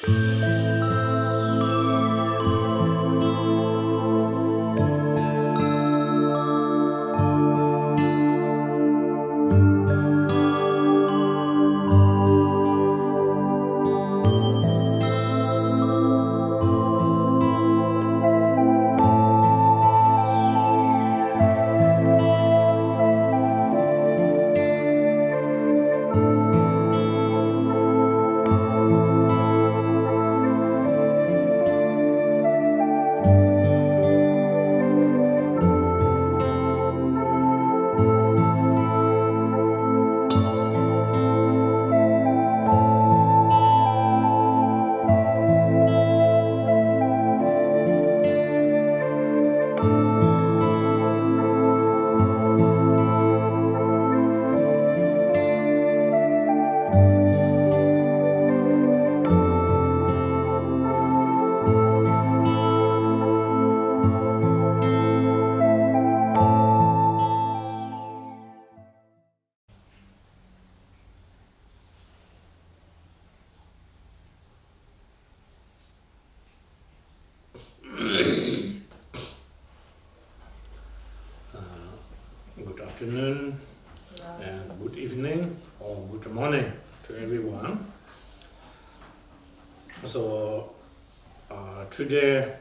Good afternoon and good evening or good morning to everyone. So today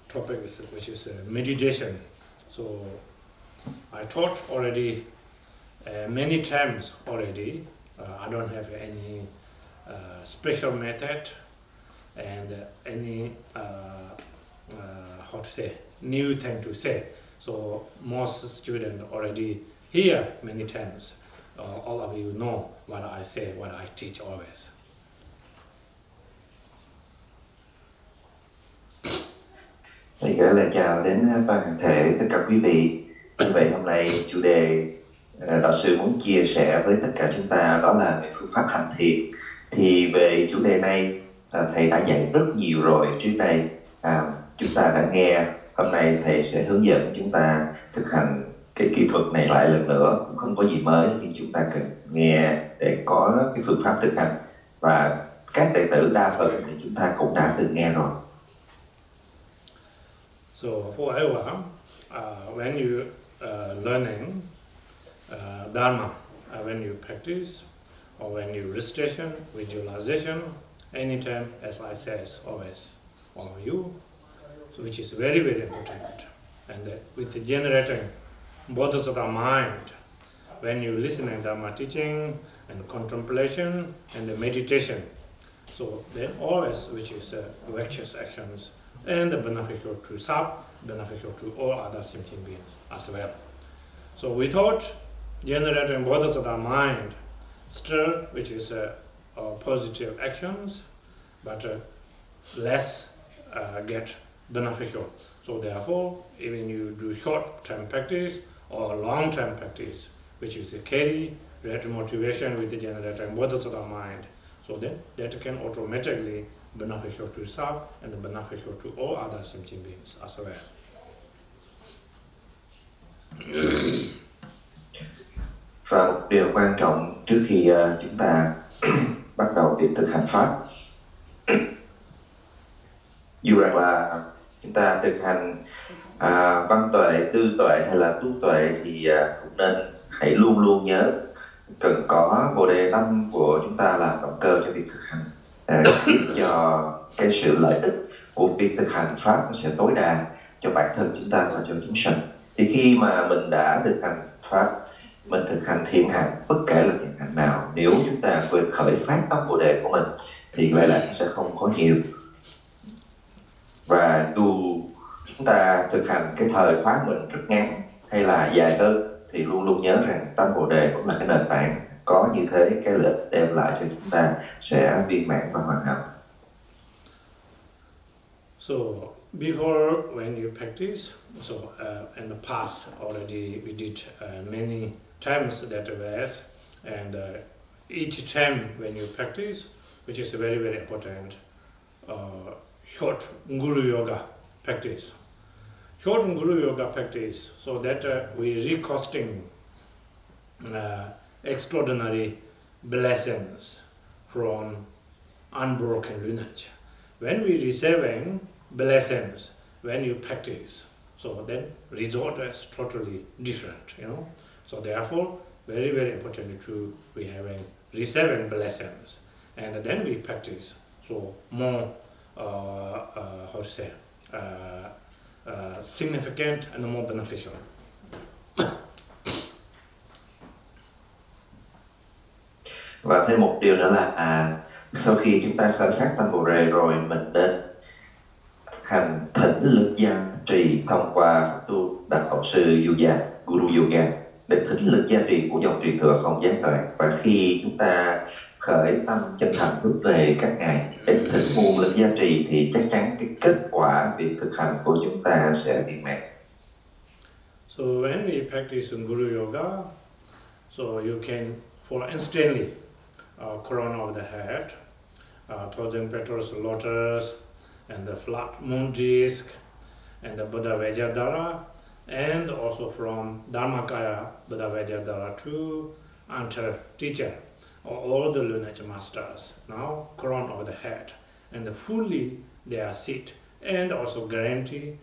topic is, which is meditation. So I taught already many times already. I don't have any special method and any how to say, new thing to say. So most students already hear many times. All of you know what I say, what I teach always. Thầy gửi lời chào đến toàn hành thể tất cả quý vị. Như vậy hôm nay chủ đề đạo sư muốn chia sẻ với tất cả chúng ta đó là về phương pháp hành thiền. Thì về chủ đề này thầy đã dạy rất nhiều rồi trước đây. Chúng ta đã nghe. Hôm nay thầy sẽ hướng dẫn chúng ta thực hành cái kỹ thuật này lại lần nữa. Cũng không có gì mới, nhưng chúng ta cần nghe để có cái phương pháp thực hành. Và các đệ tử đa phần thì chúng ta cũng đã từng nghe rồi. So however, when you learning Dharma, when you practice, or when you recitation, visualization, anytime, as I said, always, all of you, so which is very, very important. And with the generating Bodhisattva mind, when you listen to Dharma teaching and contemplation and the meditation, so then always, which is virtuous actions, and the beneficial to self, beneficial to all other sentient beings as well. So we taught generating Bodhisattva mind, still, which is positive actions, but less get beneficial. So therefore, even you do short-term practice or long-term practice, which is a carry, right motivation with the generating Bodhisattva mind, so then that can automatically beneficial to self and beneficial to all other sentient beings as well. Và một điều quan trọng trước khi chúng ta bắt đầu việc thực hành pháp, dù rằng là chúng ta thực hành văn tuệ, tư tuệ hay là tú tuệ thì cũng nên hãy luôn luôn nhớ cần có Bồ Đề tâm của chúng ta làm động cơ cho việc thực hành, giúp cho cái sự lợi ích của việc thực hành pháp nó sẽ tối đa cho bản thân chúng ta và cho chúng sanh. Thì khi mà mình đã thực hành pháp, mình thực hành thiện hành, bất kể là thiện hành nào, nếu chúng ta quên khởi phát tâm Bồ Đề của mình thì vậy là sẽ không có nhiều. Và dù chúng ta thực hành cái thời khóa mình rất ngắn hay là dài hơn thì luôn luôn nhớ rằng tâm Bồ Đề cũng là cái nền tảng. Có như thế cái lợi ích đem lại cho chúng ta sẽ viên mãn và hoàn hảo. So before when you practice, so in the past already we did many times that ways, and each time when you practice, which is very, very important, short Guru Yoga practice. Short Guru Yoga practice, so that we recosting extraordinary blessings from unbroken lineage. When we receiving blessings, when you practice, so then result is totally different, you know. So therefore, very, very important to we having receiving blessings, and then we practice, so more, how to say, significant and more beneficial. Và thêm một điều nữa là sau khi chúng ta khởi phát tâm Bồ Đề rồi, mình nên hành thỉnh lực gia trì thông qua pháp tu Đại Tổ sư Yoga, Guru Yoga, để thỉnh lực gia trì của dòng truyền thừa không gián đoạn. Và khi chúng ta khởi tâm chân thành hướng về các ngài để thỉnh nguồn lực gia trì thì chắc chắn cái kết quả việc thực hành của chúng ta sẽ viên mãn. So when we practice Guru Yoga, so you can for instantly crown of the head, 1,000 petals lotus, and the flat moon disc, and the Buddha Vajradhara, and also from Dharmakaya Buddha Vajradhara to enter teacher, all the lineage masters, now crown of the head, and fully they are sit, and also guarantee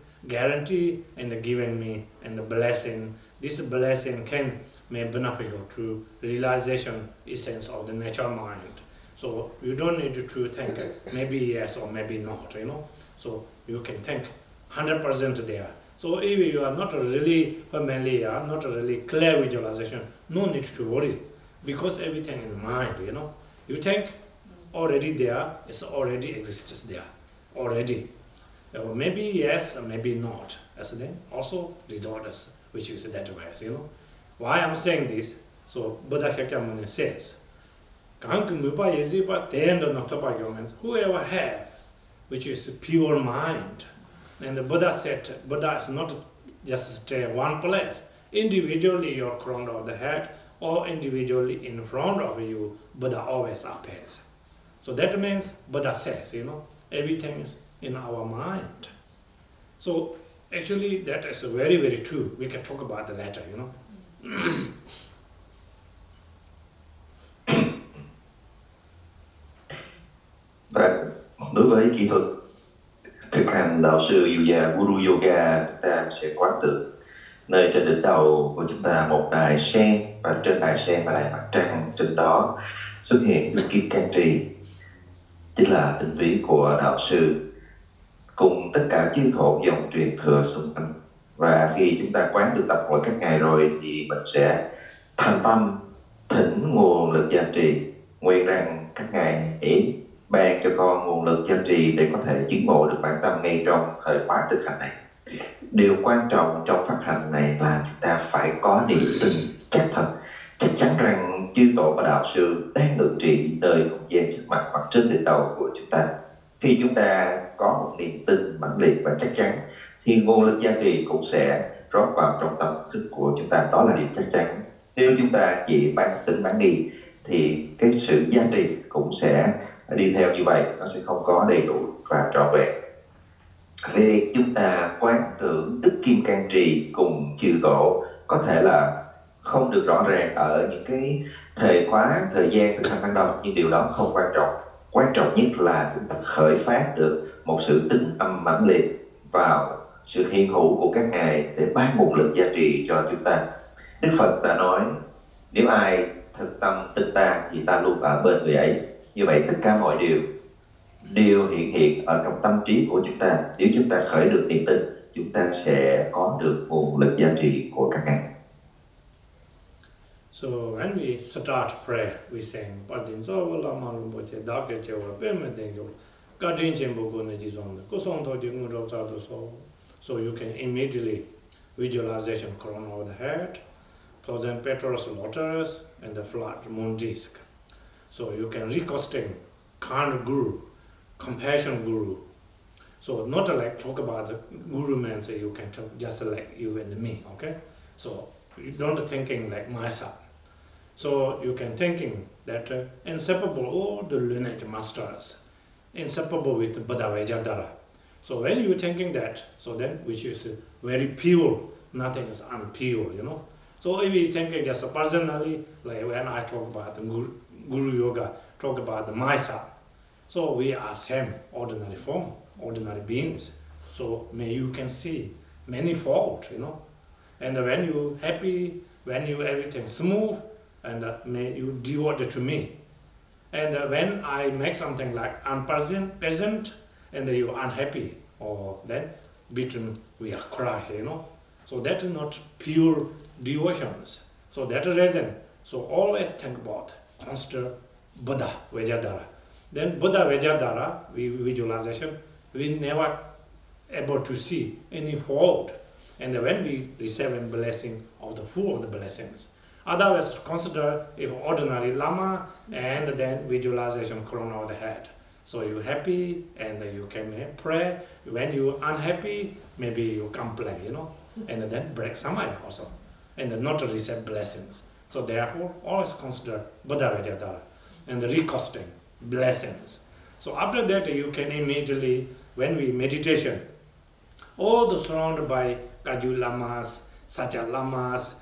and giving me and the blessing. This blessing can make beneficial to realization essence of the nature mind. So you don't need to think maybe yes or maybe not, you know. So you can think 100% there. So if you are not really familiar, not really clear visualization, no need to worry, because everything in mind, you know. You think already there, it's already exists there, already. Maybe yes or maybe not. As then also result which is that way, you know. Why I'm saying this? So Buddha Shakyamuni says, whoever have, which is pure mind, and the Buddha said, Buddha is not just stay one place. Individually you're crowned of the head, or individually in front of you, Buddha always appears. So that means Buddha says, you know, everything is in our mind. So actually that is very, very true. We can talk about the later, you know. Và đối với kỹ thuật thực hành đạo sư Yoga, Guru Yoga, chúng ta sẽ quán tưởng nơi trên đỉnh đầu của chúng ta một đài sen, và trên đài sen là đài mặt trăng, trên đó xuất hiện được kim can trì, chính là tinh túy của đạo sư, cùng tất cả chư thổ dòng truyền thừa xung quanh. Và khi chúng ta quán được tập hội các ngày rồi thì mình sẽ thành tâm thỉnh nguồn lực gia trì, nguyện rằng các ngài hãy ban cho con nguồn lực gia trì để có thể chứng ngộ được bản tâm ngay trong thời khóa thực hành này. Điều quan trọng trong pháp hành này là chúng ta phải có niềm tin chắc thật, chắc chắn rằng chư tổ và đạo sư đang ngự trị nơi không gian trước mặt hoặc trên đỉnh đầu của chúng ta. Khi chúng ta có một niềm tin mãnh liệt và chắc chắn thì nguồn lực gia trì cũng sẽ rót vào trong tâm thức của chúng ta, đó là điều chắc chắn. Nếu chúng ta chỉ tính bán nghi thì cái sự gia trì cũng sẽ đi theo như vậy, nó sẽ không có đầy đủ và trọn vẹn. Việc chúng ta quán tưởng đức kim can trì cùng chư tổ có thể là không được rõ ràng ở những cái thời gian thực hành ban đầu, nhưng điều đó không quan trọng. Quan trọng nhất là chúng ta khởi phát được một sự tín âm mãnh liệt vào sự hiện hữu của các ngài để ban nguồn lực gia trì cho chúng ta. Đức Phật đã nói, nếu ai thực tâm tin ta thì ta luôn ở bên người ấy. Như vậy tất cả mọi điều hiện ở trong tâm trí của chúng ta. Nếu chúng ta khởi được niềm tin, chúng ta sẽ có được nguồn lực gia trì của các ngài. So when we start prayer, we sing Padinso Lama Rinpoche Dake Chewa Pemedengyo Kadin Chembogo Nejizon Kosonto Jinguro Chado So you can immediately visualization crown over the head, 1,000 petals lotus, and the flat moon disc. So you can requesting kind Guru, compassion Guru. So not like talk about the Guru man, say you can talk just like you and me, okay? So you don't thinking like myself. So you can thinking that inseparable all the lineage masters, inseparable with the Buddha Vajradhara. So when you thinking that, so then which is very pure, nothing is unpure, you know. So if you thinking just personally, like when I talk about the Guru Yoga, talk about the myself. So we are same ordinary form, ordinary beings. So may you can see manifold, you know. And when you happy, when you everything smooth, and may you devote it to me. And when I make something like unpleasant, and you unhappy, or then between we are crushed, you know. So that is not pure devotions. So that is reason. So always think about, consider Buddha Vajradhara. Then Buddha Vajradhara, visualization, we never able to see any fault. And when we receive a blessing of the full of the blessings. Otherwise, consider if ordinary lama and then visualization crown of the head. So you happy and you can pray. When you unhappy, maybe you complain, you know, and then break some eye also, and not receive blessings. So therefore, always consider Buddha Vajradhara and the recosting blessings. So after that, you can immediately, when we meditation, all the surrounded by Kagyu lamas, Sacha lamas,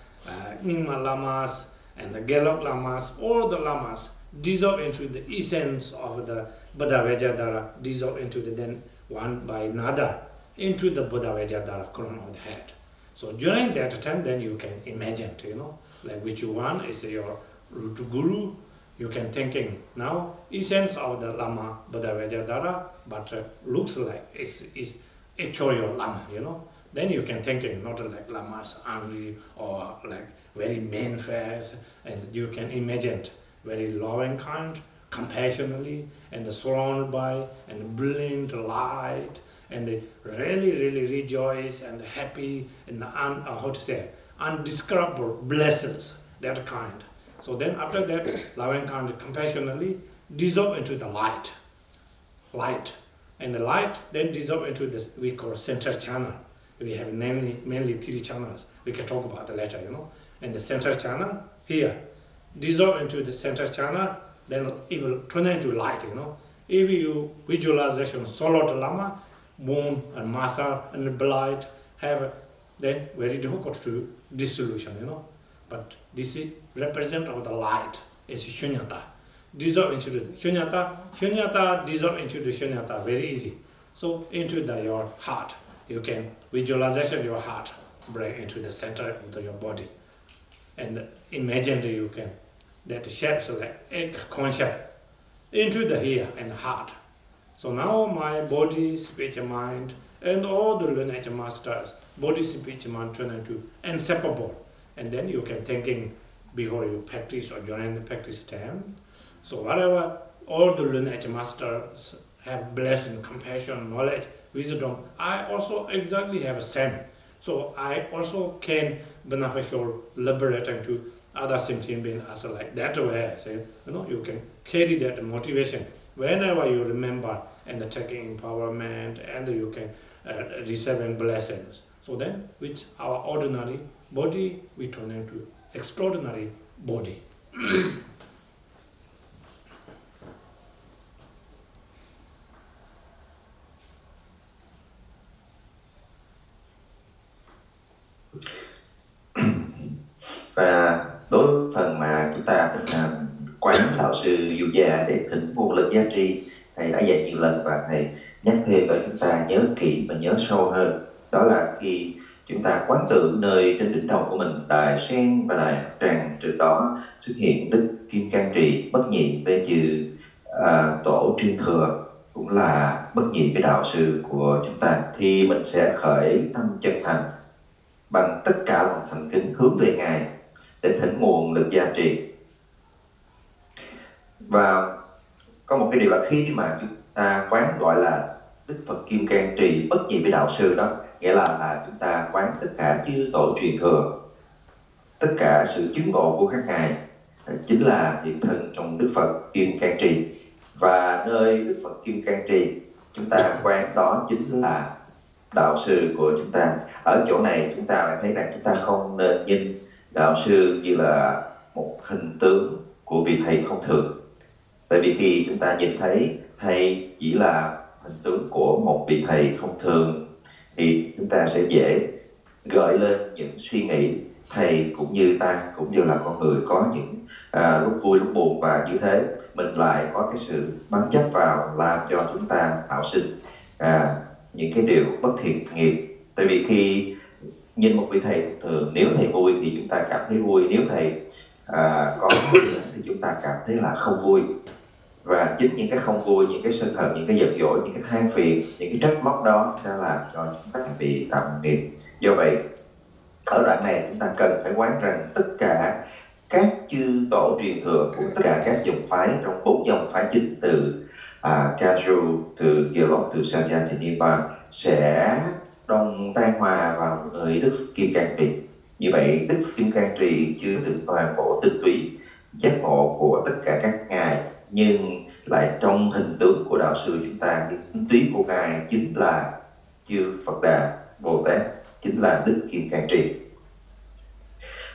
Nyingma lamas, and the Gelok lamas, all the lamas dissolve into the essence of the Buddha Vajradhara, dissolve into the then one by another into the Buddha Vajradhara crown of the head. So during that time, then you can imagine, you know, like which one is your root guru. You can thinking now essence of the Lama Buddha Vajradhara, but looks like it's actually your Lama, you know. Then you can thinking not like Lama's angry or like very mean face, and you can imagine very loving kind, compassionately, and surrounded by and brilliant light, and they really rejoice and happy and undescribable blessings, that kind. So then after that, loving kind, compassionately dissolve into the light, and the light then dissolve into this we call center channel. We have mainly 3 channels. We can talk about it later, you know. And the center channel here dissolve into the center channel, then it will turn into light, you know. If you visualization solid lama, bone and muscle and blood have then very difficult to dissolution, you know. But this is represent of the light is shunyata. Dissolve into the shunyata dissolve into the shunyata, very easy. So into your heart, you can visualization your heart bring into the center of your body, and imagine that you can that shapes like egg concept into the here and heart. So now my body, speech, mind, and all the lineage masters, body, speech, mind turn into inseparable. And then you can thinking before you practice or during the practice time. So whatever all the lineage masters have blessing, compassion, knowledge, wisdom, I also exactly have the same. So I also can beneficial liberating to other sentient beings as like that way. So, you know, you can carry that motivation whenever you remember and taking empowerment, and you can receive blessings. So then, with our ordinary body, we turn into extraordinary body. Và đối với phần mà chúng ta quán đạo sư Du Gia để thỉnh nguồn lực giá trị, thầy đã dạy nhiều lần và thầy nhắc thêm để chúng ta nhớ kỹ và nhớ sâu hơn. Đó là khi chúng ta quán tưởng nơi trên đỉnh đầu của mình đài sen và đài tràng, trước đó xuất hiện đức kim cang trì bất nhị bên chư tổ truyền thừa, cũng là bất nhị với đạo sư của chúng ta, thì mình sẽ khởi tâm chân thành bằng tất cả lòng thành kính hướng về Ngài để thỉnh nguồn lực gia trì. Và có một cái điều là khi mà chúng ta quán gọi là Đức Phật Kim Cang Trì bất nhị với đạo sư đó, nghĩa là chúng ta quán tất cả chư tổ truyền thừa, tất cả sự chứng ngộ của các ngài chính là hiện thân trong Đức Phật Kim Cang Trì. Và nơi Đức Phật Kim Cang Trì chúng ta quán đó chính là đạo sư của chúng ta. Ở chỗ này chúng ta lại thấy rằng chúng ta không nên nhìn đạo sư như là một hình tướng của vị thầy thông thường. Tại vì khi chúng ta nhìn thấy thầy chỉ là hình tướng của một vị thầy thông thường thì chúng ta sẽ dễ gợi lên những suy nghĩ thầy cũng như ta, cũng như là con người có những lúc vui lúc buồn, và như thế mình lại có cái sự bám chấp vào làm cho chúng ta tạo sinh những cái điều bất thiện nghiệp. Tại vì khi nhìn một vị thầy thường, nếu thầy vui thì chúng ta cảm thấy vui, nếu thầy có thì chúng ta cảm thấy là không vui. Và chính những cái không vui, những cái sân hận, những cái giận dỗi, những cái than phiền, những cái trách móc đó sẽ làm cho chúng ta bị tạo nghiệp. Do vậy ở đoạn này chúng ta cần phải quán rằng tất cả các chư tổ truyền thừa của tất cả các dòng phái trong 4 dòng phái chính, từ Kagyu, từ Gelok, từ Segar, từ Nibbana sẽ đồng tan hòa vào người Đức Kim Cang Trì. Như vậy Đức Kim Cang Trì chứa được toàn bộ tinh túy giác ngộ của tất cả các ngài, nhưng lại trong hình tướng của đạo sư chúng ta, cái tinh túy của ngài chính là chư Phật Đà Bồ Tát, chính là Đức Kim Cang Trì.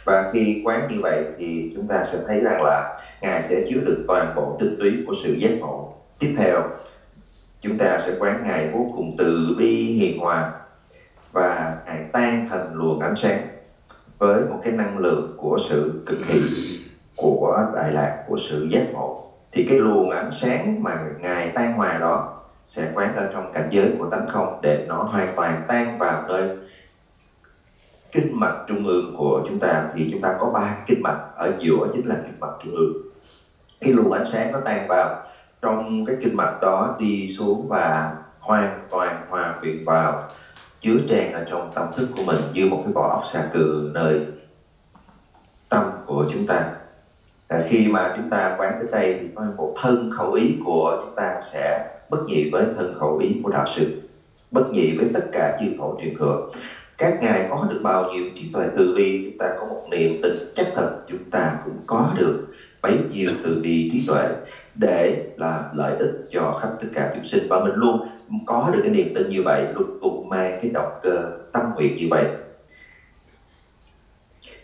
Và khi quán như vậy thì chúng ta sẽ thấy rằng là ngài sẽ chứa được toàn bộ tinh túy của sự giác ngộ. Tiếp theo chúng ta sẽ quán ngài vô cùng từ bi hiền hòa, và ngài tan thành luồng ánh sáng với một cái năng lượng của sự cực hỷ, của Đại Lạc, của sự giác ngộ. Thì cái luồng ánh sáng mà ngài tan hòa đó sẽ quán ở trong cảnh giới của tánh không, để nó hoàn toàn tan vào nơi kinh mạch trung ương của chúng ta. Thì chúng ta có 3 kinh mạch, ở giữa chính là kinh mạch trung ương. Cái luồng ánh sáng nó tan vào trong cái kinh mạch đó, đi xuống và hoàn toàn hòa quyện vào, chứa tràn ở trong tâm thức của mình như một cái vỏ ốc xà cừ nơi tâm của chúng ta. Khi mà chúng ta quán tới đây thì toàn bộ thân khẩu ý của chúng ta sẽ bất nhị với thân khẩu ý của đạo sư, bất nhị với tất cả chư tổ truyền thừa. Các ngài có được bao nhiêu trí tuệ từ bi, chúng ta có một niềm tin chắc thật chúng ta cũng có được bấy nhiêu từ bi trí tuệ để làm lợi ích cho khắp tất cả chúng sinh. Và mình luôn có được cái niềm tin như vậy, luôn luôn mang cái động cơ tâm nguyện như vậy.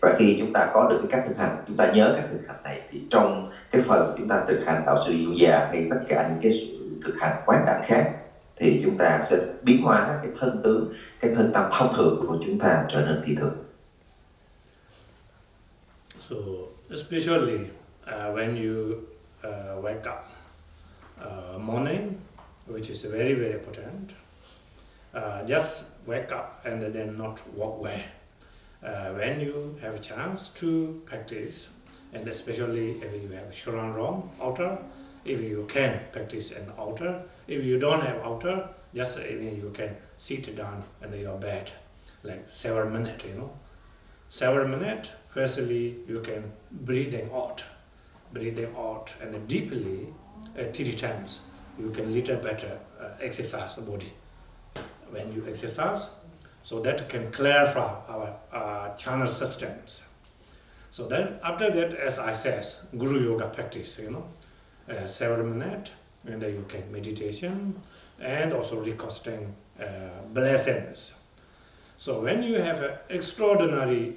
Và khi chúng ta có được cái cách thực hành, chúng ta nhớ cách thực hành này, thì trong cái phần chúng ta thực hành tạo sự dịu dàng hay tất cả những cái sự thực hành quán đẳng khác, thì chúng ta sẽ biến hóa cái thân tướng, cái thân tâm thông thường của chúng ta trở nên phi thường. So especially when you wake up morning, which is very very important, just wake up and then not walk away. When you have a chance to practice, and especially if you have Selangor altar, if you can practice an altar. If you don't have altar, just even you can sit down in your bed, like 7 minutes, 7 minutes. Firstly, you can breathing out, and then deeply 3 times. You can little better exercise the body. When you exercise, so that can clarify our channel systems. So then after that, as I said, Guru Yoga practice, 7 minutes, and then you can meditation and also requesting blessings. So when you have extraordinary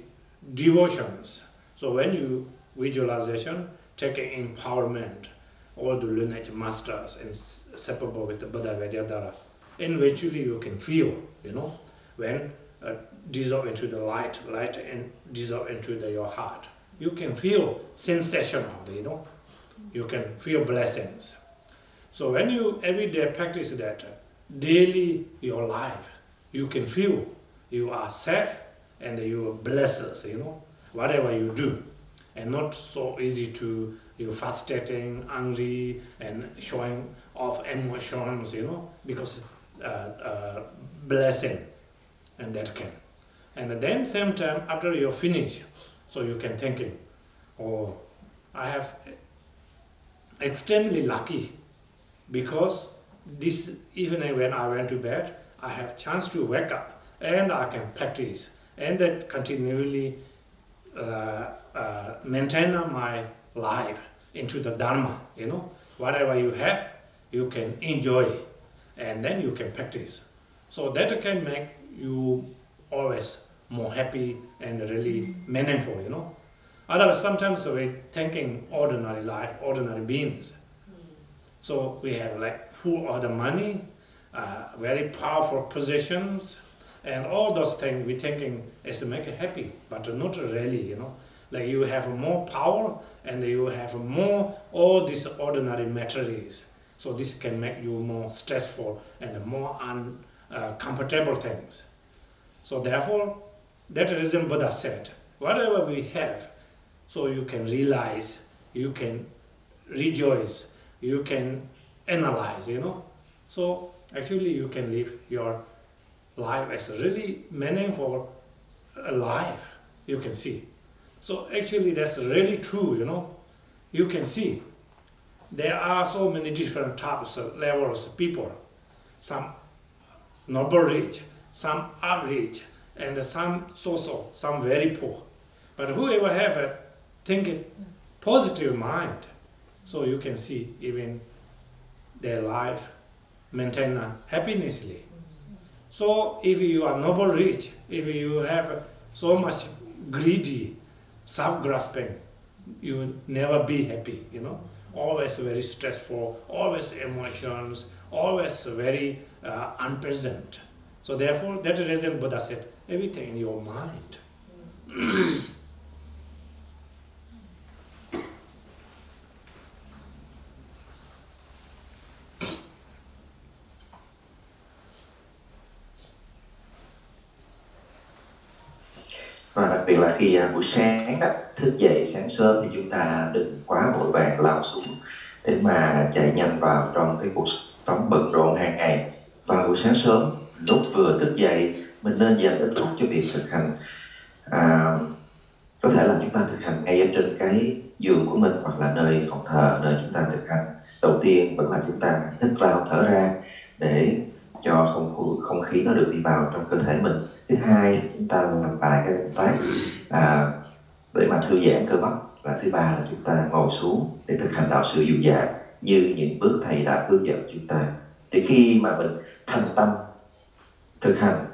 devotions, so when you visualization, take empowerment, all the lineage masters inseparable with the Buddha Vajradhara, eventually you can feel, when dissolve into the light and dissolve into your heart. You can feel sensation of it, you can feel blessings. So when you everyday practice that, daily your life, you can feel you are safe and you are blessed, whatever you do. And not so easy to, you frustrating, angry, and showing off emotions, because blessing, and that can. And then same time, after you finish, so you can thinking, oh, I have extremely lucky, because this evening when I went to bed, I have chance to wake up and I can practice, and that continually maintain my life into the Dharma, whatever you have, you can enjoy, and then you can practice. So that can make you always more happy and really meaningful, Otherwise, sometimes we're thinking ordinary life, ordinary beings. So we have like full of the money, very powerful possessions, and all those things we thinking is to make it happy, but not really, Like you have more power and you have more all these ordinary materials. So this can make you more stressful and more uncomfortable things. So therefore, that reason Buddha said, whatever we have, so you can realize, you can rejoice, you can analyze, you know. So actually you can live your life as a really meaningful life, you can see. So actually that's really true, you know. You can see there are so many different types of levels of people. Some noble rich, some average, and some so-so, some very poor. But whoever have a thinking positive mind, so you can see even their life maintain happinessly. So if you are noble rich, if you have so much greedy, self-grasping, you will never be happy, you know. Always very stressful, always emotions, always very unpleasant. So therefore, that reason Buddha said, everything in your mind. Và đặc biệt là khi buổi sáng đó, thức dậy sáng sớm thì chúng ta đừng quá vội vàng lao xuống để mà chạy nhanh vào trong cái cuộc sống bận rộn hàng ngày. Và buổi sáng sớm lúc vừa thức dậy mình nên dành ít phút cho việc thực hành. Có thể là chúng ta thực hành ngay ở trên cái giường của mình hoặc là nơi phòng thờ, nơi chúng ta thực hành. Đầu tiên vẫn là chúng ta hít vào thở ra để cho không khí nó được đi vào trong cơ thể mình. Thứ hai, chúng ta làm vài cái động tác để mà thư giãn cơ bắp. Và thứ ba là chúng ta ngồi xuống để thực hành đạo sự dịu dàng như những bước thầy đã hướng dẫn chúng ta. Thì khi mà mình thành tâm thực hành,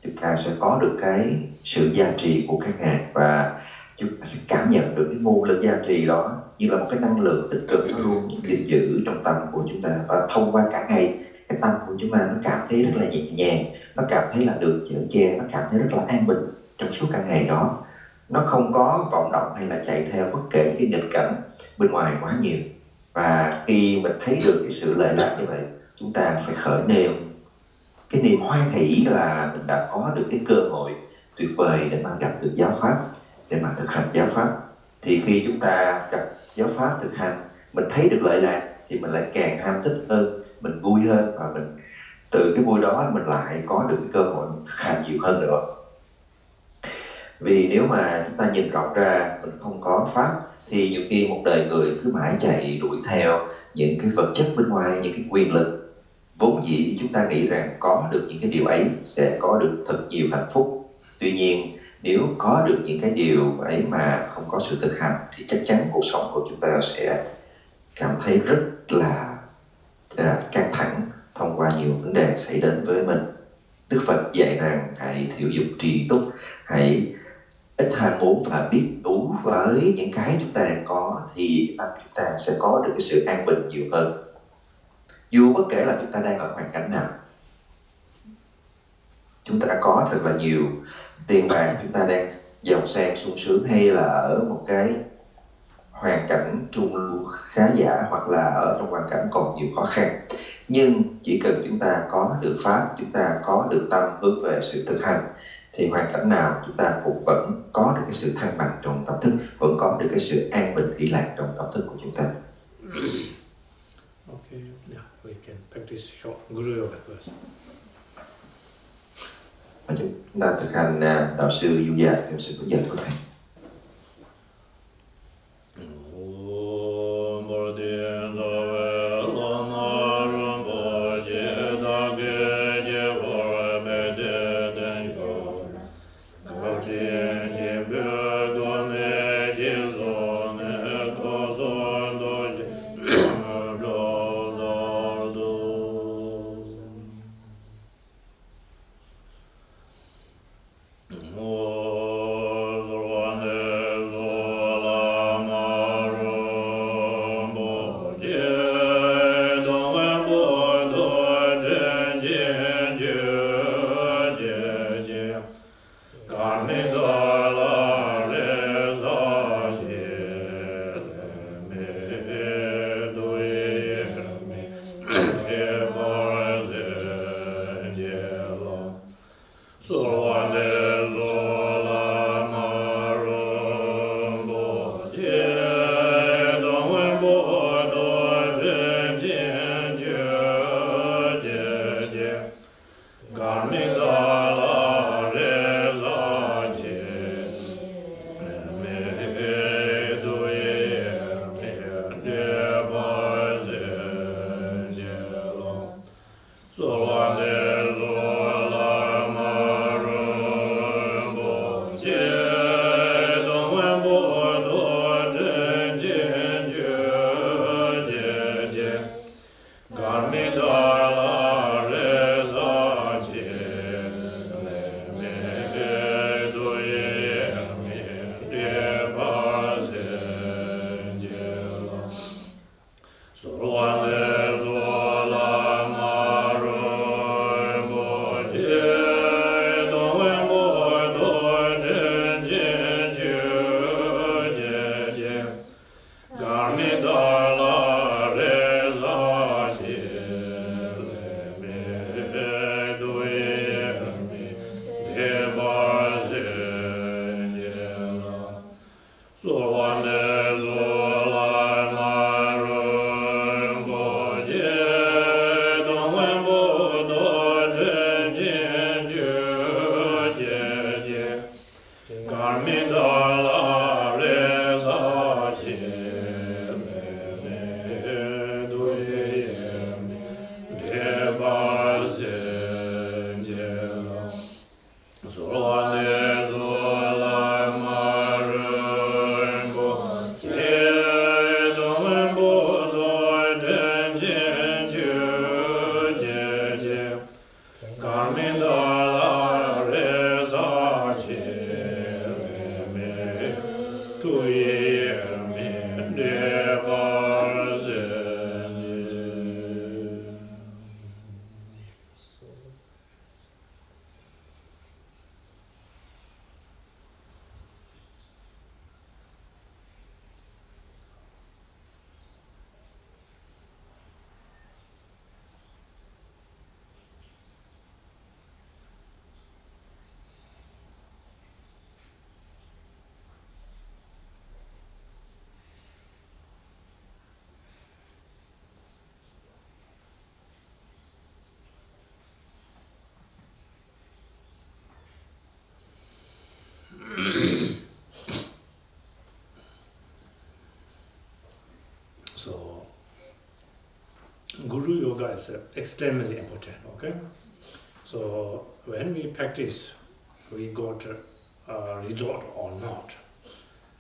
chúng ta sẽ có được cái sự gia trì của các ngài và chúng ta sẽ cảm nhận được cái nguồn lực gia trì đó như là một cái năng lượng tích cực nó luôn gìn giữ trong tâm của chúng ta. Và thông qua cả ngày, cái tâm của chúng ta nó cảm thấy rất là nhẹ nhàng, nó cảm thấy là được chở che, nó cảm thấy rất là an bình trong suốt cả ngày đó. Nó không có vọng động hay là chạy theo bất kể những cái nghịch cảnh bên ngoài quá nhiều. Và khi mình thấy được cái sự lệ lạc như vậy, chúng ta phải khởi nêu cái niềm hoan hỷ là mình đã có được cái cơ hội tuyệt vời để mà gặp được giáo pháp, để mà thực hành giáo pháp. Thì khi chúng ta gặp giáo pháp thực hành, mình thấy được lợi lạc thì mình lại càng ham thích hơn, mình vui hơn, và mình từ cái vui đó mình lại có được cái cơ hội thực hành nhiều hơn nữa. Vì nếu mà chúng ta nhìn rộng ra mình không có pháp thì nhiều khi một đời người cứ mãi chạy đuổi theo những cái vật chất bên ngoài, những cái quyền lực. Vốn dĩ chúng ta nghĩ rằng có được những cái điều ấy sẽ có được thật nhiều hạnh phúc. Tuy nhiên nếu có được những cái điều ấy mà không có sự thực hành thì chắc chắn cuộc sống của chúng ta sẽ cảm thấy rất là căng thẳng thông qua nhiều vấn đề xảy đến với mình. Đức Phật dạy rằng hãy thiểu dục trì túc, hãy ít ham muốn và biết đủ với những cái chúng ta đang có thì tâm chúng ta sẽ có được cái sự an bình nhiều hơn. Dù bất kể là chúng ta đang ở hoàn cảnh nào, chúng ta có thật là nhiều tiền bạc, chúng ta đang giàu sang sung sướng, hay là ở một cái hoàn cảnh trung lưu khá giả, hoặc là ở trong hoàn cảnh còn nhiều khó khăn. Nhưng chỉ cần chúng ta có được pháp, chúng ta có được tâm hướng về sự thực hành, thì hoàn cảnh nào chúng ta cũng vẫn có được cái sự thăng bằng trong tâm thức, vẫn có được cái sự an bình hỷ lạc trong tâm thức của chúng ta. Okay, yeah, we can practice short Guru Yoga first. Chúng ta thực hành đạo sư dịu dàng theo sự hướng dẫn của thầy. Oh So, Guru Yoga is extremely important, okay? So, when we practice, we got a result or not.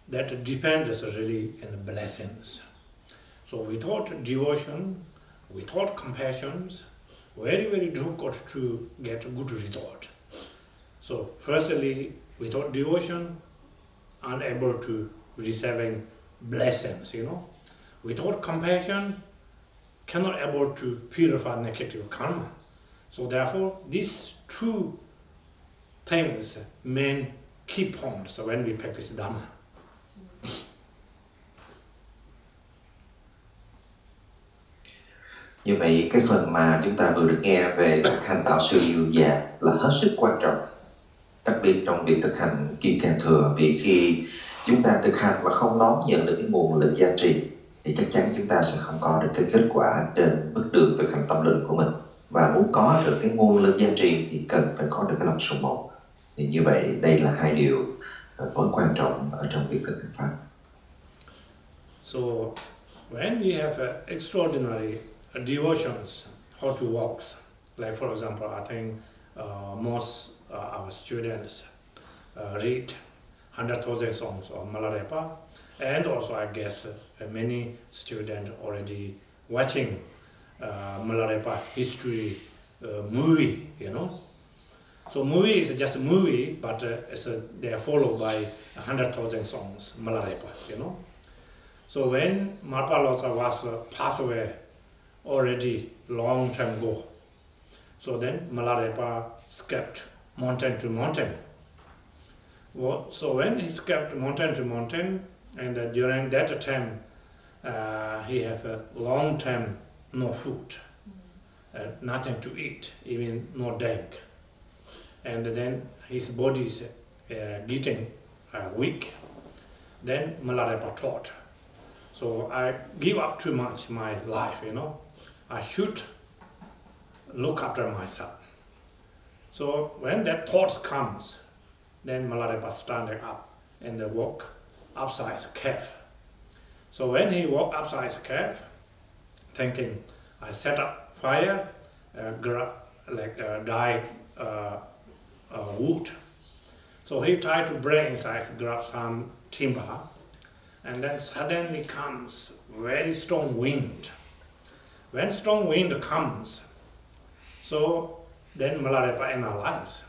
That depends really in the blessings. So, without devotion, without compassion, very, very difficult to get a good result. So, firstly, without devotion, unable to receiving blessings, you know. Without compassion, cannot able to purify negative karma. So therefore, these two things main key points when we practice Dhamma. Như vậy, cái phần mà chúng ta vừa được nghe về thực hành tạo sự dịu dàng là hết sức quan trọng, đặc biệt trong việc thực hành kim cang thừa. Vì khi chúng ta thực hành và không đón nhận được cái nguồn lực gia trì, thì chắc chắn chúng ta sẽ không có được cái kết quả trên bước đường thực hành tâm linh của mình. Và muốn có được cái nguồn lực gia trì thì cần phải có được cái lòng sùng một. Thì như vậy, đây là hai điều tối quan trọng ở trong việc thực hành pháp. So, when we have extraordinary devotions, how to walk, like for example, I think most our students read 100,000 songs of Milarepa, and also I guess many students already watching Milarepa history movie, you know. So movie is just a movie, but they are followed by 100,000 songs, Milarepa, you know. So when Marpalosa was passed away already long time ago, so then Milarepa skipped mountain to mountain. Well, so when he skipped mountain to mountain, and during that time, he have a long time no food, nothing to eat, even no drink. And then his body is getting weak. Then Milarepa thought, so I give up too much my life, you know. I should look after myself. So when that thought comes, then Milarepa standing up and walk outside the cave. So when he walked outside the cave, thinking, I set up fire, dry wood. So he tried to break inside, grab some timber, and then suddenly comes very strong wind. When strong wind comes, so then Milarepa analyzed.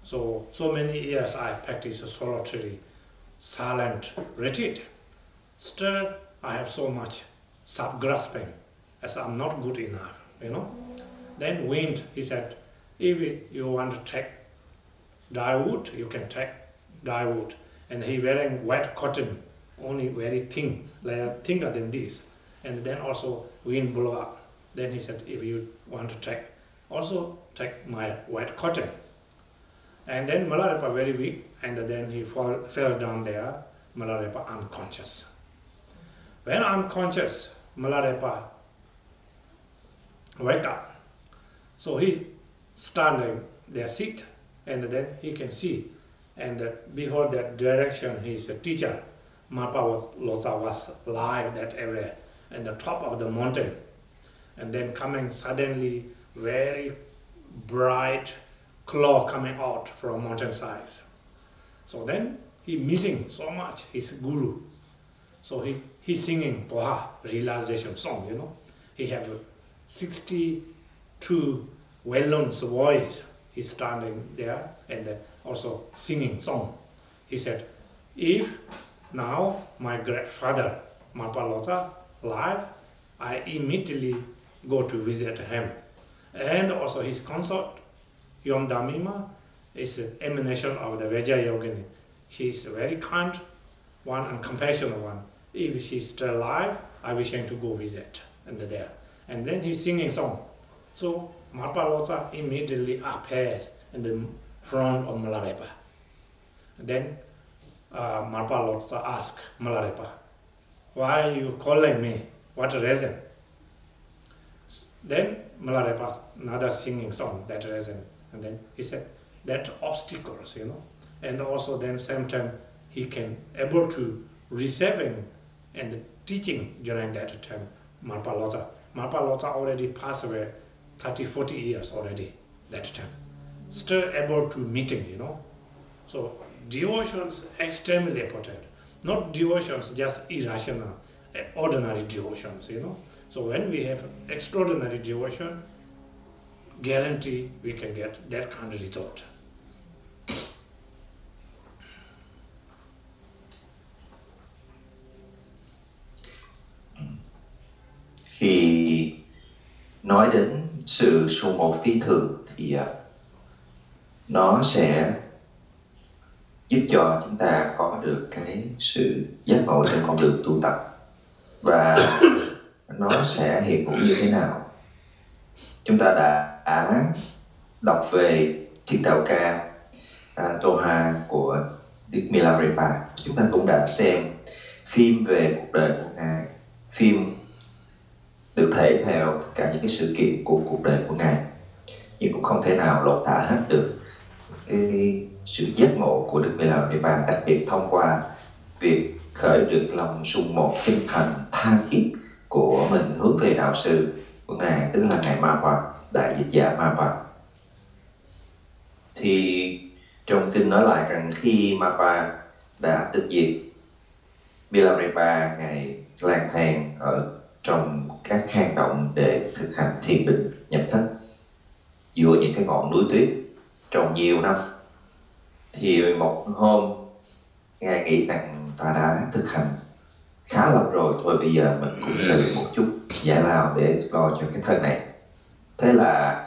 So many years I practiced solitary, silent retreat. Still, I have so much self-grasping, as I'm not good enough, you know. Then wind, he said, if you want to take dry wood, you can take dry wood. And he wearing white cotton, only very thin, like thinner than this. And then also wind blow up. Then he said, if you want to take, also take my white cotton. And then Milarepa very weak, and then he fell down there, Milarepa unconscious. When unconscious, Milarepa wake up. So he's standing there, sit, and then he can see. And before that direction, his teacher, Mapa Lota, was live that area, in the top of the mountain. And then coming suddenly, very bright claw coming out from mountain sides. So then he missing so much his guru. So he's singing Poha, realization song, you know. He have 62 well-known voice. He's standing there and also singing song. He said, if now my great father, Mapalota, alive, I immediately go to visit him. And also his consort, Yom Damima, is an emanation of the Vajra Yogini. She is a very kind one and compassionate one. If she's still alive, I wish him to go visit and there. And then he's singing song. So Mapalota immediately appears in the front of Milarepa. Then Mapalota asks Milarepa, why are you calling me? What reason? Then Milarepa another singing song, that reason. And then he said, that obstacles, you know. And also then same time he can able to receiving and teaching during that time, Mapalota. Mapalota already passed away 30-40 years already that time. Still able to meeting, you know. So devotions extremely important. Not devotions just irrational, ordinary devotions, you know. So when we have extraordinary devotion, guarantee we can get that kind of result. Khi nói đến sự sung một phi thường thì nó sẽ giúp cho chúng ta có được cái sự giác ngộ trên con đường tu tập. Và nó sẽ hiện hữu như thế nào? Chúng ta đã đọc về Triết Đạo Ca Toha của Đức Milarepa. Chúng ta cũng đã xem phim về cuộc đời của Ngài. Phim được thể theo tất cả những cái sự kiện của cuộc đời của Ngài, nhưng cũng không thể nào lột tả hết được cái sự giác ngộ của Đức Milarepa, đặc biệt thông qua việc khởi được lòng sùng một chân thành tha thiết của mình hướng về đạo sư của Ngài, tức là Ngài Mapa, Đại Dịch Giả Mapa. Thì trong kinh nói lại rằng khi Mapa đã tịch diệt, Milarepa Ngài lang thang ở trong các hang động để thực hành thiền định nhập thất giữa những cái ngọn núi tuyết trong nhiều năm. Thì một hôm Ngài nghĩ rằng ta đã thực hành khá lâu rồi, thôi bây giờ mình cũng luyện một chút giải lao để lo cho cái thân này. Thế là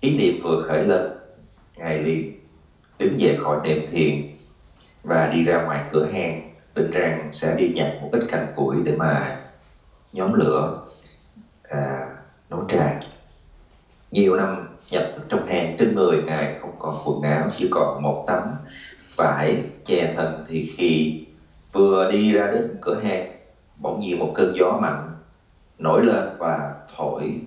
ý niệm vừa khởi lên, Ngài liền đứng dậy khỏi đệm thiền và đi ra ngoài cửa hang, định rằng sẽ đi nhặt một ít cành củi để mà nhóm lửa nấu trà. Nhiều năm nhập trong hang, trên người Ngài không còn quần áo, chỉ còn một tấm vải che thân. Thì khi vừa đi ra đến cửa hang, bỗng nhiên một cơn gió mạnh nổi lên và thổi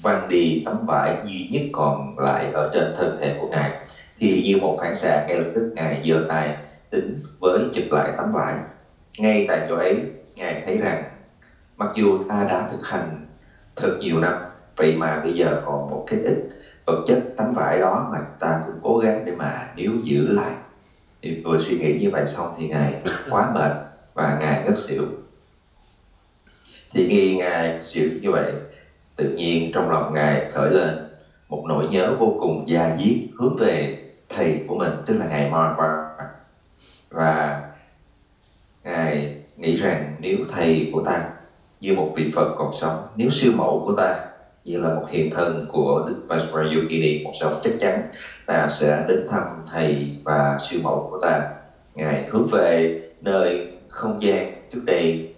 văng đi tấm vải duy nhất còn lại ở trên thân thể của Ngài. Thì như một phản xạ, ngay lập tức Ngài giơ tay tính với chụp lại tấm vải. Ngay tại chỗ ấy, Ngài thấy rằng mặc dù ta đã thực hành thật nhiều năm, Vậy mà bây giờ còn một cái ít vật chất tấm vải đó mà ta cũng cố gắng để mà níu giữ lại. Thì vừa suy nghĩ như vậy xong thì Ngài quá mệt và Ngài ngất xỉu. Thì khi Ngài xỉu như vậy, tự nhiên trong lòng Ngài khởi lên một nỗi nhớ vô cùng da diết hướng về thầy của mình, tức là Ngài Marva. Và Ngài nghĩ rằng nếu thầy của ta như một vị Phật còn sống, nếu sư mẫu của ta như là một hiện thân của Đức Vajrayogini còn sống, chắc chắn ta sẽ đến thăm thầy và sư mẫu của ta. Ngài hướng về nơi không gian trước đây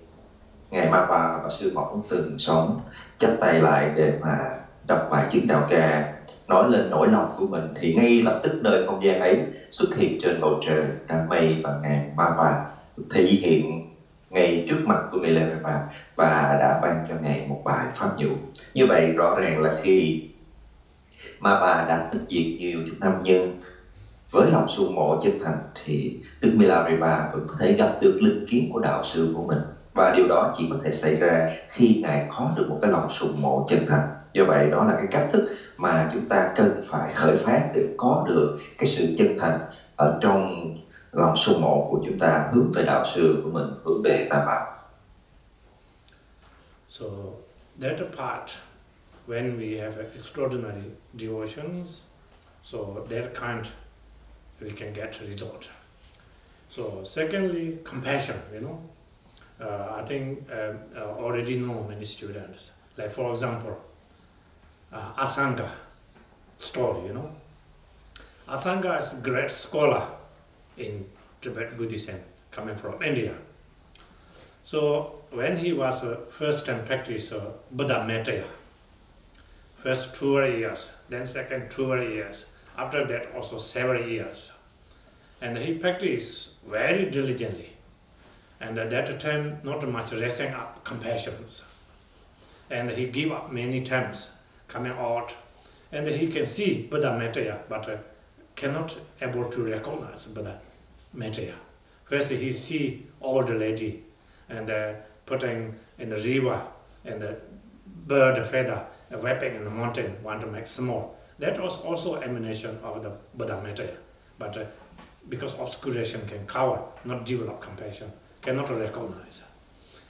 Ngài Marva và sư mẫu từng sống, chắp tay lại để mà đọc bài chứng đạo ca, nói lên nỗi lòng của mình. Thì ngay lập tức nơi không gian ấy xuất hiện trên bầu trời đám mây và Ngài Marva thể hiện ngay trước mặt của Venerable và đã ban cho Ngài một bài pháp nhũ. Như vậy rõ ràng là khi Marva đã tịch diệt nhiều chục năm, nhưng với lòng sùng mộ chân thành thì Đức Milarepa vẫn có thể gặp được linh kiến của đạo sư của mình. Và điều đó chỉ có thể xảy ra khi Ngài có được một cái lòng sùng mộ chân thành. Do vậy đó là cái cách thức mà chúng ta cần phải khởi phát để có được cái sự chân thành ở trong lòng sùng mộ của chúng ta, hướng về đạo sư của mình, hướng về Tam Bảo. So that part, when we have extraordinary devotions, so that kind we can get result. So secondly, compassion, I think already know many students. Like for example, Asanga story, Asanga is a great scholar in Tibet Buddhism, coming from India. So when he was a first time practicer Buddha Mettaya, first 2 years, then second 2 years, after that also several years. And he practiced very diligently. And at that time, not much raising up compassions. And he gave up many times, coming out. And he can see Buddha Mettaya, but cannot able to recognize Buddha Mettaya. First he see old lady and putting in the river and the bird feather, wrapping in the mountain, want to make small. That was also emanation of the Buddha Mettaya. But because obscuration can cover, not develop compassion, cannot recognize.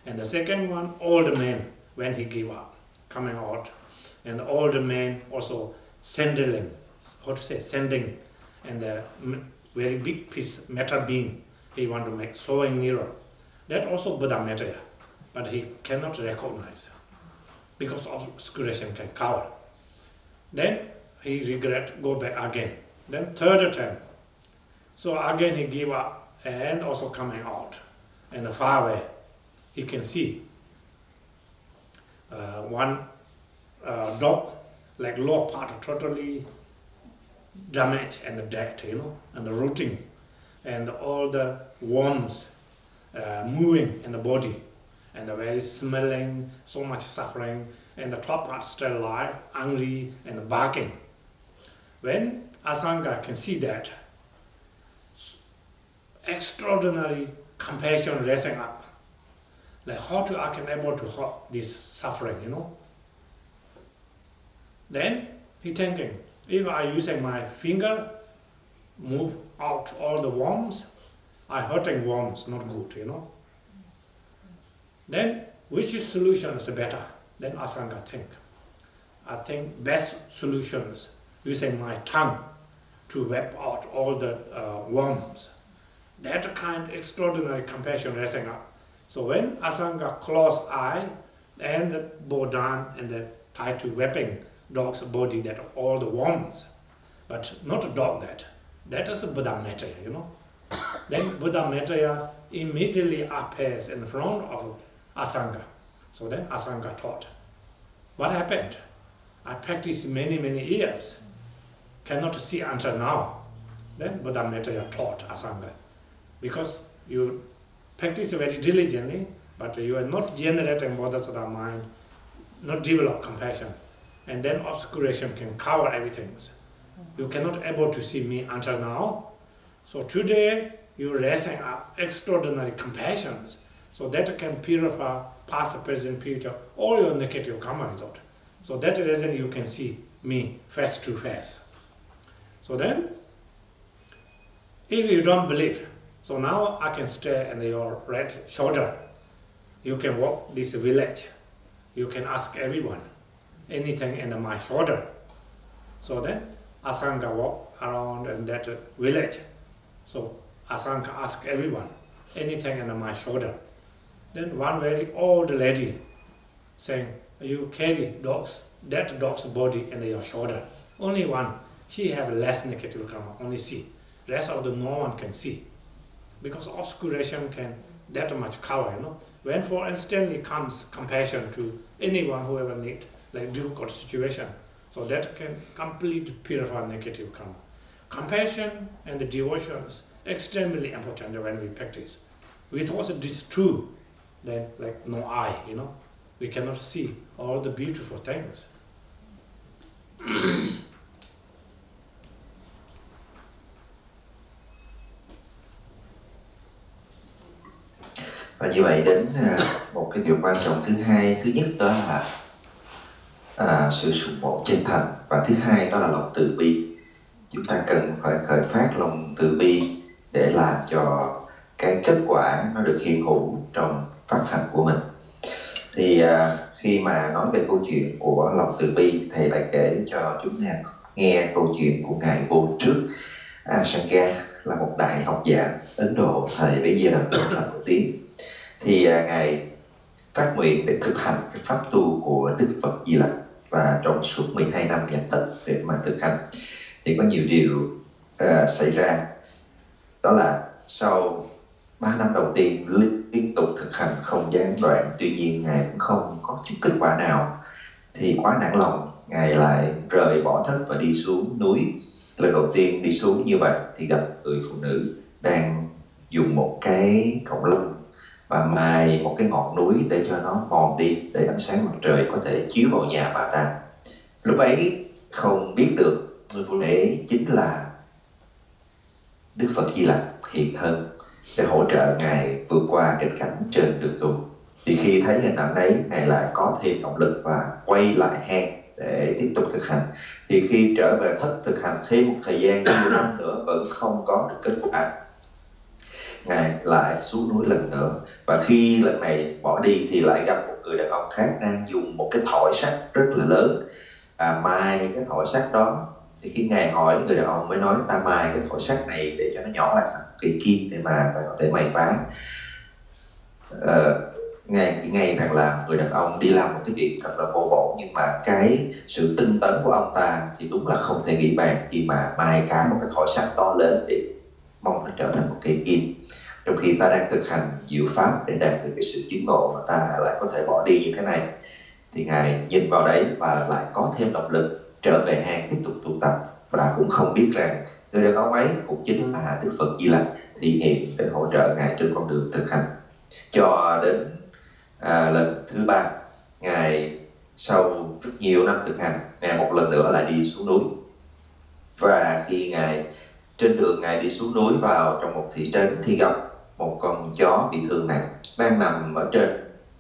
And the second one, old man, when he gave up, coming out, and the old man also sending, and the very big piece, metal beam, he want to make sewing mirror. That also Buddha Mettaya, but he cannot recognize because obscuration can cover. Then he regret, go back again. Then third time, so again he give up and also coming out. And far away, he can see one dog, like lower part totally damaged and dead, and the rotting, and all the worms moving in the body, and the very smelling, so much suffering, and the top part still alive, angry and barking. When Asanga can see that, extraordinary compassion rising up, like how to I can able to help this suffering, Then he thinking, if I using my finger, move out all the worms, I hurting worms, not good, Then which solution is better? Then Asanga think. I think best solutions using my tongue to wipe out all the worms. That kind of extraordinary compassion rising up. So when Asanga close eye and the bow down and the try to wrapping dog's body that all the worms, but not a dog that is a Buddha Mettaya, Then Buddha Mettaya immediately appears in front of Asanga. So then Asanga taught. What happened? I practiced many years, cannot see until now. Then Buddha Mettaya taught Asanga. Because you practice very diligently, but you are not generating bodhisattva mind, not develop compassion. And then obscuration can cover everything. You cannot able to see me until now. So today, you're raising up extraordinary compassions, so that can purify past, present, future, all your negative karma result. So that reason you can see me face to face. So then, if you don't believe, so now I can stay in your right shoulder. You can walk this village. You can ask everyone anything in my shoulder. So then, Asanga walk around in that village. So Asanga ask everyone anything in my shoulder. Then one very old lady saying, you carry that dog's body in your shoulder. Only one. She have less negative karma, only see. Rest of the no one can see. Because obscuration can that much cover, you know. When for instantly comes compassion to anyone who ever need, like difficult situation, so that can completely purify negative karma. Compassion and the devotion is extremely important when we practice. Without this true, then like no eye, you know, we cannot see all the beautiful things. Và như vậy đến một cái điều quan trọng thứ hai, thứ nhất đó là sự sùng bộ chân thành, và thứ hai đó là lòng từ bi. Chúng ta cần phải khởi phát lòng từ bi để làm cho cái kết quả nó được hiện hữu trong pháp hành của mình. Thì khi mà nói về câu chuyện của lòng từ bi, thầy lại kể cho chúng ta nghe câu chuyện của ngài vô trước. Segar là một đại học giả Ấn Độ thời bấy giờ rất là nổi tiếng. Thì ngài phát nguyện để thực hành cái pháp tu của Đức Phật Di Lặc, và trong suốt 12 năm nhập tịch để mà thực hành thì có nhiều điều xảy ra. Đó là sau 3 năm đầu tiên liên tục thực hành không gián đoạn, tuy nhiên ngài cũng không có chút kết quả nào, thì quá nản lòng, ngài lại rời bỏ thất và đi xuống núi. Lần đầu tiên đi xuống như vậy thì gặp người phụ nữ đang dùng một cái cọng lông và mài một cái ngọn núi để cho nó mòn đi, để ánh sáng mặt trời có thể chiếu vào nhà bà ta. Lúc ấy không biết được người phụ nữ ấy chính là Đức Phật Di Lặc hiện thân để hỗ trợ ngài vượt qua cái cảnh trên đường tu. Thì khi thấy hình ảnh ấy, ngài lại có thêm động lực và quay lại hang để tiếp tục thực hành. Thì khi trở về thất thực hành thêm một thời gian nhiều năm nữa vẫn không có được kết quả, ngài lại xuống núi lần nữa. Và khi lần này bỏ đi thì lại gặp một người đàn ông khác đang dùng một cái thỏi sắt rất là lớn mài cái thỏi sắt đó. Thì khi ngài hỏi, người đàn ông mới nói, ta mài cái thỏi sắt này để cho nó nhỏ lại thành cây kim để mà ta có thể mài vá. Ngài nghĩ rằng là người đàn ông đi làm một cái việc thật là vô bổ, nhưng mà cái sự tinh tấn của ông ta thì đúng là không thể nghĩ bàn khi mà mài cả một cái thỏi sắt to lớn để mong nó trở thành một cây kim. Trong khi ta đang thực hành diệu pháp để đạt được cái sự chứng ngộ, mà ta lại có thể bỏ đi như thế này. Thì ngài nhìn vào đấy và lại có thêm động lực trở về hang tiếp tục tu tập, và cũng không biết rằng người đàn ông ấy cũng chính là Đức Phật Di Lặc thị hiện để hỗ trợ ngài trên con đường thực hành. Cho đến lần thứ 3, ngài sau rất nhiều năm thực hành, ngài một lần nữa lại đi xuống núi. Và khi ngài trên đường ngài đi xuống núi vào trong một thị trấn thì gặp một con chó bị thương nặng đang nằm ở trên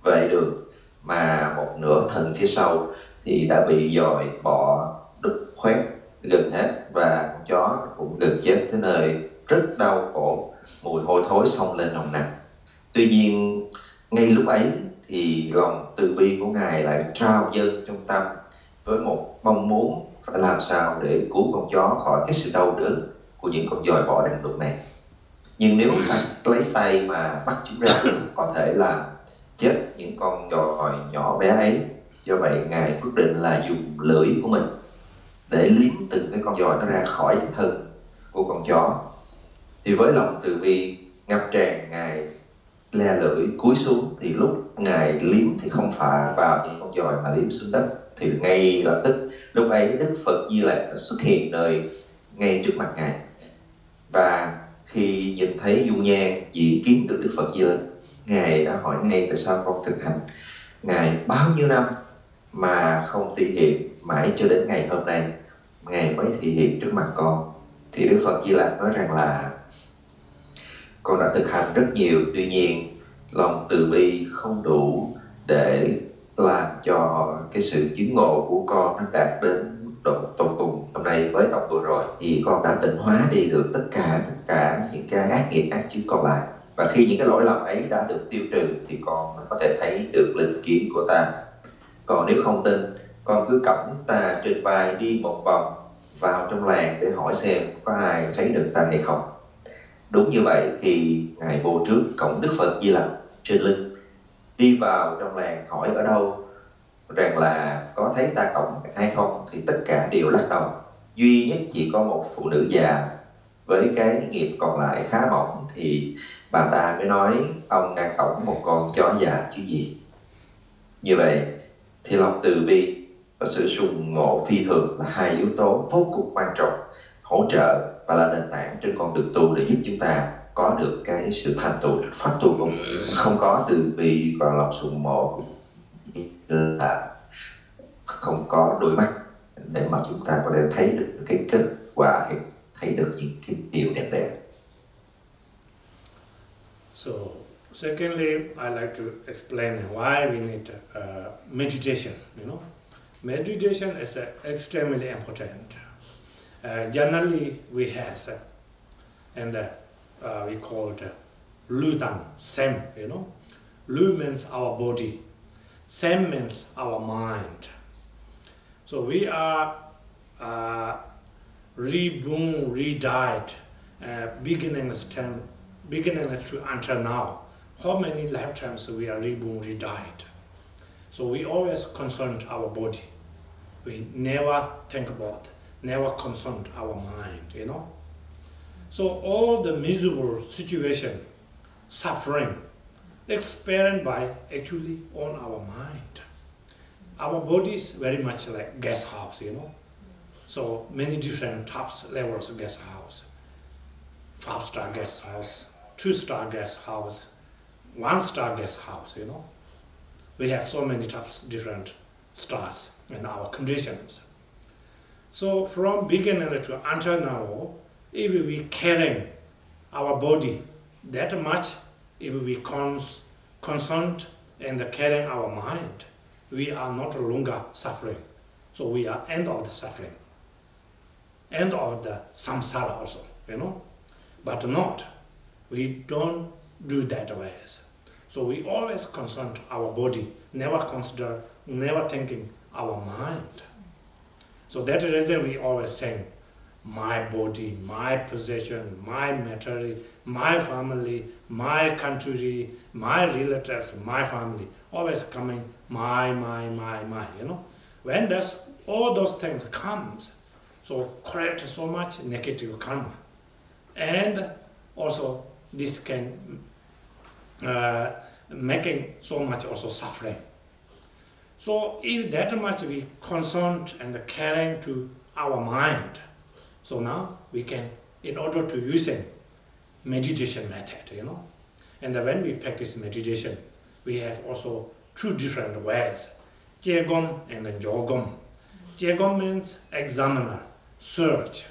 vệ đường, mà một nửa thân phía sau thì đã bị dòi bọ đứt khoét gần hết, và con chó cũng gần chết tới nơi, rất đau khổ, mùi hôi thối xông lên nồng nặc. Tuy nhiên ngay lúc ấy thì lòng từ bi của ngài lại trào dâng trong tâm với một mong muốn phải làm sao để cứu con chó khỏi cái sự đau đớn của những con dòi bọ đằng đục này. Nhưng nếu ta lấy tay mà bắt chúng ra có thể làm chết những con dòi nhỏ bé ấy. Do vậy ngài quyết định là dùng lưỡi của mình để liếm từng cái con dòi nó ra khỏi cái thân của con chó. Thì với lòng từ bi ngập tràn, ngài le lưỡi cúi xuống, thì lúc ngài liếm thì không phải vào những con dòi mà liếm xuống đất. Thì ngay lập tức lúc ấy Đức Phật Di Lặc xuất hiện nơi ngay trước mặt ngài. Và khi nhìn thấy dung nhan diện kiến được Đức Phật Di Lặc, ngài đã hỏi ngay tại sao con thực hành ngài bao nhiêu năm mà không thị hiện, mãi cho đến ngày hôm nay ngài mới thị hiện trước mặt con. Thì Đức Phật Di Lặc nói rằng là con đã thực hành rất nhiều, tuy nhiên lòng từ bi không đủ để làm cho cái sự chứng ngộ của con nó đạt đến mức độ tột cùng. Hôm nay với động vừa rồi thì con đã tịnh hóa đi được tất cả những cái ác nghiệp ác chướng còn lại. Và khi những cái lỗi lầm ấy đã được tiêu trừ thì con có thể thấy được linh kiến của ta. Còn nếu không tin, con cứ cõng ta trên vai đi một vòng vào trong làng để hỏi xem có ai thấy được ta hay không. Đúng như vậy, thì Ngài vô trước cõng Đức Phật Di Lặc trên lưng đi vào trong làng hỏi ở đâu rằng là có thấy ta cõng hay không, thì tất cả đều lắc đầu. Duy nhất chỉ có một phụ nữ già với cái nghiệp còn lại khá mỏng thì bà ta mới nói ông đang cõng một con chó già chứ gì. Như vậy thì lòng từ bi và sự sùng ngộ phi thường là hai yếu tố vô cùng quan trọng, hỗ trợ và là nền tảng trên con đường tu để giúp chúng ta có được cái sự thành tựu pháp tu của mình. Không có từ bi và lòng sùng mộ là không có đôi mắt để mà chúng ta có thể thấy được cái kết quả, thấy được những cái điều đẹp đẽ. So, secondly, I like to explain why we need meditation. Meditation is extremely important. Generally, we have, and we call it Lu Tan, Sem. Lu means our body, Sem means our mind. So we are reborn, redied, beginning to until now. How many lifetimes we are reborn, redied? So we always concern our body. We never think about, never concern our mind, So all the miserable situation, suffering, experienced by actually on our mind. Our body is very much like guest house, So many different types, levels of guest house. 5-star guest house, 2-star guest house, 1-star guest house, We have so many types, different stars in our conditions. So from beginning to until now, if we caring our body that much, if we concerned and caring our mind, we are not longer suffering. So we are end of the suffering, end of the samsara also, But not, we don't do that ways. So we always concern our body, never consider, never thinking our mind. So that reason we always saying, my body, my possession, my material, my family, my country, my relatives, my family, always coming, my, When all those things comes, so create so much negative karma. And also this can making so much also suffering. So if that much we concerned and caring to our mind, so now we can, in order to using meditation method, And when we practice meditation, we have also 2 different ways, Jegom and Jogom. Jegom means examiner, search.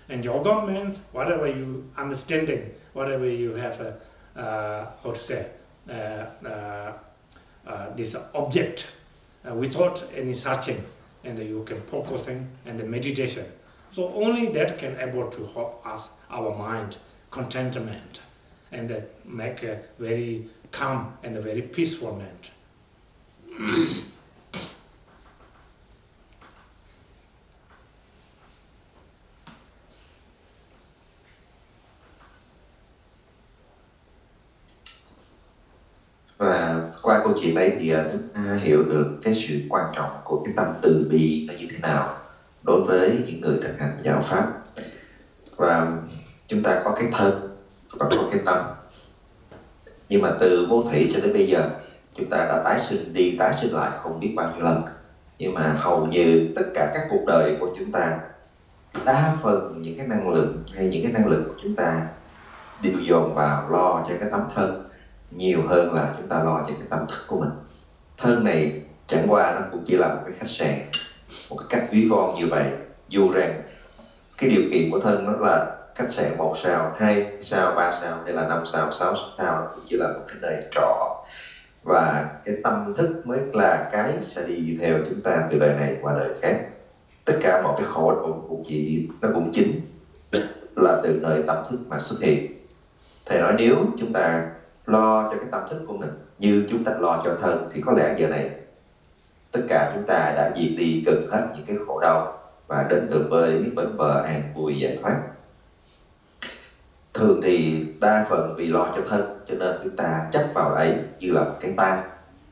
And Jogam means whatever you understanding, whatever you have, this object without any searching, and you can focusing and the meditation. So only that can able to help us, our mind, contentment, and make a very calm and a very peaceful mind. Và qua câu chuyện đấy thì chúng ta hiểu được cái sự quan trọng của cái tâm từ bi nó như thế nào đối với những người thực hành giáo pháp. Và chúng ta có cái thân và có cái tâm. Nhưng mà từ vô thủy cho tới bây giờ, chúng ta đã tái sinh đi tái sinh lại không biết bao nhiêu lần. Nhưng mà hầu như tất cả các cuộc đời của chúng ta, đa phần những cái năng lượng hay những cái năng lực của chúng ta đều dồn vào lo cho cái tấm thân nhiều hơn là chúng ta lo cho cái tâm thức của mình. Thân này chẳng qua nó cũng chỉ là một cái khách sạn, một cái cách ví von như vậy. Dù rằng cái điều kiện của thân nó là khách sạn 1 sao, 2 sao, 3 sao hay là 5 sao, 6 sao, nó cũng chỉ là một cái nơi trọ và cái tâm thức mới là cái sẽ đi theo chúng ta từ đời này qua đời khác. Tất cả mọi cái khổ nó cũng chính là từ nơi tâm thức mà xuất hiện. Thầy nói nếu chúng ta lo cho cái tâm thức của mình như chúng ta lo cho thân thì có lẽ giờ này tất cả chúng ta đã diệt đi gần hết những cái khổ đau và đến từ với bến bờ an vui giải thoát. Thường thì đa phần vì lo cho thân cho nên chúng ta chấp vào ấy như là một cái ta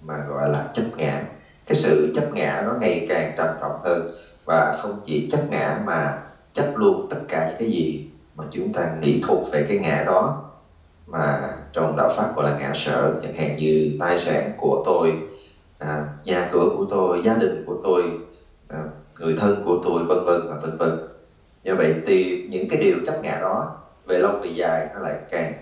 mà gọi là chấp ngã. Cái sự chấp ngã nó ngày càng trầm trọng hơn, và không chỉ chấp ngã mà chấp luôn tất cả những cái gì mà chúng ta nghĩ thuộc về cái ngã đó, mà trong đạo pháp gọi là ngã sở, chẳng hạn như tài sản của tôi, nhà cửa của tôi, gia đình của tôi, người thân của tôi, vân vân và vân vân. Như vậy thì những cái điều chấp ngã đó về lâu về dài nó lại càng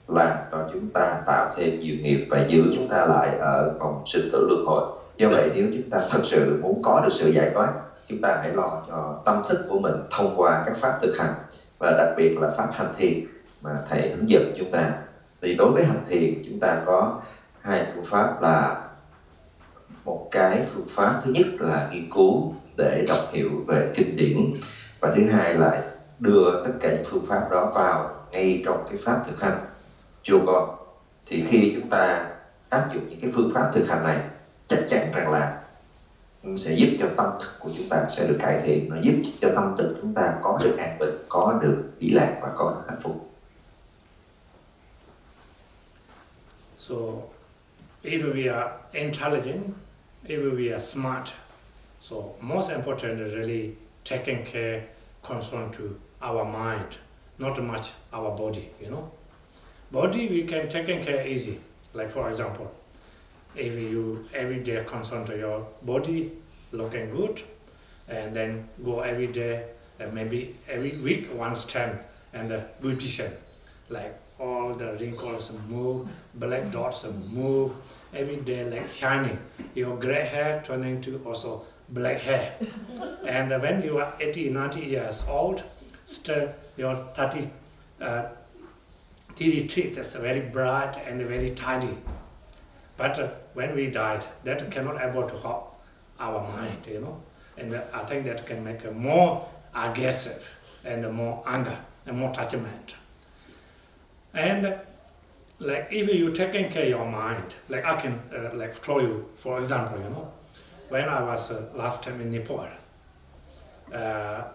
làm cho chúng ta tạo thêm nhiều nghiệp và giữ chúng ta lại ở vòng sinh tử luân hồi. Do vậy nếu chúng ta thật sự muốn có được sự giải thoát, chúng ta hãy lo cho tâm thức của mình thông qua các pháp thực hành, và đặc biệt là pháp hành thiền mà thầy hướng dẫn chúng ta. Thì đối với hành thiền chúng ta có hai phương pháp, là một cái phương pháp thứ nhất là nghiên cứu để đọc hiểu về kinh điển, và thứ hai là đưa tất cả những phương pháp đó vào ngay trong cái pháp thực hành yoga. Thì khi chúng ta áp dụng những cái phương pháp thực hành này, chắc chắn rằng là sẽ giúp cho tâm thức của chúng ta sẽ được cải thiện, nó giúp cho tâm thức chúng ta có được an bình, có được ý lạc và có được hạnh phúc. So, if we are intelligent, if we are smart, so most important is really taking care, concern to our mind, not much our body, you know. Body we can take care easy. Like for example, if you every day concern to your body looking good, and then go every day and maybe every week one time and the beautician, like all the wrinkles move, black dots move, every day like shining. Your gray hair turning to also black hair. And when you are 80, 90 years old, still your 30 teeth is very bright and very tidy. But when we died, that cannot able to help our mind, you know. And I think that can make it more aggressive and more anger and more attachment. And like if you taking care of your mind, like I can like show you, for example, you know, when I was last time in Nepal,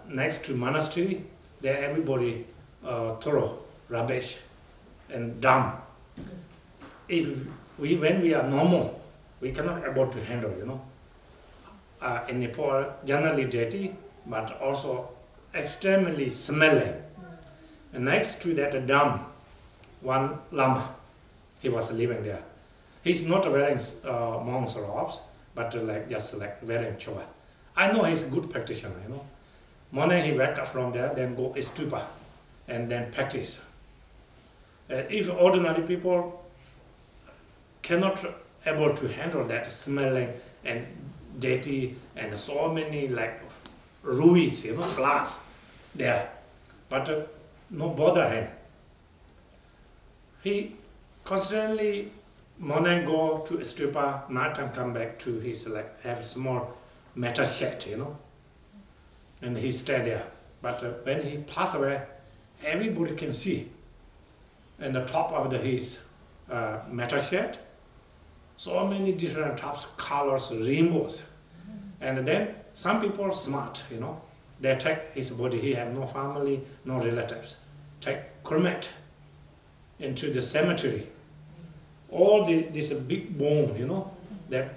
next to monastery, there everybody throw rubbish and dump. If when we are normal, we cannot able to handle, you know. In Nepal, generally dirty, but also extremely smelling. And next to that dump, one lama, he was living there. He's not wearing monk's robes, but just wearing choba. I know he's a good practitioner, you know. Morning he wake up from there, then go stupa, and then practice. If ordinary people cannot able to handle that smelling and dirty and so many like ruins, you know, glass there, but no bother him. He constantly morning go to stupa, night time come back to his like have small metal shed, you know, and he stay there. But when he pass away, everybody can see. And the top of his metal shed, so many different types of colors, rainbows. And then some people are smart, you know, they take his body, he have no family, no relatives, take cremate into the cemetery. All this big bone, you know, that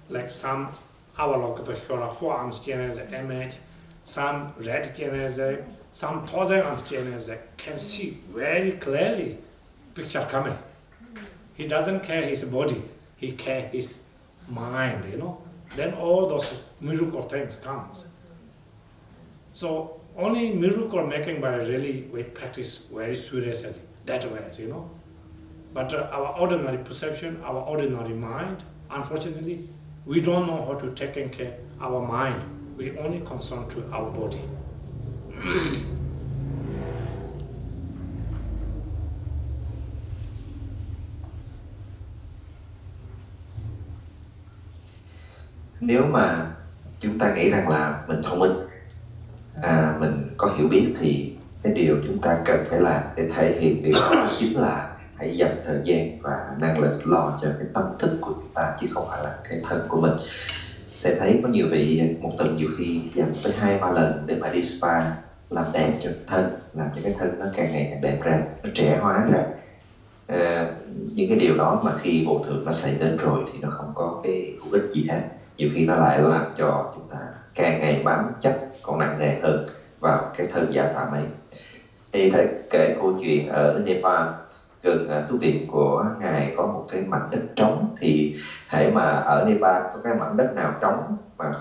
like some four arms image, some red some thousand arms can see very clearly picture coming. He doesn't care his body, he care his mind, you know. Then all those miracle things comes. So only miracle making by really we practice very seriously, that way, you know. But our ordinary perception, our ordinary mind, unfortunately, we don't know how to take care of our mind. We only concern to our body. nếu mà chúng ta nghĩ rằng là mình thông minh, mình có hiểu biết, thì cái điều chúng ta cần phải làm để thể hiện điều đó chính là hãy dành thời gian và năng lực lo cho cái tâm thức của chúng ta, chứ không phải là cái thân của mình. Thầy thấy có nhiều vị một tuần nhiều khi dành tới 2-3 lần để mà đi spa, làm đẹp cho cái thân, làm cho cái thân nó càng ngày càng đẹp ra, nó trẻ hóa ra. Những cái điều đó mà khi vô thường nó xảy đến rồi thì nó không có cái hữu ích gì hết. Nhiều khi nó lại làm cho chúng ta càng ngày bám chấp còn nặng nề hơn vào cái thân giả tạm ấy. Thì thầy kể câu chuyện ở Nepal, gần tu viện của ngài có một cái mảnh đất trống. Thì hễ mà ở Nepal có cái mảnh đất nào trống mà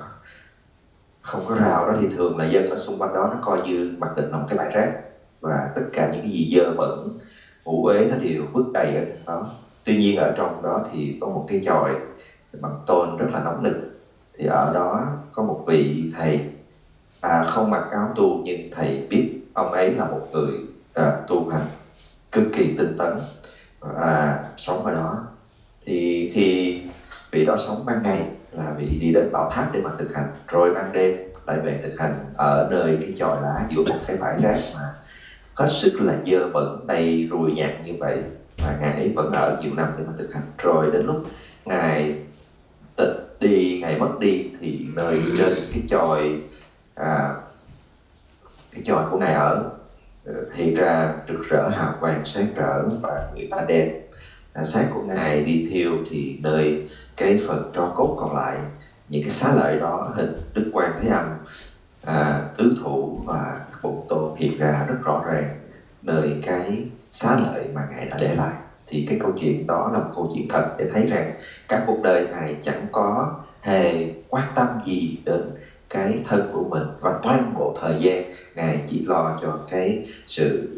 không có rào đó thì thường là dân ở xung quanh đó nó coi như mặc định là một cái bãi rác, và tất cả những cái gì dơ bẩn ủ uế nó đều vứt đầy ở trong đó. Tuy nhiên ở trong đó thì có một cái chòi bằng tôn rất là nóng nực. Thì ở đó có một vị thầy không mặc áo tu, nhưng thầy biết ông ấy là một người tu hành cực kỳ tinh tấn, sống ở đó. Thì khi vị đó sống ban ngày là vị đi đến bảo tháp để mà thực hành, rồi ban đêm lại về thực hành ở nơi cái chòi lá giữa một cái bãi rác mà hết sức là dơ bẩn, đầy ruồi nhạt như vậy. Và ngài ấy vẫn ở nhiều năm để mà thực hành. Rồi đến lúc ngài tịch đi, ngài mất đi, thì nơi trên cái chòi của ngài ở hiện ra rực rỡ hào quang sáng rỡ, và người ta đem xác của ngài đi thiêu. Thì nơi cái phần tro cốt còn lại, những cái xá lợi đó hình Đức Quan Thế Âm, tứ thủ và Bồ Tô hiện ra rất rõ ràng nơi cái xá lợi mà ngài đã để lại. Thì cái câu chuyện đó là một câu chuyện thật, để thấy rằng cả cuộc đời ngài chẳng có hề quan tâm gì đến cái thân của mình, và toàn bộ thời gian ngài chỉ lo cho cái sự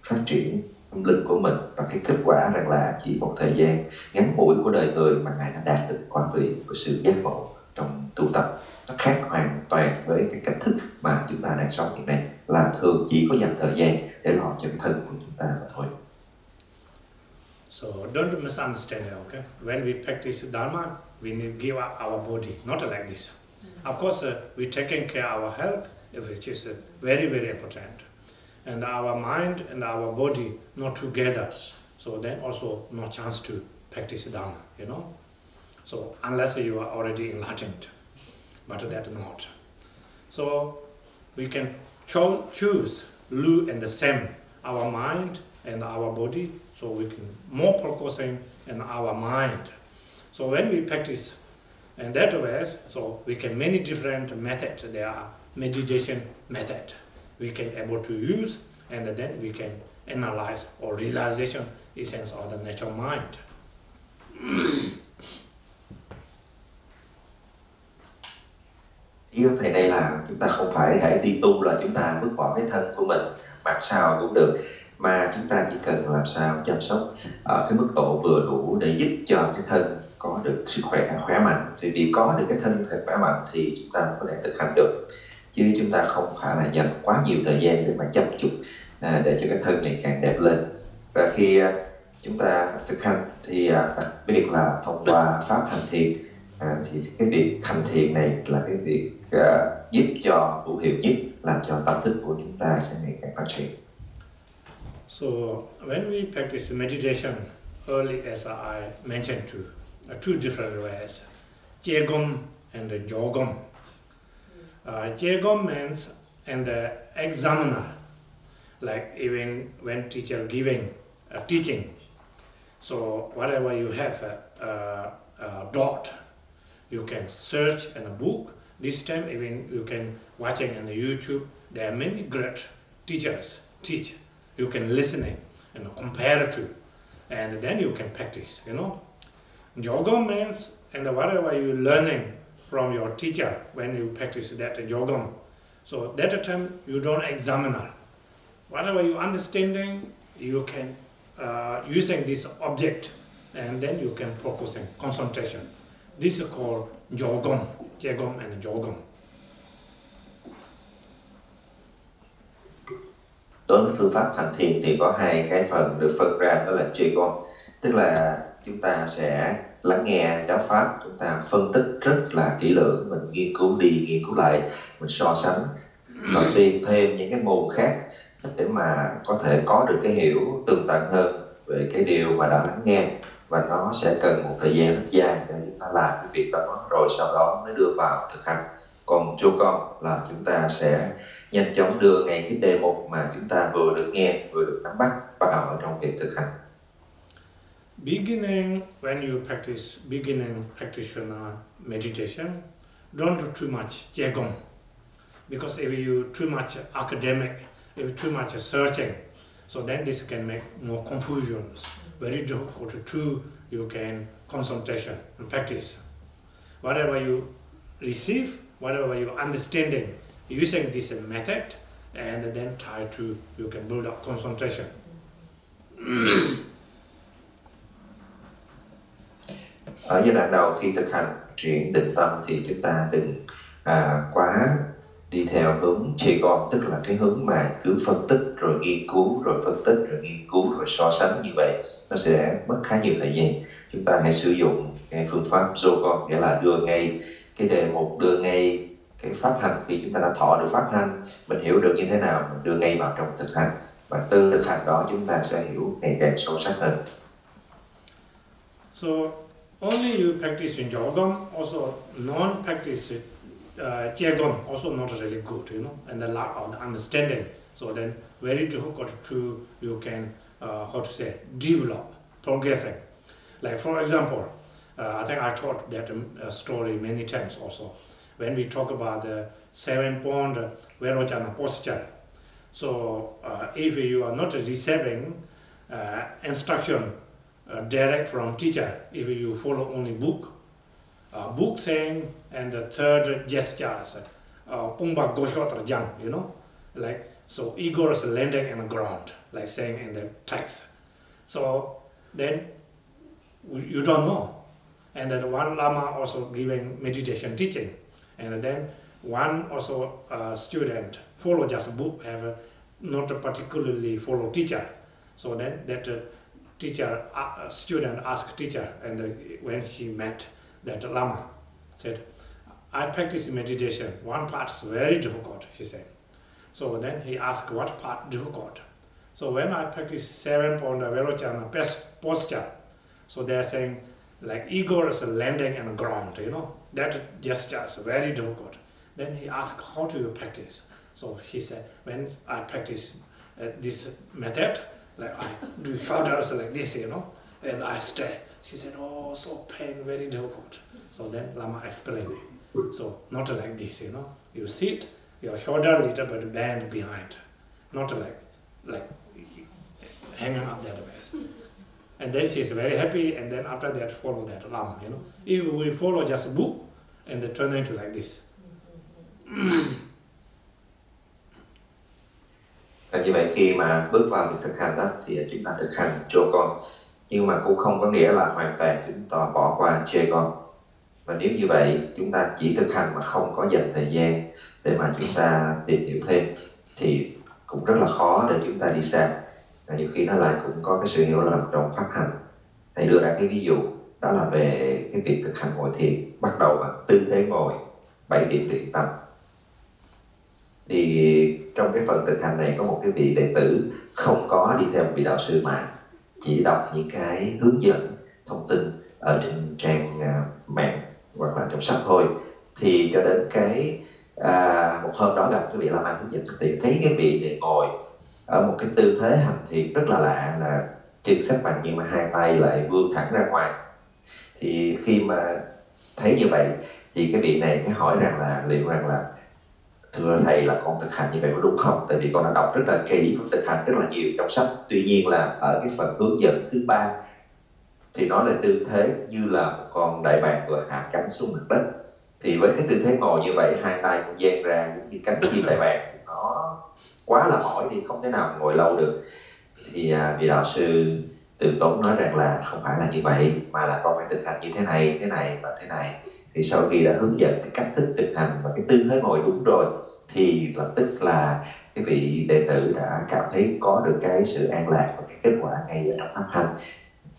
phát triển tâm linh của mình. Và cái kết quả rằng là chỉ một thời gian ngắn ngủi của đời người mà ngài đã đạt được quan vị của sự giác ngộ trong tu tập. Nó khác hoàn toàn với cái cách thức mà chúng ta đang sống hiện nay, là thường chỉ có dành thời gian để lo cho cái thân của chúng ta mà thôi. So don't misunderstand it, okay? When we practice Dharma, we need to give up our body, not like this. Of course, we're taking care of our health, which is very, very important. And our mind and our body not together. So then also no chance to practice Dharma, you know? So unless you are already enlightened, but that's not. So we can choose Lu and the same, our mind and our body, so we can more focusing in our mind. So when we practice in that way, so we can many different methods. There are meditation method we can able to use, and then we can analyze or realization essence of the natural mind. Ý của thầy đây là chúng ta không phải hãy đi tu là chúng ta vứt bỏ cái thân của mình mặc sao cũng được, mà chúng ta chỉ cần làm sao chăm sóc ở cái mức độ vừa đủ để giúp cho cái thân có được sức khỏe khỏe mạnh. Thì vì có được cái thân thật khỏe mạnh thì chúng ta có thể thực hành được, chứ chúng ta không phải là dành quá nhiều thời gian để mà chăm chút để cho cái thân này càng đẹp lên. Và khi chúng ta thực hành thì đặc biệt là thông qua pháp hành thiền, thì cái việc hành thiền này là cái việc giúp cho hữu hiệu nhất, làm cho tâm thức của chúng ta sẽ ngày càng phát triển. So when we practice meditation, early as I mentioned two different ways, Jegom and the Jogom. Jegom means and the examiner, like even when teacher giving teaching. So whatever you have a dot, you can search in a book. This time even you can watching on the YouTube. There are many great teachers teach. You can listening and compare to, and then you can practice. You know, Jogam means and whatever you learning from your teacher when you practice that Jogam. So that time you don't examine. Whatever you understanding, you can using this object, and then you can focus on concentration. This is called Jogam, Jegom and Jogam. Đối với phương pháp hành thiền thì có hai cái phần được phân ra, đó là Jegom, tức là chúng ta sẽ lắng nghe giáo pháp, chúng ta phân tích rất là kỹ lưỡng, mình nghiên cứu đi nghiên cứu lại, mình so sánh và tìm thêm những cái môn khác để mà có thể có được cái hiểu tường tận hơn về cái điều mà đã lắng nghe, và nó sẽ cần một thời gian rất dài để chúng ta làm cái việc đó, rồi sau đó mới đưa vào thực hành. Còn cho con là chúng ta sẽ nhanh chóng đưa ngay cái đề mục mà chúng ta vừa được nghe, vừa được nắm bắt vào ở trong việc thực hành. Beginning, when you practice beginning practitioner meditation, don't do too much jegong, because if you too much academic, if too much searching, so then this can make more confusions. Very difficult to you can concentration and practice. Whatever you receive, whatever you understanding, using this method, and then try to you can build up concentration. Ở giai đoạn đầu khi thực hành chuyển định tâm thì chúng ta đừng quá đi theo hướng chê con, tức là cái hướng mà cứ phân tích rồi nghiên cứu, rồi phân tích rồi nghiên cứu rồi so sánh như vậy, nó sẽ mất khá nhiều thời gian. Chúng ta hãy sử dụng cái phương pháp Jogon, nghĩa là đưa ngay cái đề mục, đưa ngay cái pháp hành. Khi chúng ta đã thọ được pháp hành, mình hiểu được như thế nào, mình đưa ngay vào trong thực hành, và từ thực hành đó chúng ta sẽ hiểu ngày càng sâu sắc hơn. So only you practice in Jogam, also non-practice Jegam also not really good, you know, and a lot of the understanding. So then very difficult to you can how to say develop, progressing. Like for example, I think I taught that story many times also. When we talk about the 7-point Vairocana posture, so if you are not receiving instruction direct from teacher, if you follow only book saying, and the third gestures, Pumba Goshotra Jang, you know, like, so ego is landing in the ground, like saying in the text. So then you don't know. And then one Lama also giving meditation teaching, and then one also student follow just book, have not particularly follow teacher. So then that teacher, student asked teacher, and when he met that Lama, said, I practice meditation, one part is very difficult, he said. So then he asked, what part difficult? So when I practice 7-point Vairocana posture, so they are saying, like ego is landing in the ground, you know, that gesture is very difficult. Then he asked, how do you practice? So he said, when I practice this method, like I do shoulders like this, you know, and I stay. She said, oh, so pain, very difficult. So then Lama explained it. So not like this, you know, you sit, your shoulder a little bit bend behind, not like hanging up that way. And then she's very happy, and then after that follow that Lama, you know. If we follow just a book, and then turn into like this. Như vậy khi mà bước vào việc thực hành đó thì chúng ta thực hành cho con, nhưng mà cũng không có nghĩa là hoàn toàn chúng ta bỏ qua chê con. Và nếu như vậy chúng ta chỉ thực hành mà không có dành thời gian để mà chúng ta tìm hiểu thêm thì cũng rất là khó để chúng ta đi xa. Và nhiều khi nó lại cũng có cái sự hiểu lầm trong pháp hành. Thầy đưa ra cái ví dụ đó là về cái việc thực hành ngồi thiền, bắt đầu bằng tư thế ngồi 7 điểm luyện tâm. Thì trong cái phần thực hành này có một cái vị đệ tử không có đi theo một vị đạo sư mà chỉ đọc những cái hướng dẫn thông tin ở trên trang mạng hoặc là trong sách thôi. Thì cho đến cái một hôm đó gặp cái vị Lama hướng dẫn thực tiễn, thấy cái vị này ngồi ở một cái tư thế hành thiền rất là lạ, là chân xếp bằng nhưng mà hai tay lại vươn thẳng ra ngoài. Thì khi mà thấy như vậy thì cái vị này mới hỏi rằng là liệu rằng là thưa thầy, là con thực hành như vậy có đúng không? Tại vì con đã đọc rất là kỹ, con thực hành rất là nhiều trong sách. Tuy nhiên là ở cái phần hướng dẫn thứ 3 thì nó là tư thế như là một con đại bàng vừa hạ cánh xuống mặt đất. Thì với cái tư thế ngồi như vậy, hai tay cũng dang ra giống như cánh chim đại bàng, thì nó quá là mỏi đi, không thể nào ngồi lâu được. Thì vị đạo sư từ tốn nói rằng là không phải là như vậy, mà là con phải thực hành như thế này, thế này và thế này. Thì sau khi đã hướng dẫn cái cách thức thực hành và cái tư thế ngồi đúng rồi, thì lập tức là cái vị đệ tử đã cảm thấy có được cái sự an lạc và cái kết quả ngay ở trong pháp hành.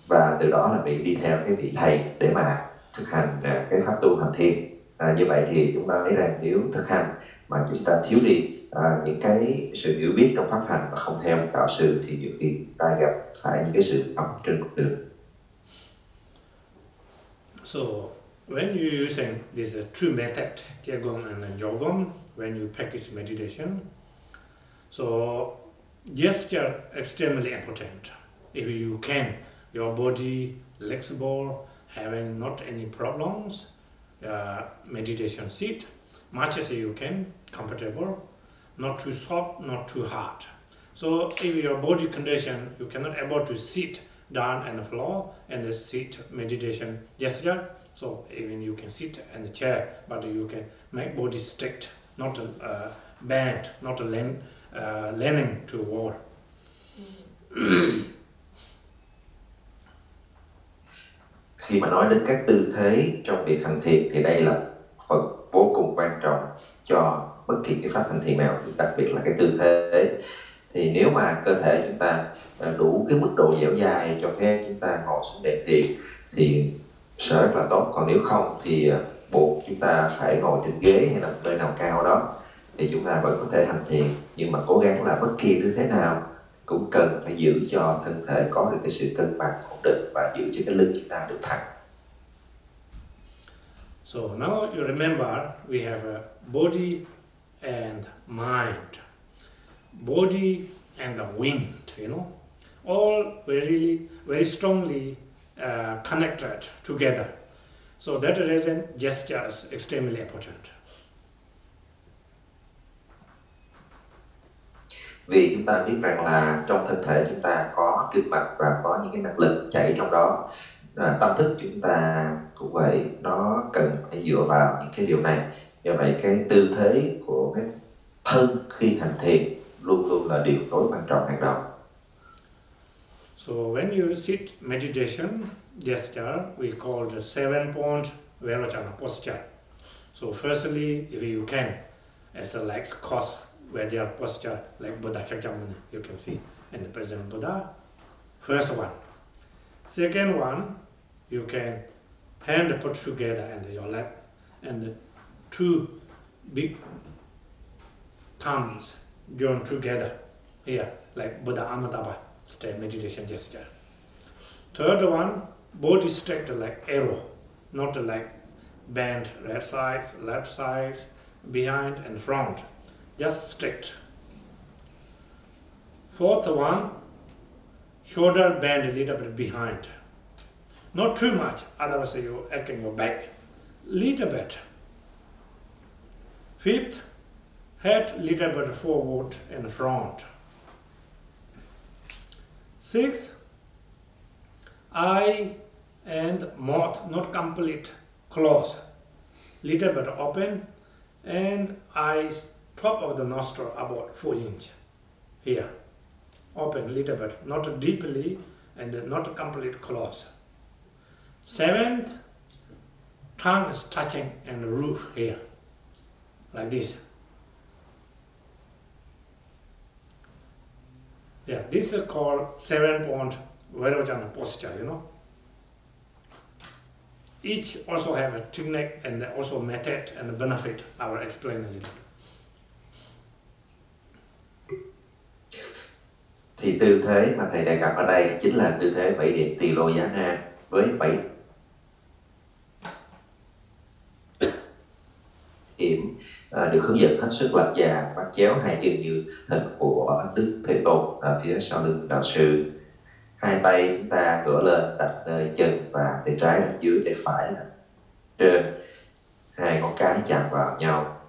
và từ đó là vị đi theo cái vị thầy để mà thực hành cái pháp tu hành thiền. Như vậy thì chúng ta thấy rằng nếu thực hành mà chúng ta thiếu đi những cái sự hiểu biết trong pháp hành mà không theo một đạo sư thì nhiều khi ta gặp phải những cái sự ấm trên cuộc đường. So when you using this true method, Jegom and Jogom, when you practice meditation, so gesture extremely important. If you can, your body flexible, having not any problems, meditation seat, much as you can, comfortable, not too soft, not too hard. So if your body condition, you cannot able to sit down on the floor and the sit meditation gesture, so even you can sit in the chair, but you can make body strict, not bend, not leaning to wall. Khi mà nói đến các tư thế trong việc hành thiền thì đây là phần vô cùng quan trọng cho bất kỳ cái pháp hành thiền nào, đặc biệt là cái tư thế. Thì nếu mà cơ thể chúng ta đủ cái mức độ dẻo dai cho phép chúng ta ngồi xuống đệm thiền thì sẽ rất là tốt. Còn nếu không thì buộc chúng ta phải ngồi trên ghế hay là nơi nào cao đó thì chúng ta vẫn có thể hành thiền. Nhưng mà cố gắng là bất kỳ tư thế nào cũng cần phải giữ cho thân thể có được cái sự cân bằng ổn định và giữ cho cái lưng chúng ta được thẳng. So now you remember we have a body and mind, body and the wind, you know, all very strongly connected together. So that reason gesture is extremely important. Vì chúng ta biết rằng là trong thân thể chúng ta có kinh mạch và có những cái năng lực chảy trong đó. Tâm thức chúng ta cũng vậy, nó cần phải dựa vào những cái điều này. Do vậy cái tư thế của cái thân khi hành thiền luôn luôn là điều tối quan trọng hàng đầu. So when you sit meditation gesture, we call the 7-point Vajrayana posture. So firstly, if you can, as a legs cross Vajrayana posture, like Buddha Kagyu, you can see in the present Buddha. First one. Second one, you can hand put together in your lap, and the two big thumbs joined together here, like Buddha Amitabha stay meditation gesture. Third one, body straight like arrow, not like bend right sides, left sides, behind and front, just straight. Fourth one, shoulder bend a little bit behind, not too much, otherwise you aching your back, little bit. Fifth, head little bit forward and front. Sixth, eye and mouth not complete close, little bit open, and eyes top of the nostril about 4 inch here, open little bit, not deeply and not complete close. Seventh, tongue is touching and the roof here, like this. Yeah, this is called 7-point Vajrayana posture, you know. Each also have a technique and also method and benefit. I will explain a little. Thì tư thế mà thầy đề cập ở đây chính là tư thế 7 điểm tỳ lô giá na với 7 điểm được hướng dẫn hết sức lệch già, bắt chéo hai chân như hình của Đức Thế Tôn ở phía sau lưng đạo sư. Hai tay chúng ta ngửa lên đặt nơi chân và tay trái đặt dưới, tay phải là trên, hai ngón cái chạm vào nhau.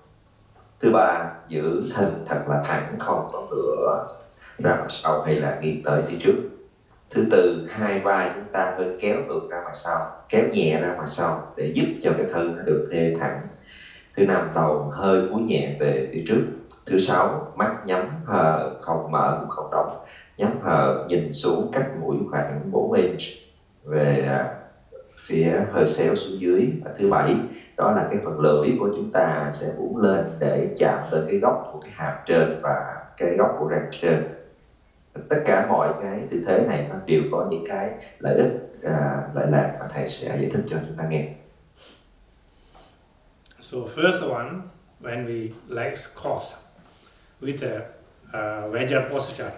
Thứ ba, giữ thân thật là thẳng, không có ngửa ra mặt sau hay là nghiêng tới phía trước. Thứ tư, hai vai chúng ta hơi kéo ngược ra mặt sau, kéo nhẹ ra mặt sau để giúp cho cái thân nó được thê thẳng. Thứ năm, đầu hơi cúi nhẹ về phía trước. Thứ sáu, mắt nhắm hờ, không mở cũng không đóng, nhắm hờ nhìn xuống cách mũi khoảng 4 inch về phía hơi xéo xuống dưới. Và thứ bảy, đó là cái phần lưỡi của chúng ta sẽ uốn lên để chạm tới cái góc của cái hàm trên và cái góc của răng trên. Tất cả mọi cái tư thế này nó đều có những cái lợi ích, lợi lạc mà thầy sẽ giải thích cho chúng ta nghe. So first one, when we legs cross with a Vajra posture,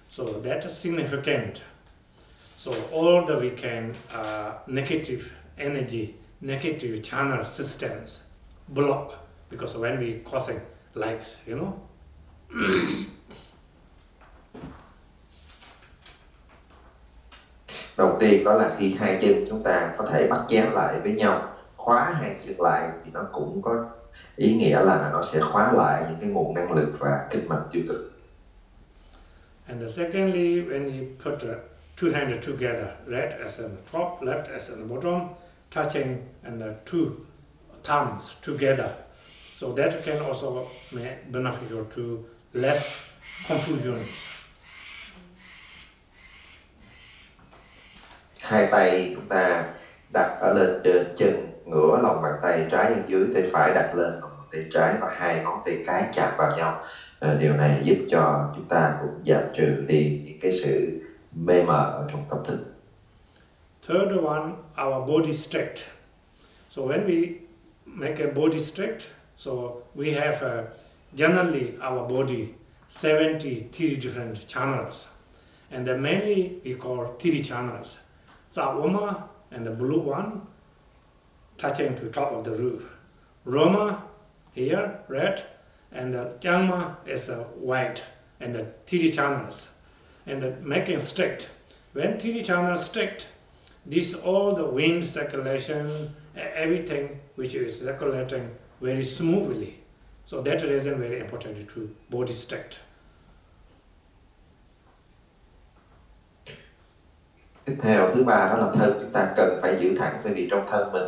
so that's significant. So all the we can negative energy, negative channel systems block, because when we crossing legs, you know. Đầu tiên đó là khi hai chân chúng ta có thể bắt chéo lại với nhau, khóa hai chân lại, thì nó cũng có ý nghĩa là nó sẽ khóa lại những cái nguồn năng lực và kinh mạch tiêu cực. And the secondly, when you put two hands together, right as on the top, left as on the bottom, touching and the two thumbs together, so that can also be beneficial to less confusions. Hai tay chúng ta đặt ở lên chân, ngửa lòng bàn tay trái ở dưới, tay phải đặt lên lòng bàn tay trái và hai ngón tay cái chạm vào nhau. Điều này giúp cho chúng ta cũng giảm trừ đi những cái sự mê mờ ở trong tâm thức. Third one, our body straight. So when we make a body straight, so we have generally our body 73 different channels, and then mainly we call 3 channels. Zawama and the blue one touching to top of the roof. Roma here, red, and the Jangma is white, and the 3 channels. And the making straight. When 3 channels straight, this all the wind circulation, everything which is circulating very smoothly. So that reason very important to body straight. Tiếp theo, thứ ba đó là thân chúng ta cần phải giữ thẳng, tại vì trong thân mình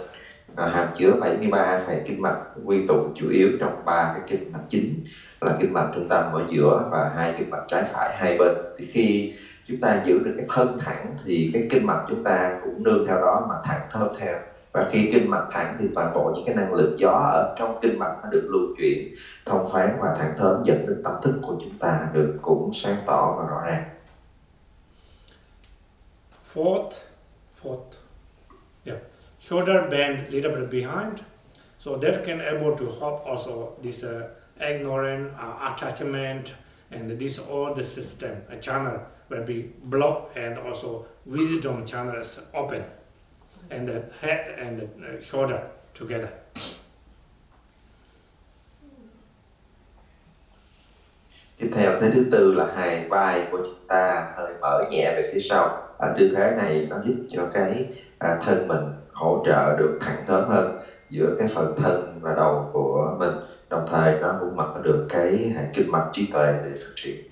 hàm chứa 73 hệ kinh mạch quy tụ chủ yếu trong 3 cái kinh mạch chính, là kinh mạch trung tâm ở giữa và 2 kinh mạch trái phải hai bên. Thì khi chúng ta giữ được cái thân thẳng thì cái kinh mạch chúng ta cũng nương theo đó mà thẳng thớm theo. Và khi kinh mạch thẳng thì toàn bộ những cái năng lượng gió ở trong kinh mạch nó được lưu chuyển thông thoáng và thẳng thớm, dẫn đến tâm thức của chúng ta được cũng sáng tỏ và rõ ràng. Fourth, yeah, shoulder bend little bit behind, so that can able to help also this ignorant attachment, and this all the system, a channel will be blocked, and also wisdom channel is open, and the head and the shoulder together. Tiếp theo, thế thứ tư là hai vai của chúng ta hơi mở nhẹ về phía sau. Tư thế này nó giúp cho cái thân mình hỗ trợ được thẳng thớm hơn giữa cái phần thân và đầu của mình, đồng thời nó cũng mở được cái kinh mạch trí tuệ để phát triển.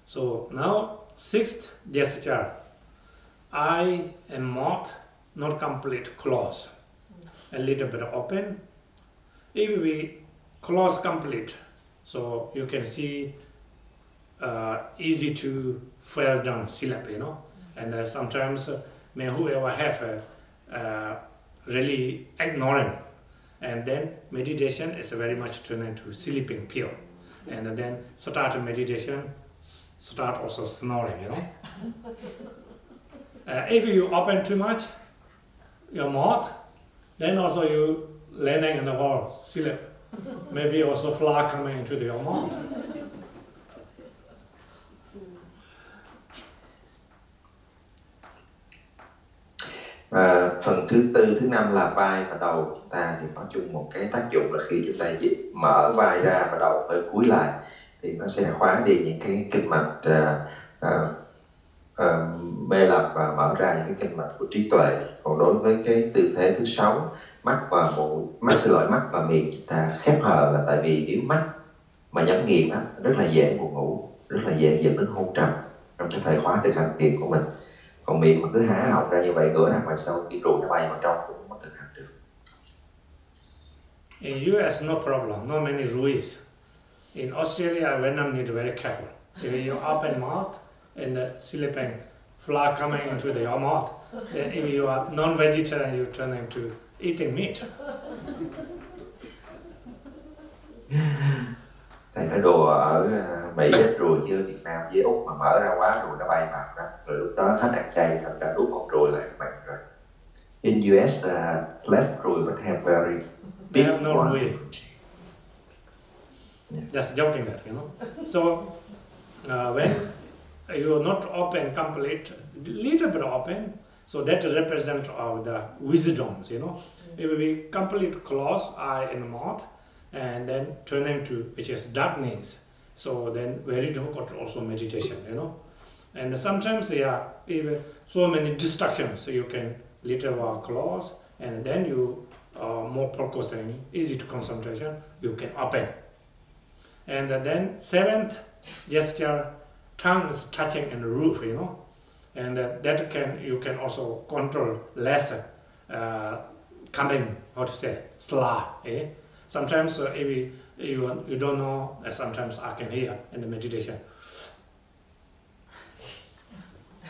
So now 6th gesture, eye and mouth not complete close, a little bit open. If we close complete, so you can see easy to fall down sleep, you know, and sometimes whoever have really ignorant, and then meditation is very much turned into sleeping pill, and then start meditation, start also snoring, you know. If you open too much your mouth, then also you landing in the wall, sleep. Maybe also fly coming into your mouth. Và phần thứ tư, thứ năm là vai và đầu chúng ta thì có chung một cái tác dụng là khi chúng ta mở vai ra và đầu hơi cúi lại thì nó sẽ khóa đi những cái kinh mạch mê lập và mở ra những cái kinh mạch của trí tuệ. Còn đối với cái tư thế thứ 6, mắt và miệng chúng ta khép hờ, là tại vì nếu mắt mà nhắm nghiền đó, rất là dễ buồn ngủ, rất là dễ dẫn đến hôn trầm trong cái thời khóa thực hành thiền của mình. Còn miệng mà cứ há họng ra như vậy, ngửa ra ngoài sâu, cái ruột nó bay vào trong cũng không có thực hành được. In US, no problem, no many rules. In Australia, Vietnam need to be very careful. If you open mouth and the sleeping fly coming into your mouth, then if you are non-vegetarian, you turn into eating meat. Thầy nói nói đùa ở Mỹ ít ruồi chứ Việt Nam với Úc mà mở ra quá ruồi nó bay vào đó, rồi lúc đó hết ăn chay thành ra đút con ruồi lại các bạn rồi. In US, less ruồi but have very big no one. ruồi. Yeah. Just joking that, you know. So when you are not open complete, little bit open, so that represents of the wisdoms, you know. If we complete close eye and mouth, and then turning to which is darkness, so then very difficult also meditation, you know. And sometimes even so many distractions, so you can little while close, and then you more focusing, easy to concentration, you can open. And then seventh gesture, tongue is touching in the roof, you know, and that you can also control less coming, how to say, slur, eh? Sometimes if you don't know, sometimes I can hear in the meditation,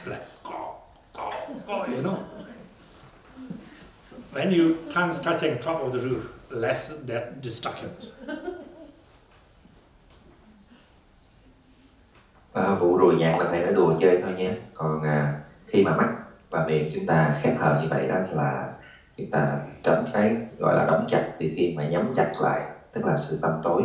like go, you know. When you tongue touching top of the roof, less that distractions. Vụ ruồi nhạc là thầy nói đùa chơi thôi nhé. Còn khi mà mắt và miệng chúng ta khép hờ như vậy đó là chúng ta tránh cái gọi là đóng chặt, thì khi mà nhắm chặt lại tức là sự tăm tối.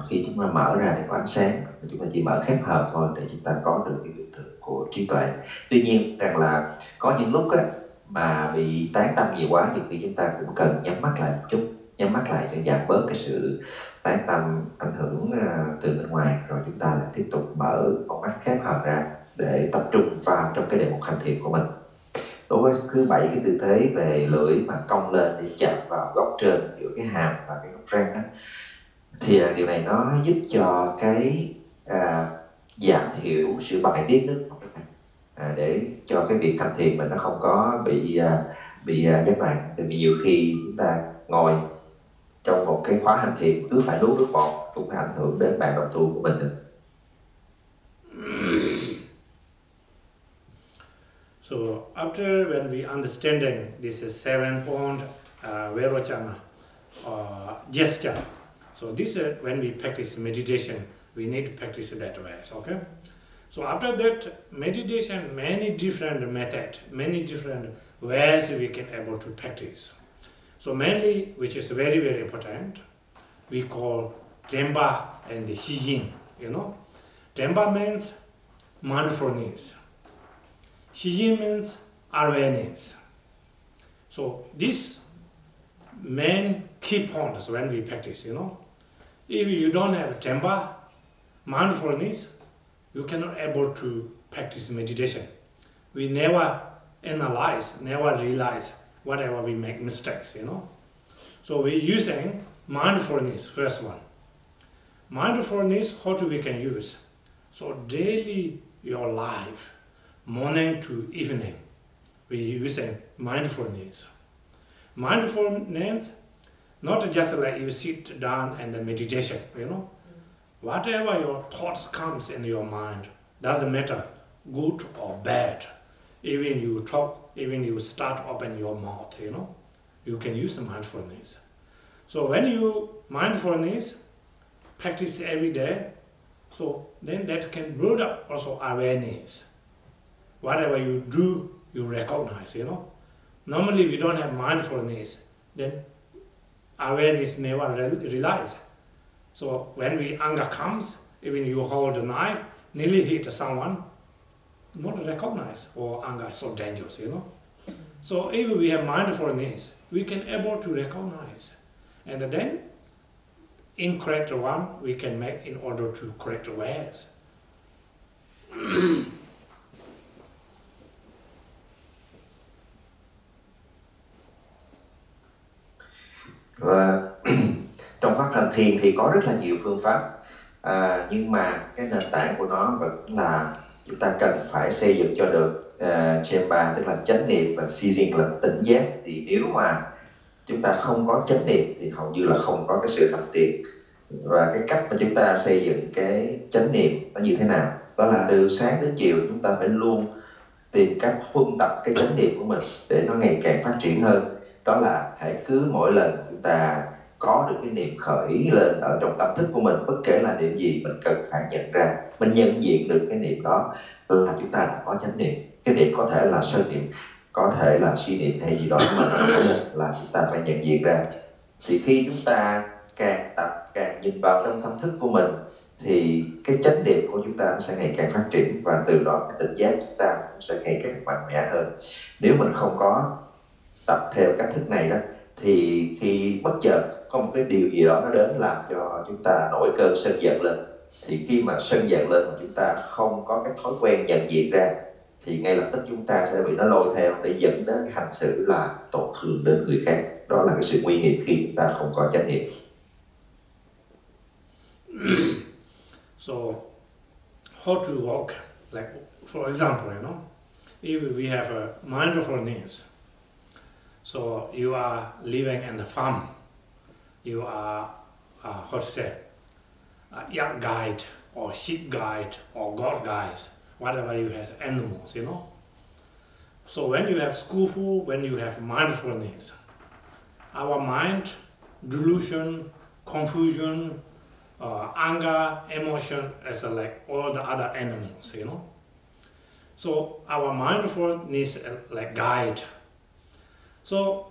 Khi chúng ta mở ra để có ánh sáng, chúng ta chỉ mở khép hờ thôi để chúng ta có được cái biểu tượng của trí tuệ. Tuy nhiên rằng là có những lúc á, mà bị tán tâm nhiều quá, nhiều khi chúng ta cũng cần nhắm mắt lại một chút, nhắm mắt lại cho giảm bớt cái sự tán tâm ảnh hưởng từ bên ngoài, rồi chúng ta lại tiếp tục mở con mắt khép hờ ra để tập trung vào trong cái đề mục hành thiền của mình. Đối với cứ 7 cái tư thế về lưỡi mà cong lên để chạm vào góc trên giữa cái hàm và cái góc răng đó, thì điều này nó giúp cho cái giảm thiểu sự bài tiết nước để cho cái việc hành thiền mình nó không có bị gián đoạn. Tại vì nhiều khi chúng ta ngồi trong một cái khóa hành thiền cứ phải nuốt nước bọt cũng ảnh hưởng đến bạn đồng tu của mình nữa. So after when we understanding this is 7-point Vairochana gesture, so this is when we practice meditation, we need to practice that way, okay? So after that meditation, many different methods, many different ways we can able to practice. So mainly, which is very, very important, we call Dremba and the Hiyin, you know. Dremba means mindfulness. Hiyin means awareness. So these main key points when we practice, you know. If you don't have Dremba, mindfulness, you cannot able to practice meditation. We never analyze, never realize whatever we make mistakes, you know. So we're using mindfulness, first one. Mindfulness, how we can use? So daily your life, morning to evening, we're using mindfulness. Mindfulness, not just like you sit down and then meditation, you know. Whatever your thoughts comes in your mind, doesn't matter, good or bad. Even you talk, even you start open your mouth, you know, you can use mindfulness. So when you mindfulness, practice every day, so then that can build up also awareness. Whatever you do, you recognize, you know. Normally we don't have mindfulness, then awareness never realize. So when anger comes, even you hold a knife, nearly hit someone, not recognize, or anger is so dangerous, you know. So if we have mindfulness, we can able to recognize. And then, incorrect one, we can make in order to correct ways. Và trong pháp hành thiền thì có rất là nhiều phương pháp, nhưng mà cái nền tảng của nó vẫn là chúng ta cần phải xây dựng cho được Jampal, tức là chánh niệm, và seizing là tỉnh giác. Thì nếu mà chúng ta không có chánh niệm thì hầu như là không có cái sự hành thiền. Và cái cách mà chúng ta xây dựng cái chánh niệm nó như thế nào? Đó là từ sáng đến chiều chúng ta phải luôn tìm cách huân tập cái chánh niệm của mình để nó ngày càng phát triển hơn. Đó là hãy cứ mỗi lần chúng ta có được cái niệm khởi lên ở trong tâm thức của mình, bất kể là niệm gì mình cần phải nhận ra, mình nhận diện được cái niệm đó là chúng ta đã có chánh niệm. Cái niệm có thể là sơ niệm, có thể là suy niệm hay gì đó, mà nó khởi lên là chúng ta phải nhận diện ra. Thì khi chúng ta càng tập, càng nhìn vào trong tâm thức của mình, thì cái chánh niệm của chúng ta nó sẽ ngày càng phát triển, và từ đó cái tỉnh giác chúng ta cũng sẽ ngày càng mạnh mẽ hơn. Nếu mình không có tập theo cách thức này đó, thì khi bất chợt có một cái điều gì đó nó đến làm cho chúng ta nổi cơn sân giận lên, thì khi mà sân giận lên mà chúng ta không có cái thói quen nhận diện ra, thì ngay lập tức chúng ta sẽ bị nó lôi theo để dẫn đến cái hành xử là tổn thương đến người khác. Đó là cái sự nguy hiểm khi chúng ta không có chánh niệm. So, how to walk? Like, for example, if we have a mindfulness, so you are living in the farm, you are, how to say, a yak guide, or sheep guide, or goat guides, whatever you have, animals, So when you have skillful, when you have mindfulness, our mind, delusion, confusion, anger, emotion is like all the other animals, So our mindfulness is like guide. So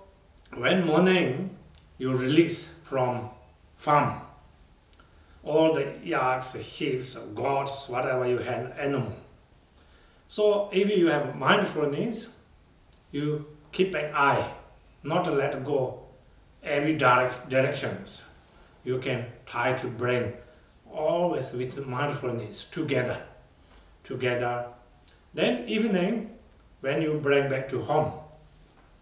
when morning you release from farm, all the yaks, sheep, goats, whatever you have, animal. So if you have mindfulness, you keep an eye, not to let go every directions. You can try to bring always with mindfulness together. Then evening, when you bring back to home,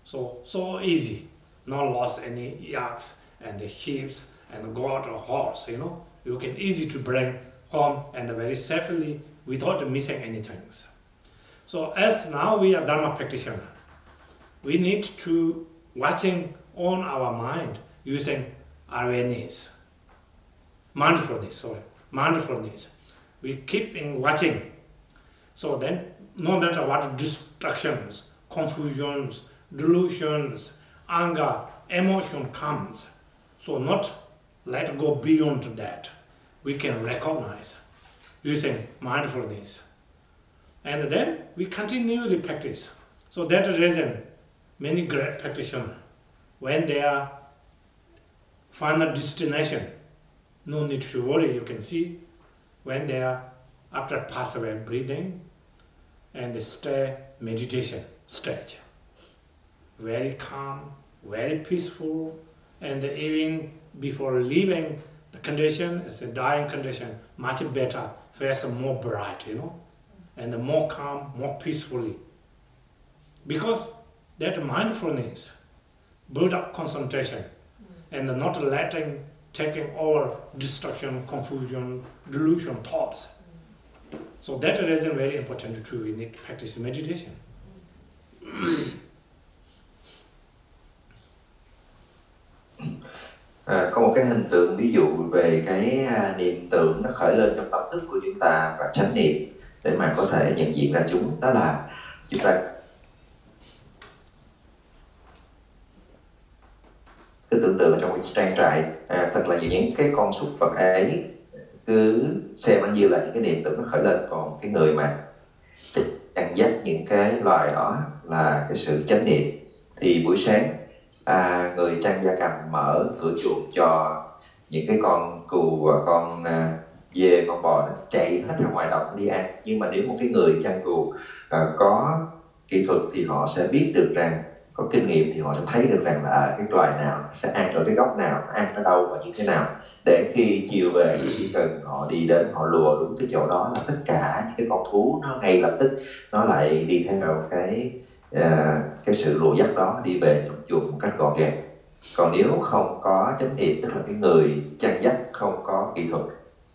so easy, not lost any yaks and the sheep and the goat or horse, You can easy to bring home and very safely without missing anything. So as now we are Dharma practitioner, we need to watching on our mind using awareness, mindfulness. We keep in watching. So then, no matter what distractions, confusions, delusions, anger, emotion comes, so not let go beyond that. We can recognize using mindfulness. And then we continually practice. So that reason, many great practitioners, when they are final destination, no need to worry, you can see, when they are after pass away breathing, and they stay meditation stage. Very calm, very peaceful, and even before leaving the condition, it's a dying condition, much better, face more bright, and more calm, more peacefully. Because that mindfulness build up concentration and not taking over distraction, confusion, delusion, thoughts. So that is very important too. We need to practice meditation. Có một cái hình tượng ví dụ về cái niệm tưởng nó khởi lên trong tâm thức của chúng ta và chánh niệm để mà có thể nhận diện ra chúng. Đó là chúng ta cứ tưởng tượng trong cái trang trại, thật là những cái con súc vật ấy cứ xem nó như là những cái niệm tưởng nó khởi lên, còn cái người mà chăn dắt những cái loài đó là cái sự chánh niệm. Thì buổi sáng người chăn gia cầm mở cửa chuồng cho những cái con cừu và con dê, con bò nó chạy hết ra ngoài đồng đi ăn. Nhưng mà nếu một cái người chăn cừu có kỹ thuật thì họ sẽ biết được rằng, có kinh nghiệm thì họ sẽ thấy được rằng là cái loài nào sẽ ăn ở cái góc nào, ăn ở đâu và như thế nào, để khi chiều về chỉ cần họ đi đến, họ lùa đúng cái chỗ đó là tất cả những cái con thú nó ngay lập tức nó lại đi theo cái sự lùa dắt đó đi về trong chuồng một cách gọn gàng. Còn nếu không có chánh niệm, tức là cái người chăn dắt không có kỹ thuật,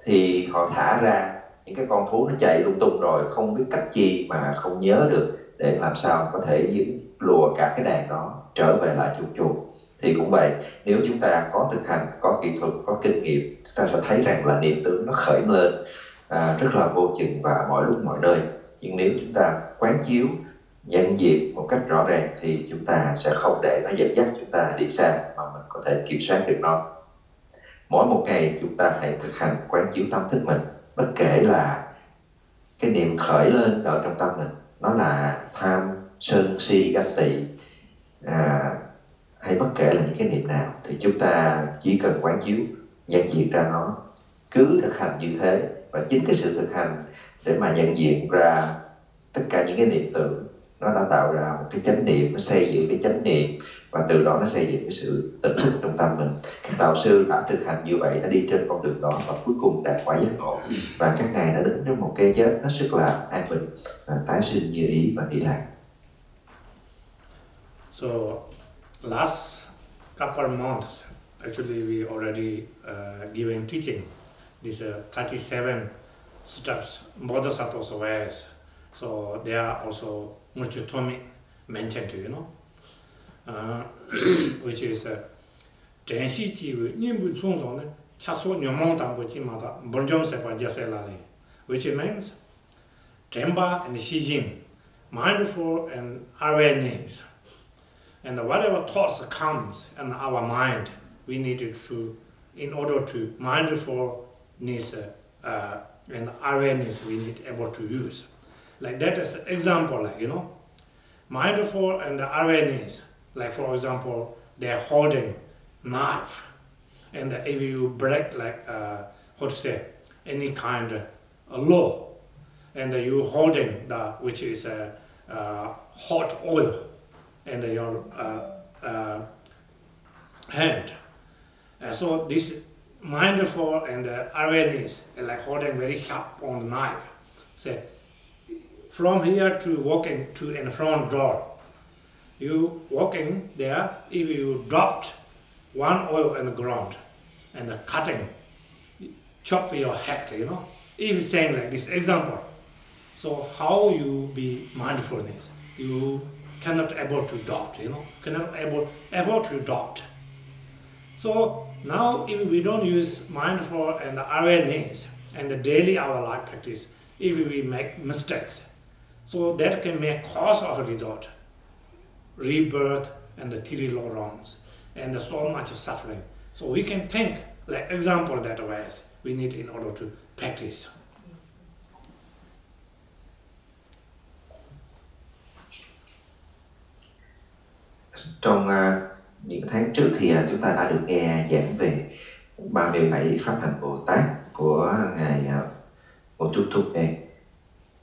thì họ thả ra những cái con thú nó chạy lung tung rồi không biết cách chi mà không nhớ được để làm sao có thể lùa cả cái đàn đó trở về lại chuồng. Thì cũng vậy, nếu chúng ta có thực hành, có kỹ thuật, có kinh nghiệm, chúng ta sẽ thấy rằng là niệm tưởng nó khởi lên rất là vô chừng và mọi lúc mọi nơi. Nhưng nếu chúng ta quán chiếu, nhận diện một cách rõ ràng thì chúng ta sẽ không để nó dẫn dắt chúng ta đi xa, mà mình có thể kiểm soát được nó. Mỗi một ngày chúng ta hãy thực hành quán chiếu tâm thức mình, bất kể là cái niệm khởi lên ở trong tâm mình, nó là tham, sân, si, ganh tị, hay bất kể là những cái niệm nào, thì chúng ta chỉ cần quán chiếu, nhận diện ra nó, cứ thực hành như thế. Và chính cái sự thực hành để mà nhận diện ra tất cả những cái niệm tưởng, nó đã tạo ra một cái chánh niệm, nó xây dựng cái chánh niệm, và từ đó nó xây dựng cái sự tỉnh thức trong tâm mình. Các đạo sư đã thực hành như vậy, đã đi trên con đường đó và cuối cùng đạt quả giác ngộ. Và các ngài đã đến với một cái chết hết sức là an bình, tái sinh như ý và nghĩ lạc. So last couple of months, actually we already given teaching these 37 steps, Bodhisattva's ways. So they are also Murchitomi mentioned, you know, which is Jenshi Jiwu Nimbu Tsungzong Chaso Nyomong Tangbo Jimata Bonjom Sepa Jaselali, which means Tremba and Shijin, mindful and awareness. And whatever thoughts comes in our mind, we need to, in order to mindfulness and awareness, we need able to use. Like that is an example, like, you know, mindful and awareness. Like for example, they're holding knife, and if you break like how to say any kind of law, and you holding the which is hot oil, and your hand. So this mindful and awareness, like holding very sharp on the knife. Say, from here to walking to in front door, you walking there, if you dropped one oil on the ground and cutting, chop your head, you know, if saying like this example. So how you be mindfulness? You cannot able to adopt, you know, cannot able to adopt. So now if we don't use mindful and awareness and the daily our life practice, if we make mistakes, so that can make cause of a result, rebirth and the three lorons and so much suffering. So we can think like example that ways we need in order to practice. Trong những tháng trước thì chúng ta đã được nghe giảng về 37 pháp hành Bồ Tát của ngài Một Trúc Thúc Ê.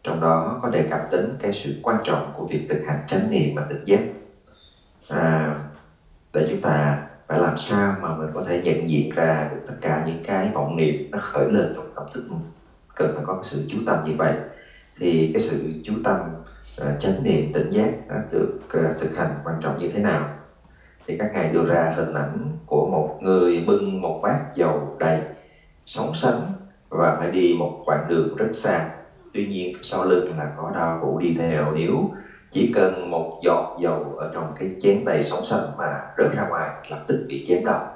Trong đó có đề cập đến cái sự quan trọng của việc thực hành chánh niệm và tỉnh giác. Để chúng ta phải làm sao mà mình có thể nhận diện ra được tất cả những cái vọng niệm nó khởi lên trong tâm thức mình. Cần phải có cái sự chú tâm như vậy. Thì cái sự chú tâm chánh niệm tỉnh giác nó được thực hành quan trọng như thế nào? Thì các ngài đưa ra hình ảnh của một người bưng một bát dầu đầy, sóng sánh và phải đi một quãng đường rất xa. Tuy nhiên sau lưng là có đao phủ đi theo. Nếu chỉ cần một giọt dầu ở trong cái chén đầy sóng sánh mà rớt ra ngoài, lập tức bị chém đầu,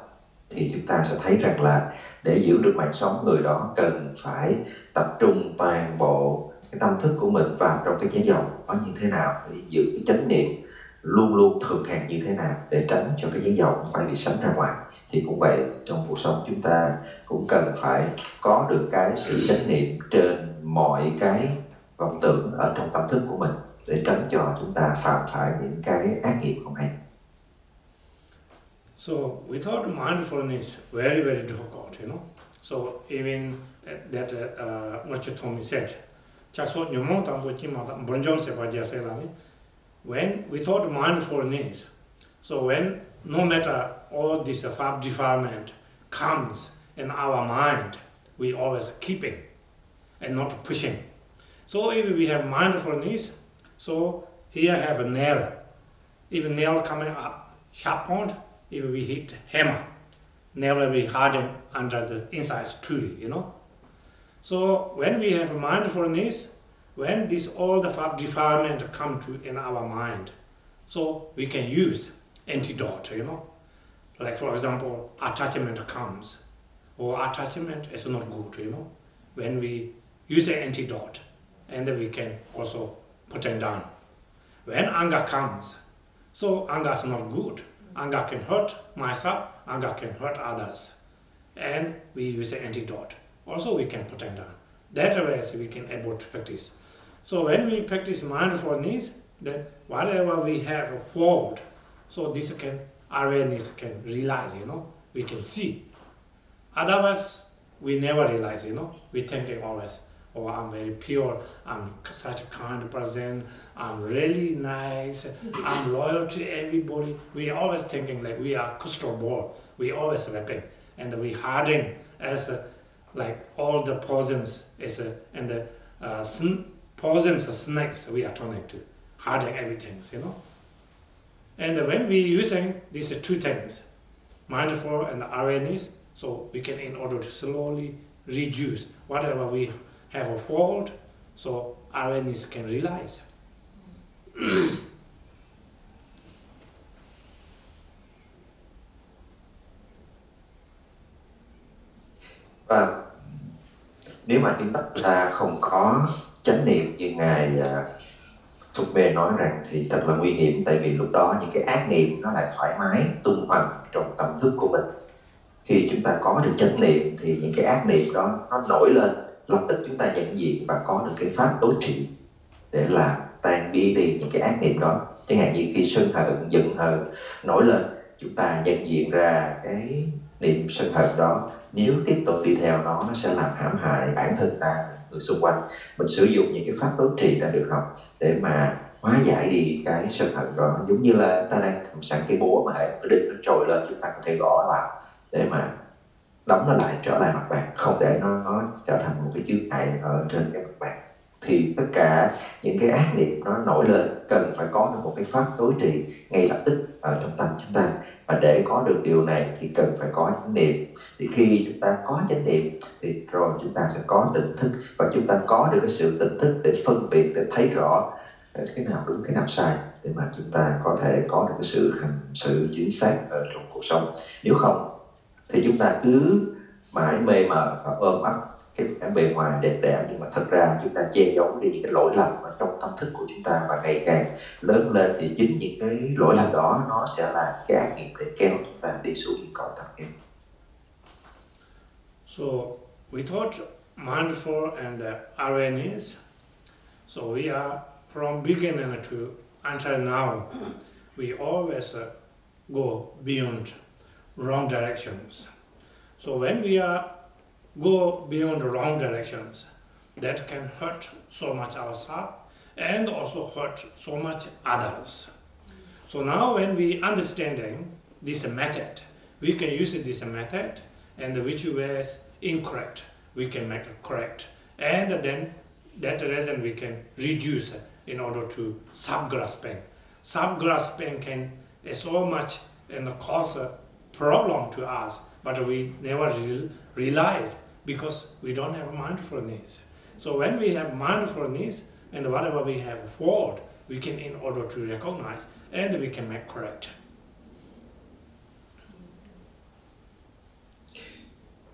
thì chúng ta sẽ thấy rằng là để giữ được mạng sống, người đó cần phải tập trung toàn bộ cái tâm thức của mình vào trong cái chén dầu đó như thế nào, để giữ cái chánh niệm luôn luôn thường hàng như thế nào để tránh cho cái chén dầu không phải bị sánh ra ngoài. Thì cũng vậy, trong cuộc sống chúng ta cũng cần phải có được cái sự chánh niệm trên mọi cái vọng tưởng ở trong tâm thức của mình để tránh cho chúng ta phạm phải những cái ác nghiệp không hay. So without mindfulness, very very difficult, you know. So even that Murchitomi said, when without mindfulness, so when no matter all this pháp defilement comes in our mind, we always keeping and not pushing. So if we have mindfulness, so here have a nail. If a nail coming up sharp point, if we hit hammer, nail will be hardened under the inside truly, you know. So when we have mindfulness, when this all the pháp defilement come to in our mind, so we can use antidote, you know. Like for example, attachment comes, or attachment is not good, you know. When we use an antidote, and then we can also put it down. When anger comes, so anger is not good. Anger can hurt myself, anger can hurt others. and we use an antidote. Also we can put them down. That way we can able to practice. So when we practice mindfulness, then whatever we have a fault, so this can awareness can realize, we can see. Otherwise, we never realize, we thinking always, oh, I'm very pure, I'm such a kind person, I'm really nice, I'm loyal to everybody. We always thinking like we are crystal ball, we always rapping, and we hiding as like all the poisons is and the poisons snakes we are turning to, hiding everything, And when we using these two things, mindful and awareness, so we can, in order to slowly reduce whatever we have a fault, so awareness can realize. Và nếu mà chúng ta không có chánh niệm như Ngài Thúc Mê nói rằng thì thật là nguy hiểm, tại vì lúc đó những cái ác niệm nó lại thoải mái tung hoành trong tâm thức của mình. Khi chúng ta có được chánh niệm thì những cái ác niệm đó nó nổi lên, lập tức chúng ta nhận diện và có được cái pháp đối trị để làm tan biến đi những cái ác niệm đó. Chẳng hạn như khi sân hận, giận hờn nổi lên, chúng ta nhận diện ra cái niệm sân hận đó, nếu tiếp tục đi theo nó sẽ làm hãm hại bản thân ta, người xung quanh. Mình sử dụng những cái pháp đối trị đã được học để mà hóa giải đi cái sân hận đó. Giống như là ta đang cầm sẵn cái búa mà hãy định nó trồi lên, chúng ta có thể gõ vào để mà đóng nó lại trở lại mặt bàn, không để nó trở thành một cái chướng ngại ở trên cái mặt bàn. Thì tất cả những cái ác niệm nó nổi lên cần phải có được một cái pháp đối trị ngay lập tức ở trong tâm chúng ta. Và để có được điều này thì cần phải có chánh niệm. Thì khi chúng ta có chánh niệm thì rồi chúng ta sẽ có tỉnh thức, và chúng ta có được cái sự tỉnh thức để phân biệt, để thấy rõ cái nào đúng, cái nào sai, để mà chúng ta có thể có được cái sự hành sự chính xác ở trong cuộc sống. Nếu không thì chúng ta cứ mãi mê mờ và ôm ấp cái vẻ bề ngoài đẹp đẽ, nhưng mà thật ra chúng ta che giấu đi những cái lỗi lầm ở trong tâm thức của chúng ta, và ngày càng lớn lên thì chính những cái lỗi lầm đó nó sẽ là cái ác nghiệp để kéo chúng ta đi xuống những cõi thấp kém. So we taught mindful and awareness. So we are from beginning to until now, we always go beyond wrong directions. So when we go beyond the wrong directions, that can hurt so much ourselves and also hurt so much others. So now when we understanding this method, we can use this method, and which was incorrect, we can make it correct. And then that reason we can reduce in order to sub-grasping. Sub-grasping can so much and cause a problem to us, but we never realize because we don't have mindfulness. So when we have mindfulness, and whatever we have fault, we can, in order to recognize, and we can make correct.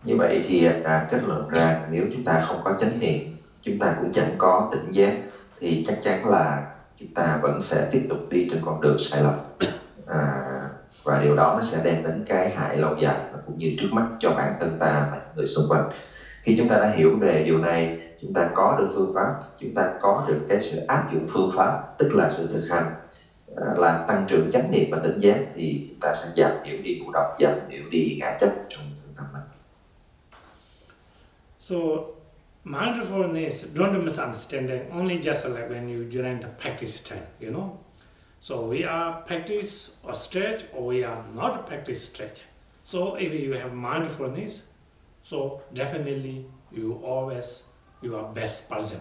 Như vậy thì kết luận ra, nếu chúng ta không có chánh niệm, chúng ta cũng chẳng có tỉnh giác, thì chắc chắn là chúng ta vẫn sẽ tiếp tục đi trên con đường sai lầm. Và điều đó nó sẽ đem đến cái hại lâu dài và cũng như trước mắt cho bản thân ta và người xung quanh. Khi chúng ta đã hiểu về điều này, chúng ta có được phương pháp, chúng ta có được cái sự áp dụng phương pháp, tức là sự thực hành, là tăng trưởng chánh niệm và tỉnh giác, thì chúng ta sẽ giảm thiểu đi vụ độc, giảm thiểu đi ngã chấp trong tâm mình. So mindfulness, don't misunderstanding, only just like when you join the practice time, So we are practice or stage, or we are not practice stage. So if you have mindfulness, so definitely you are best person.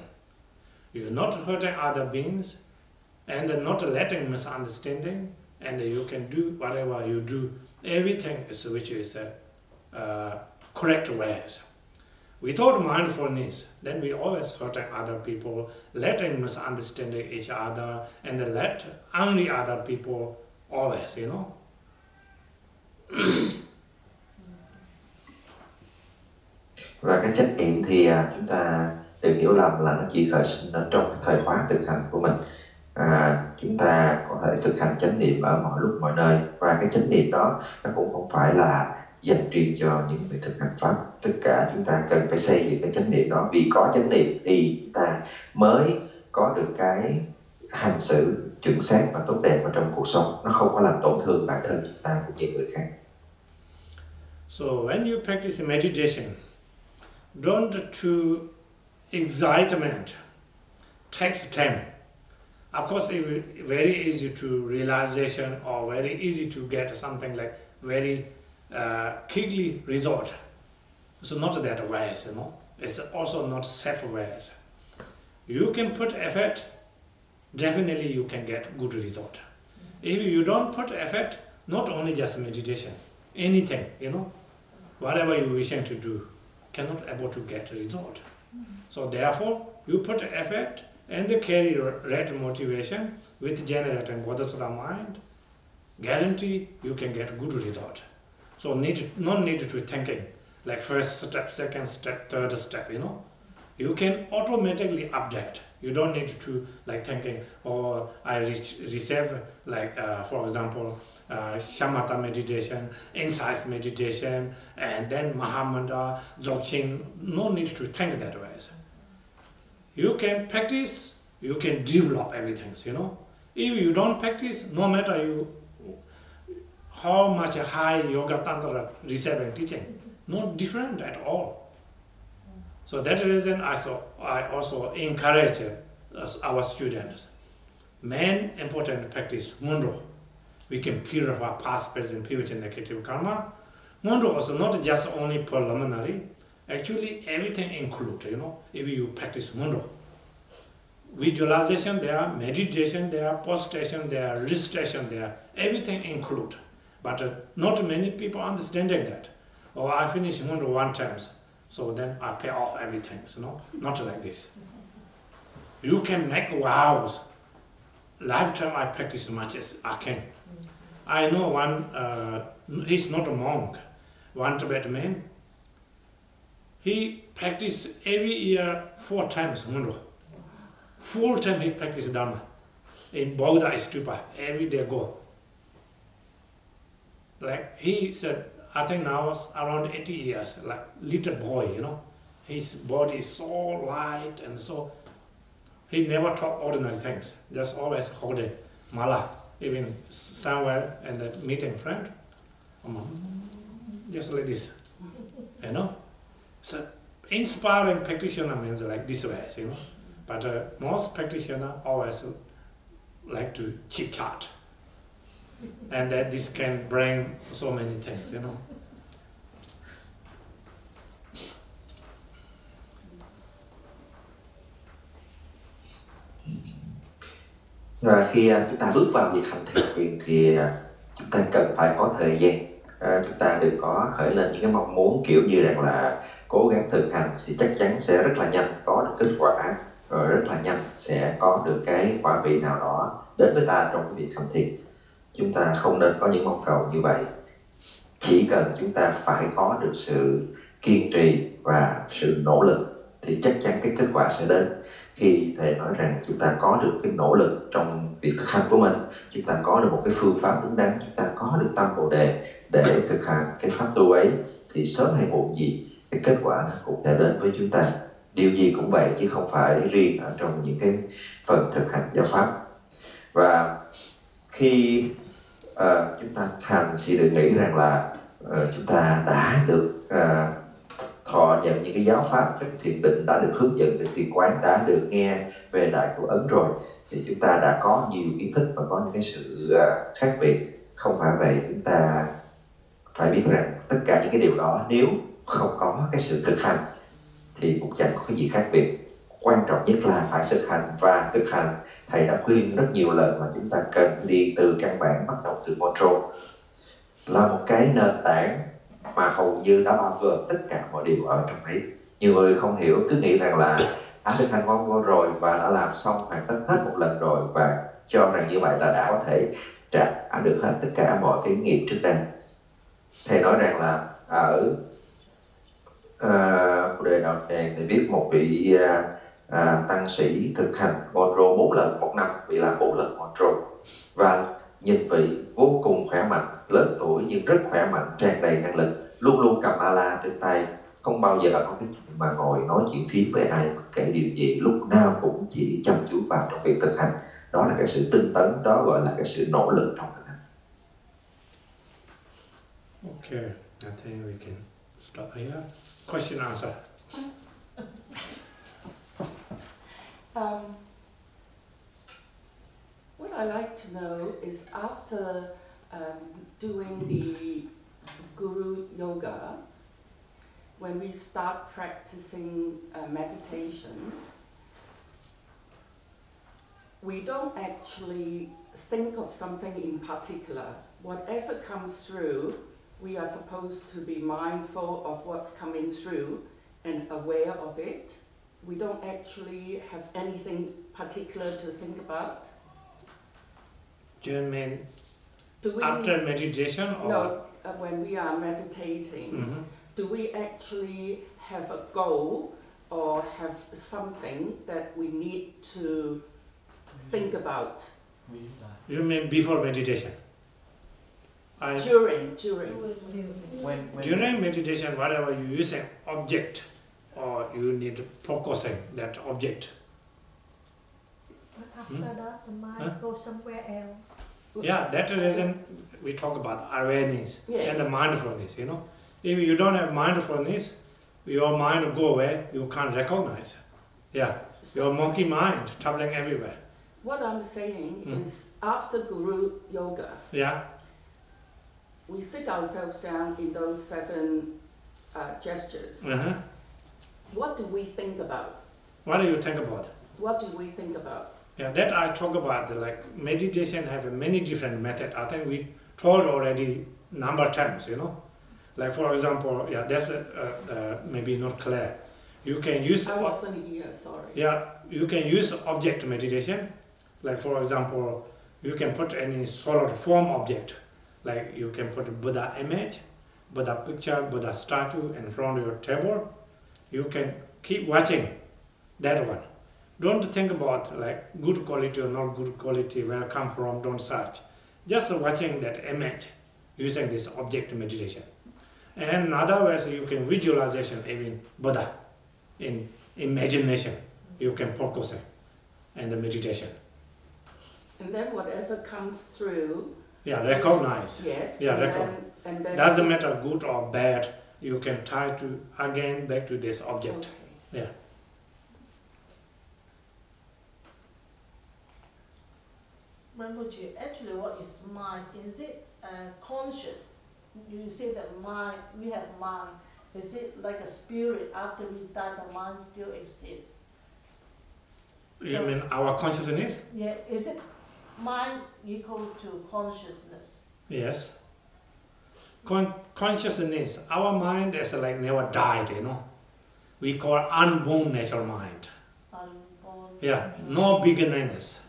You are not hurting other beings, and not letting misunderstanding, and you can do whatever you do. Everything is which is correct ways. We taught mindfulness, then we always hurting other people, letting misunderstanding each other, and let only other people always, Và cái trách nhiệm thì chúng ta đừng hiểu lầm là nó chỉ khởi sinh ở trong cái thời khóa thực hành của mình. Chúng ta có thể thực hành chánh niệm ở mọi lúc mọi nơi, và cái chánh niệm đó nó cũng không phải là dành riêng cho những người thực hành pháp. Tất cả chúng ta cần phải xây dựng cái chánh niệm đó, vì có chánh niệm thì chúng ta mới có được cái hành xử chuẩn xác và tốt đẹp ở trong cuộc sống, nó không có làm tổn thương bản thân chúng ta cũng như người khác. So when you practice meditation, don't to excitement takes time. Of course, it's very easy to realization or very easy to get something like very quickly result. So not that wise, you know. It's also not self-wise. You can put effort, definitely you can get good result. If you don't put effort, not only just meditation, anything, you know, whatever you wishing to do, cannot able to get result. So therefore, you put effort and carry right motivation with generating bodhisattva mind, guarantee you can get good result. So no need to thinking, like first step, second step, third step, you know. You can automatically update. You don't need to like thinking, oh, I receive like, for example, shamatha meditation, insight meditation, and then Mahamudra, Dzogchen. No need to think that way. You can practice, you can develop everything, you know. If you don't practice, no matter you how much high yoga tantra receiving teaching, no different at all. So that reason I also encourage our students. Main important practice Mundo. We can purify past, present, future negative karma. Mundo also not just only preliminary. Actually, everything included, you know, if you practice Mundo. Visualization there, meditation there, prostration there, recitation there, everything included. But not many people understanding that. Oh, I finish Mundo one time, so then I pay off everything, you know, not like this. You can make vows. Lifetime I practice as much as I can. I know one, he's not a monk, one Tibetan man. He practiced every year 4 times Mundo. Full time he practiced Dharma. In Bodha Stupa, every day go. Like he said, I think now it's around 80 years, like little boy, you know. His body is so light and so, he never taught ordinary things, just always holding mala, even somewhere and meeting friend, just like this, you know. So inspiring practitioner means like this way, you know. But most practitioners always like to chit-chat. And that this can bring so many things, you know. Và khi chúng ta bước vào việc hành thiền thì chúng ta cần phải có thời gian. Chúng ta đừng có khởi lên những cái mong muốn kiểu như rằng là cố gắng thực hành thì chắc chắn sẽ rất là nhanh có được kết quả, rồi rất là nhanh sẽ có được cái quả vị nào đó đến với ta trong cái việc hành thiền. Chúng ta không nên có những mong cầu như vậy. Chỉ cần chúng ta phải có được sự kiên trì và sự nỗ lực thì chắc chắn cái kết quả sẽ đến. Khi Thầy nói rằng chúng ta có được cái nỗ lực trong việc thực hành của mình, chúng ta có được một cái phương pháp đúng đắn, chúng ta có được tâm Bồ Đề để thực hành cái pháp tu ấy, thì sớm hay muộn gì cái kết quả cũng sẽ đến với chúng ta. Điều gì cũng vậy chứ không phải riêng ở trong những cái phần thực hành giáo pháp. Và khi chúng ta hành thì đừng nghĩ rằng là chúng ta đã được thọ nhận những cái giáo pháp về thiền định, đã được hướng dẫn về thiền quán, đã được nghe về Đại Thủ Ấn rồi thì chúng ta đã có nhiều kiến thức và có những cái sự khác biệt. Không phải vậy. Chúng ta phải biết rằng tất cả những cái điều đó nếu không có cái sự thực hành thì cũng chẳng có cái gì khác biệt. Quan trọng nhất là phải thực hành, và thực hành Thầy đã khuyên rất nhiều lần mà chúng ta cần đi từ căn bản, bắt đầu từ mantra, là một cái nền tảng mà hầu như đã bao gồm tất cả mọi điều ở trong ấy. Nhiều người không hiểu, cứ nghĩ rằng là đã thực hành mantra rồi và đã làm xong hoàn tất hết một lần rồi và cho rằng như vậy là đã có thể trả được hết tất cả mọi cái nghiệp trước đây. Thầy nói rằng là ở Bồ Đề Đạo Tràng thì biết một vị tăng sĩ thực hành mantra 4 lần một năm, vị làm 4 lần mantra và nhìn vị vô cùng khỏe mạnh, lớn tuổi nhưng rất khỏe mạnh, tràn đầy năng lực, luôn luôn cầm mala trên tay, không bao giờ có cái chuyện mà ngồi nói chuyện phím với ai bất kể điều gì, lúc nào cũng chỉ chăm chú vào trong việc thực hành. Đó là cái sự tinh tấn, đó gọi là cái sự nỗ lực trong thực hành. Okay, I think we can stop here. Question answer. What I like to know is after doing the Guru Yoga, when we start practicing meditation, we don't actually think of something in particular. Whatever comes through, we are supposed to be mindful of what's coming through and aware of it. We don't actually have anything particular to think about. Do you mean after meditation or? No, when we are meditating, do we actually have a goal or have something that we need to think about? You mean before meditation? During. During meditation, whatever you use an object, or you need focusing that object. But after that, the mind goes somewhere else. Yeah, that's the reason we talk about awareness and the mindfulness, you know. If you don't have mindfulness, your mind will go away, you can't recognize. Yeah, your monkey mind traveling everywhere. What I'm saying is after Guru Yoga, we sit ourselves down in those 7 gestures. What do we think about? What do you think about? What do we think about? Yeah, that I talk about, like meditation have many different methods. I think we told already number of times, you know. Like for example, that's maybe not clear. You can use... I wasn't here, sorry. Yeah, you can use object meditation. Like for example, you can put any solid form object. Like you can put a Buddha image, Buddha picture, Buddha statue in front of your table. You can keep watching that one. Don't think about like good quality or not good quality, where it come from, don't search. Just watching that image using this object meditation. And another way, you can visualization, even Buddha, in imagination, you can focus in the meditation. And then whatever comes through, recognize. Yes. Yeah, recognize. And then doesn't matter good or bad, you can try to again back to this object. Okay. Yeah. Rinpoche, actually what is mind? Is it conscious? You say that mind, we have mind. Is it like a spirit after we die, the mind still exists? You mean our consciousness? Yeah, is it mind equal to consciousness? Yes. Consciousness, our mind is like never died, you know. We call unborn natural mind. Unborn. Yeah, no beginnings.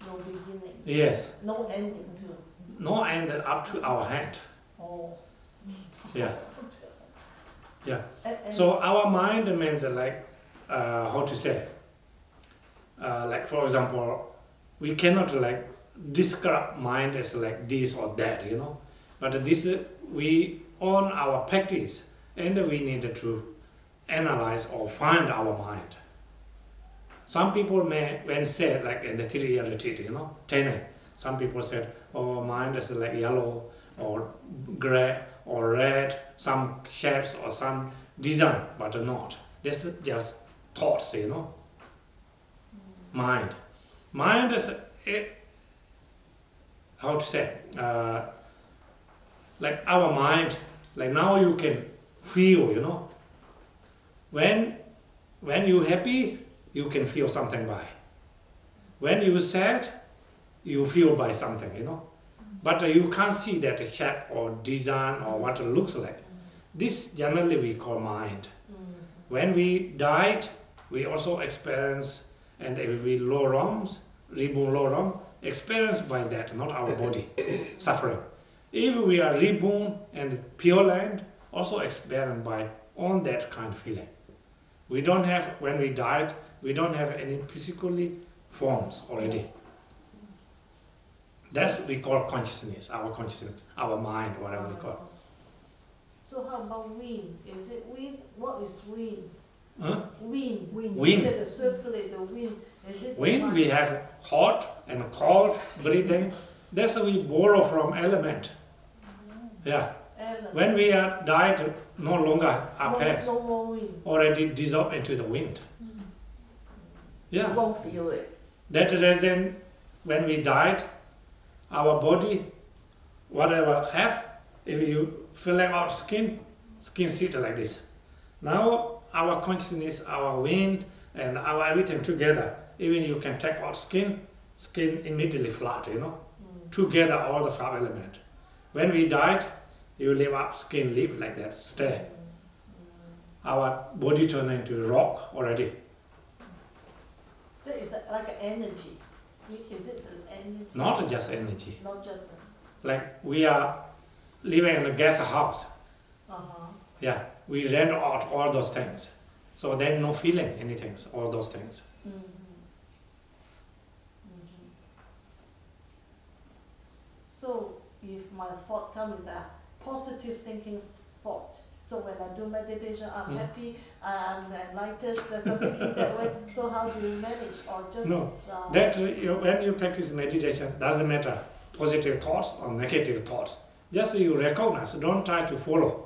No beginning. Yes. No ending too. No end up to our hand. Oh. Yeah. Yeah. And so our mind means like, how to say, like for example, we cannot like describe mind as like this or that, you know. But this, we own our practice and we need to analyze or find our mind. Some people may, when say like in the 3-year retreat, you know, training, some people said, oh, mind is like yellow or gray or red, some shapes or some design, but not. This is just thoughts, you know. Mind. Mind is, how to say, like our mind, like now you can feel, you know. When you're happy, you can feel something by. When you're sad, you feel by something, you know. But you can't see that shape or design or what it looks like. This generally we call mind. When we died, we also experience, and we reborn low experienced by that, not our body, suffering. If we are reborn and pure land, also experienced by on that kind of feeling. We don't have, when we died, we don't have any physically forms already. That's we call consciousness, our mind, whatever we call. So how about wind? Is it wind? What is wind? Huh? Wind. Wind. You said the circulate, the wind. Is it Wind, we have hot and cold breathing. That's what we borrow from element. Yeah. element? When we are died, no longer appears. No more wind. Already dissolved into the wind. You Yeah. won't feel it. That reason, when we died, our body, whatever have, if you filling out skin sit like this. Now our consciousness, our wind, and our everything together. Even you can take out skin immediately flat, you know. Together all the five elements. When we died, you live up, skin live like that, stay. Our body turned into rock already. That is like an energy. Is it an energy? Not just energy. Not just. Like we are living in a guest house. Uh-huh. Yeah, we rent out all those things. So then no feeling anything, all those things. Mm-hmm. So if my thought comes a positive thinking thought, so when I do meditation, I'm happy, I'm enlightened, there's a thinking that way. So how do you manage, or just No, that when you practice meditation, doesn't matter positive thoughts or negative thoughts. Just you recognize, don't try to follow.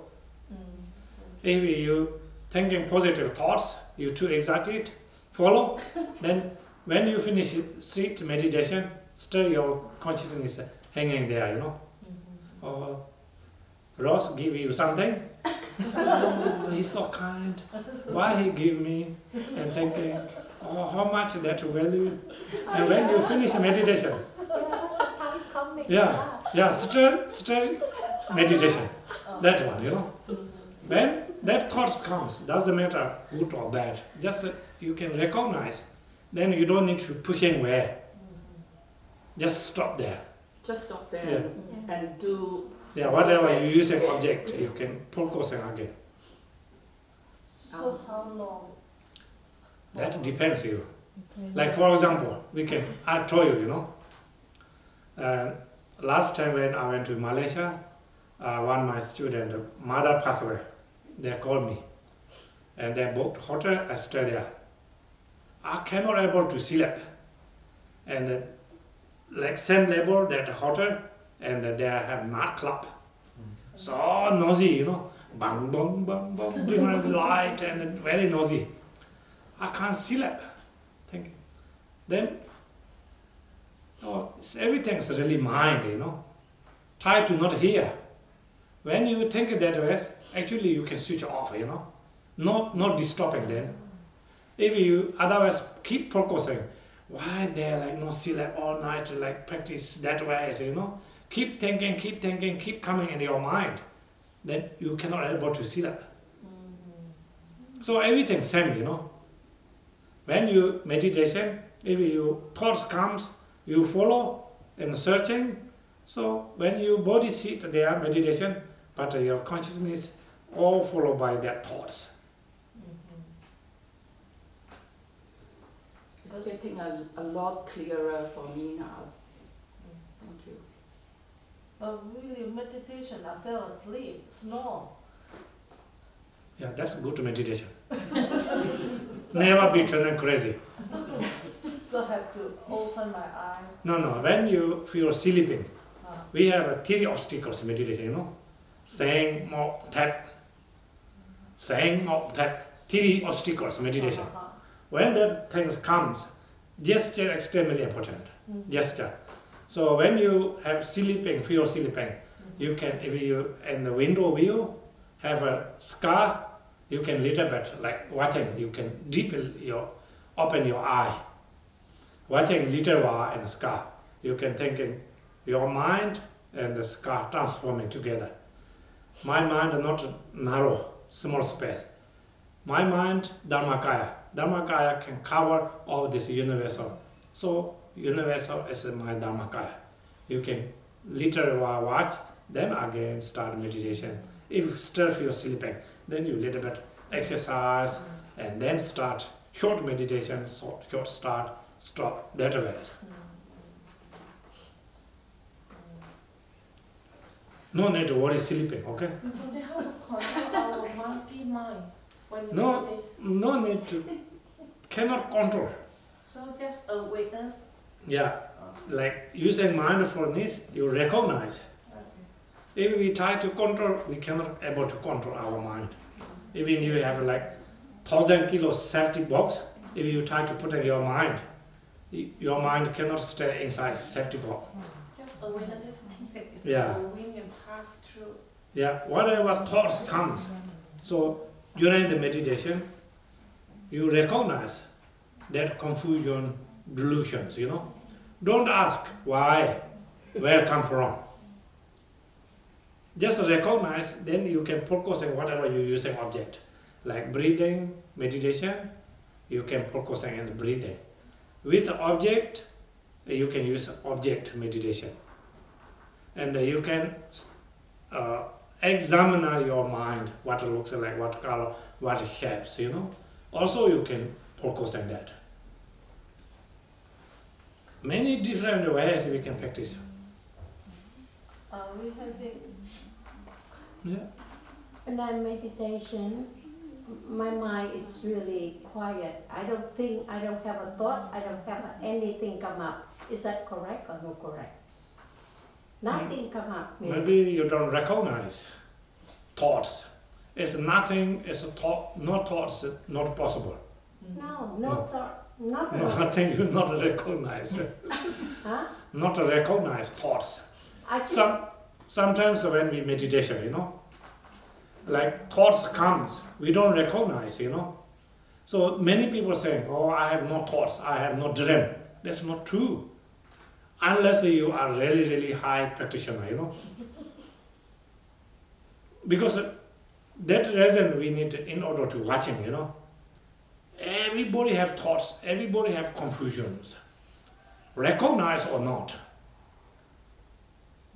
If you thinking positive thoughts, you too excited, follow, then when you finish sit meditation, still your consciousness hanging there, you know. Or Ross give you something, oh, he's so kind, why he give me, and thinking, oh, how much that value. And when you finish meditation, still meditation, that one, you know. When that thought comes, doesn't matter good or bad, just you can recognize, then you don't need to push anywhere. Just stop there. Just stop there and do. Yeah, whatever you use an object, you can focus on again. So how long? That depends you. Like for example, I told you, you know, last time when I went to Malaysia, one of my students, mother passed away. They called me, and they booked hotel. I stayed there. I cannot able to sleep, and then, like same level that hotel, and they have nightclub. So noisy, you know, bang bang bang bang, different light and then very noisy. I can't sleep. Thinking, then, everything's really mind, you know. Try to not hear. When you think that way, actually you can switch off, you know. Not disturbing them. If you otherwise keep focusing, why they like no sleep all night, like practice that way, you know. Keep thinking, keep coming in your mind. Then you cannot able to sleep. So everything same, you know. When you meditation, if your thoughts comes, you follow and searching. So when your body sit there, meditation, but your consciousness all followed by that thoughts. It's getting a lot clearer for me now. Thank you. But really meditation, I fell asleep, snore. Yeah, that's good meditation. Never be turning crazy. So I have to open my eyes. No, when you feel sleeping, we have 3 obstacles meditation, you know. Saying, more, tap. Saying, more, tap. 3 obstacles meditation. When that things comes, gesture extremely important. Gesture. So when you have feel sleeping, you can, if you in the window view have a scar, you can little bit like watching, you can open your eye. Watching little while and scar, you can think in your mind and the scar transforming together. My mind is not narrow, small space. My mind, Dharmakaya. Dharmakaya can cover all this universal. So universal is my Dharmakaya. You can literally watch, then again start meditation. If you still feel sleeping, then you little bit exercise and then start short meditation, short start, stop, that way. No need to worry sleeping, okay? How to control our monkey mind when you No, meditate? no need to, cannot control. So just awareness. Yeah, like using mindfulness, you recognize. Okay. If we try to control, we cannot able to control our mind. Even you have like 1,000 kilos safety box, if you try to put in your mind cannot stay inside safety box. Just awareness that is Yeah. going and pass through. Yeah, whatever thoughts comes. So during the meditation, you recognize that confusion, delusions, you know. Don't ask why, where it come from. Just recognize, then you can focus on whatever you using object. Like breathing, meditation, you can focus on the breathing. With the object, you can use object meditation. And you can examine your mind, what it looks like, what color, what shapes, you know. Also you can focus on that. Many different ways we can practice. We have it. Yeah. When I meditation, my mind is really quiet. I don't have a thought, I don't have anything come up. Is that correct or not correct? Nothing come up. Maybe you don't recognize thoughts. It's nothing, it's a thought, no thoughts, not possible. No No. thought, not Nothing you not recognize. Huh? Not recognize thoughts. I just, Sometimes when we meditation, you know, like thoughts comes, we don't recognize, you know. So many people saying, oh, I have no thoughts, I have no dream. That's not true. Unless you are really, really high practitioner, you know. Because that reason we need, in order to watching, you know. Everybody have thoughts, everybody have confusions. Recognize or not.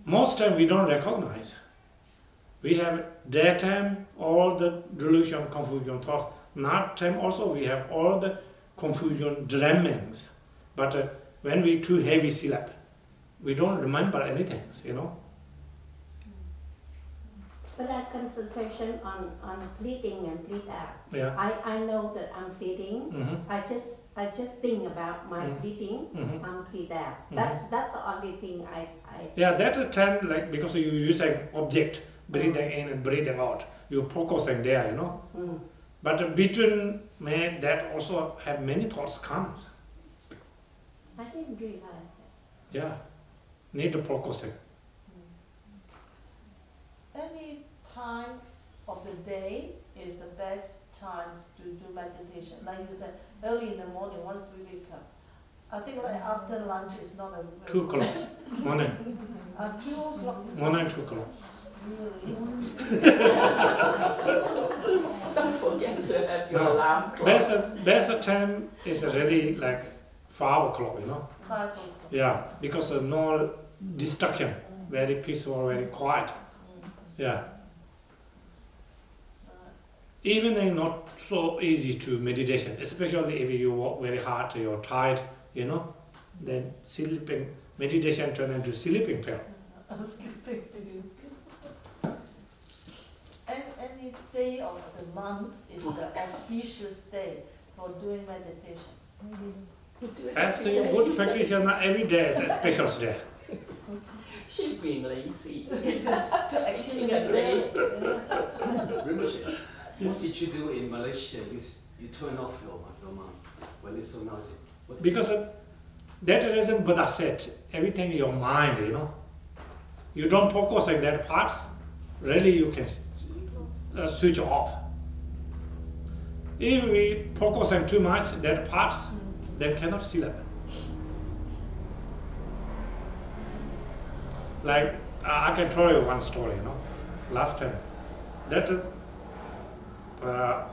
Most time we don't recognize. We have daytime, all the delusion, confusion, thought. Night time also we have all the confusion, dreamings. But when we too heavy sleep, we don't remember anything, you know. but that concentration on breathing and breathe out. Yeah. I know that I'm breathing. Mm-hmm. I just think about my breathing. Mm-hmm. I'm breathe out. Mhm. That's the only thing I Yeah, that time, like, because you using object, breathing in and breathing out, you focusing there, you know. mm. But between me, that also have many thoughts comes. I didn't realize that. Yeah, need to focusing. Any time of the day is the best time to do meditation. Like you said, early in the morning, once we wake up. I think like after lunch is not a very 2 o'clock, morning, 2 o'clock. morning 2 o'clock. Really? Don't forget to have your No. alarm clock. Best time is really like 5 o'clock, you know. 5 o'clock. Yeah, because no distraction, very peaceful, very quiet. Yeah. Evening not so easy to meditation, especially if you work very hard, you're tired, you know. Then sleeping, meditation turn into sleeping pill. I'm skipping to you. And any day of the month is the auspicious day for doing meditation. You do it As every a day. good practitioner, every day is a special day. She's being lazy to actually a day. Rinpoche, what did you do in Malaysia? You turn off your mind when it's so noisy. What did Because that reason Buddha said, everything in your mind, you know. You don't focus on that part, really you can switch off. If we focus on too much that part, then cannot see that. Like, I can tell you one story, you know. Last time, that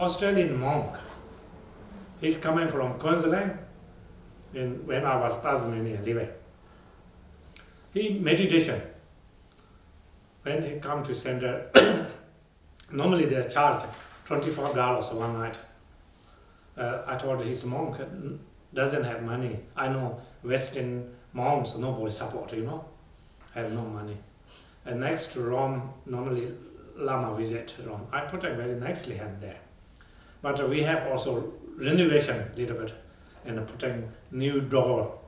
Australian monk, he's coming from Queensland, when I was Tasmania living. He meditation. When he come to center, normally they charge $24 one night. I told his monk doesn't have money. I know Western monks, nobody support, you know, have no money. And next to Rome, normally Lama visit Rome, I put a very nicely hand there. But we have also renovation a little bit and putting new door.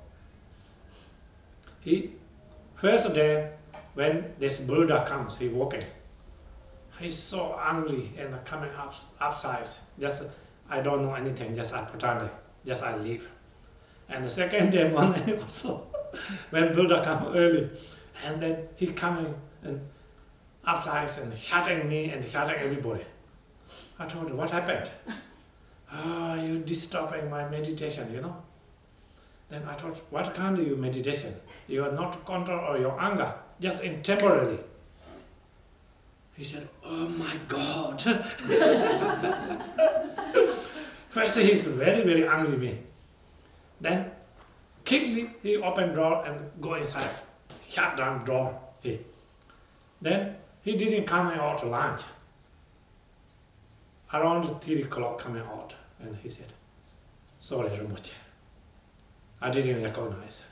First day when this Buddha comes, he walking. He's so angry and coming upside. Just I don't know anything. Just I pretend. Just I leave. And the second day morning also, when Buddha come early, and then he coming and upside and shouting me and shouting everybody. I told him, what happened? Oh, you disturbing my meditation, you know. Then I thought, what kind of meditation? You are not control your anger, just in temporarily. He said, oh my God. First he's very, very angry with me. Then quickly he opened door and go inside, shut down door. Then he didn't come out to lunch. Around 3 o'clock coming out, and he said, sorry Rinpoche, I didn't recognize.